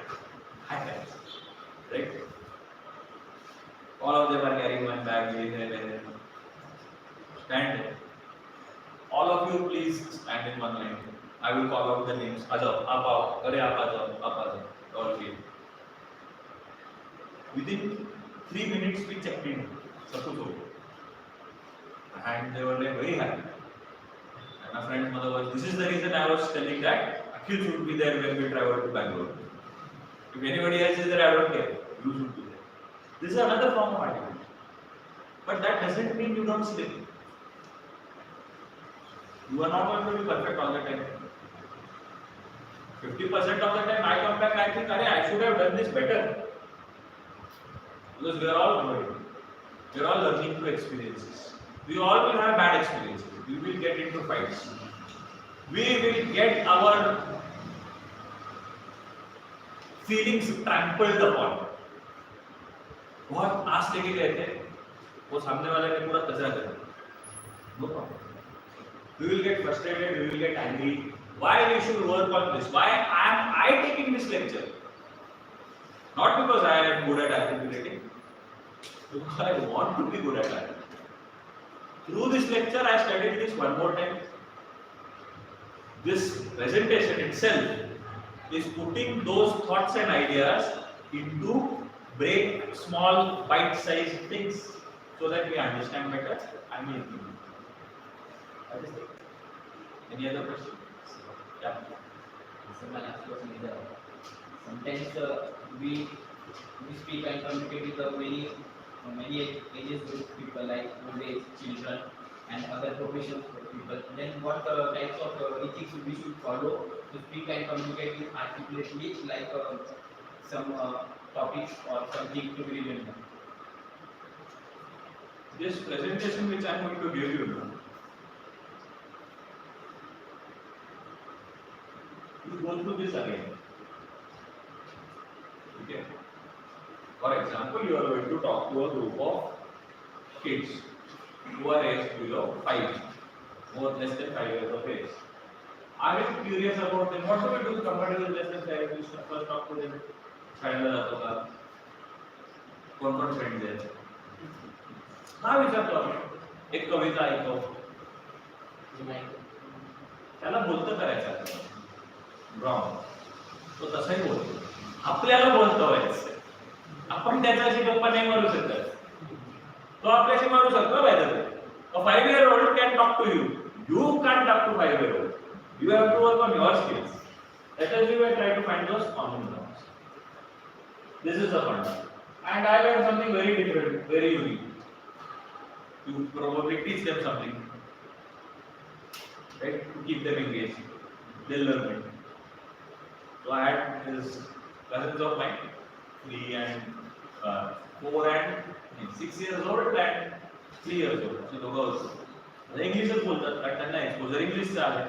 Right? All of them are carrying one bag, stand there. All of you please stand in one line. I will call out the names. Ajao, aap aao, are aap ajao. All three. Within 3 minutes we checked in. And they were like very happy. And my friend's mother was, this is the reason I was telling that Akhil should be there when we travel to Bangalore. If anybody else is there, I don't care. You should be there. This is another form of articulation. But that doesn't mean you don't slip. You are not going to be perfect all the time. 50% of the time I come back, I think, I should have done this better. Because we are all growing. We are all learning through experiences. We all will have bad experiences. We will get into fights. We will get our feelings trampled upon. बहुत आस लेके गए थे, वो सामने वाले ने पूरा कचरा कर दिया. No problem. We will get frustrated, we will get angry. Why we should work on this? Why am I taking this lecture? Not because I am good at articulating, because I want to be good at articulating. Through this lecture, I studied this one more time. This presentation itself is putting those thoughts and ideas into break small bite-sized things so that we understand better and we implement. That is it. Any other question? Yeah. So my last question is sometimes we speak and communicate with many ages group people like old age children and other professional people. Then what types of ethics we should follow to speak and communicate with articulately, like some topics or something to be remembered? This presentation which I am going to give you now, you go through this again. Okay. For example, you are going to talk to a group of kids who are aged below 5, less than 5 years of age. Are you curious about them? What do we do compared with less than 5 years? We first talk to them. शाळेला जातो का? कोण friend आहेत? हा विचारतो आपण. एक कविता ऐकव. त्याला बोलतं करायचं. रॉंग. तो तसाही बोलतो. आपल्याला बोलतो व्हायचं. आपण त्याच्याशी गप्पा नाही मारू शकत. तो आपल्याशी मारू शकतो bye. A 5-year-old can talk to you. You can't talk to 5-year-old. You have to work on your skills. That is why I try to find those common grounds. This is the fun. And I learned something very different, very unique. You probably teach them something, right? To keep them engaged. They'll learn it. So I had these cousins of mine, 3 and 4 and 6 years old and 3 years old. So दोघं इंग्लिशच बोलतात कारण त्यांना exposure इंग्लिशचं आहे.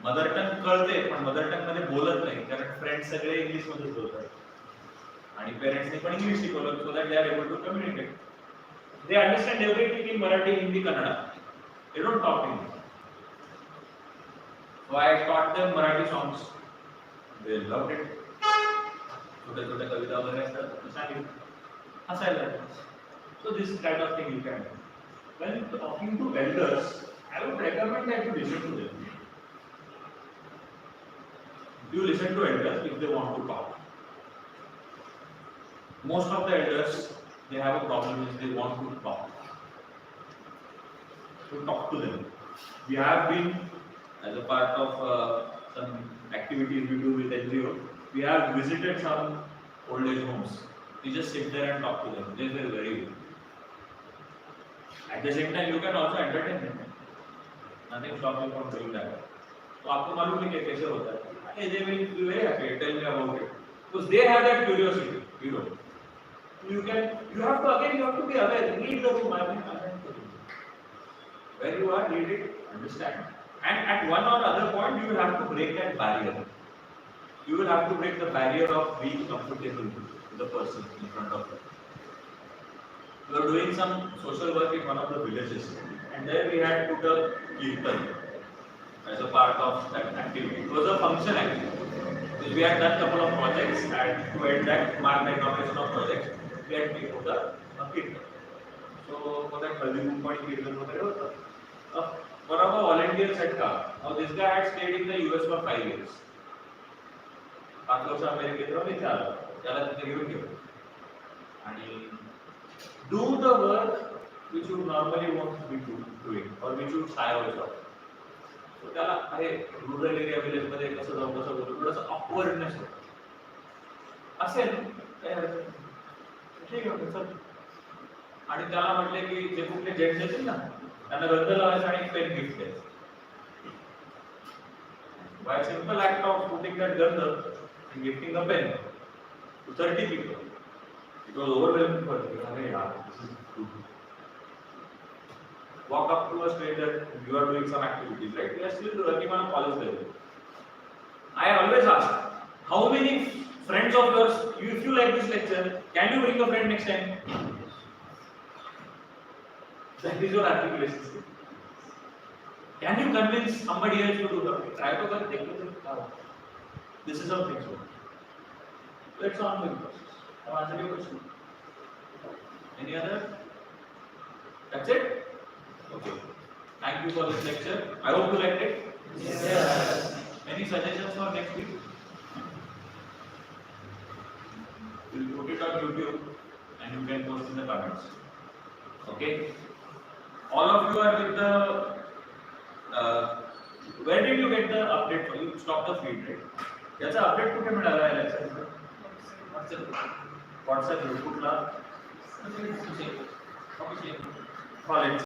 Mother tongue कळते पण mother tongue मध्ये बोलत नाही कारण फ्रेंड्स सगळे इंग्लिश मध्येच बोलतात आणि पेरेंट्सने पण इंग्लिश शिकवलं so that they are able to communicate. They understand everything in Marathi, Hindi, Kannada. They don't talk English. So I taught them Marathi songs. दे लव्ड इट. छोट्या छोट्या कविता वगैरे असतात सांगितलं हसायला. So this kind of thing you can do. When talking to elders, I would recommend that you listen to them. You listen to elders if they want to talk. Most of the elders, they have a problem is they want to talk. So talk to them. We have been, as a part of some activities we do with NGO, we have visited some old age homes. We just sit there and talk to them. They are very good. At the same time, you can also entertain them. Nothing stops you from doing that. So आपको मालूम है कि कैसे होता है? They will be very happy. Tell me about it. Because they have that curiosity. You know. You have to be aware. Read the book. Where you are, read it, understand. And at one or other point, you will have to break that barrier. You will have to break the barrier of being comfortable with the person in front of you. We were doing some social work in one of the villages, and there we had put a kirtan as a part of that activity. It was a function actually. Because we had done a couple of projects, and to end that mark inauguration of projects, we had put a kirtan. So for that Haldi Kumpani kirtan वगैरह होता. One of our volunteers had come. Now this guy had stayed in the US for 5 years. 5 वर्ष अमेरिकेत राहून इथे आला. त्याला तिथे घेऊन गेलो. आणि do the work which you normally want to be doing or which you shy away from. So त्याला अरे रुरल एरिया विलेज मध्ये कसं जाऊ कसं बोलू थोडंसं ऑकवर्डनेस होतं. असेल ठीक आहे सर. आणि त्याला म्हटले की जे कुठले जेंट्स येतील ना त्यांना गंध लावायचं आणि एक पेन गिफ्ट द्यायचं. By a simple act of putting that gandha and gifting a pen to 30 people. It was overwhelming for me. This is good. Walk up to a stranger, you are doing some activities, right? We are still working on a college level. I always ask, how many friends of yours, if you like this lecture, can you bring a friend next time? That is your articulation skill. Can you convince somebody else to do that? Try to convince them. This is how things work. Let's on with the process. I've answered your question. Any other? That's it? Okay. Thank you for this lecture. I hope you liked it. Yes. Any suggestions for next week? We'll put it on YouTube and you can post in the comments. Okay? All of you are with the. Where did you get the update? You stopped the feed, right? याचा update कुठे मिळाला या lecture? WhatsApp group कुठला? College.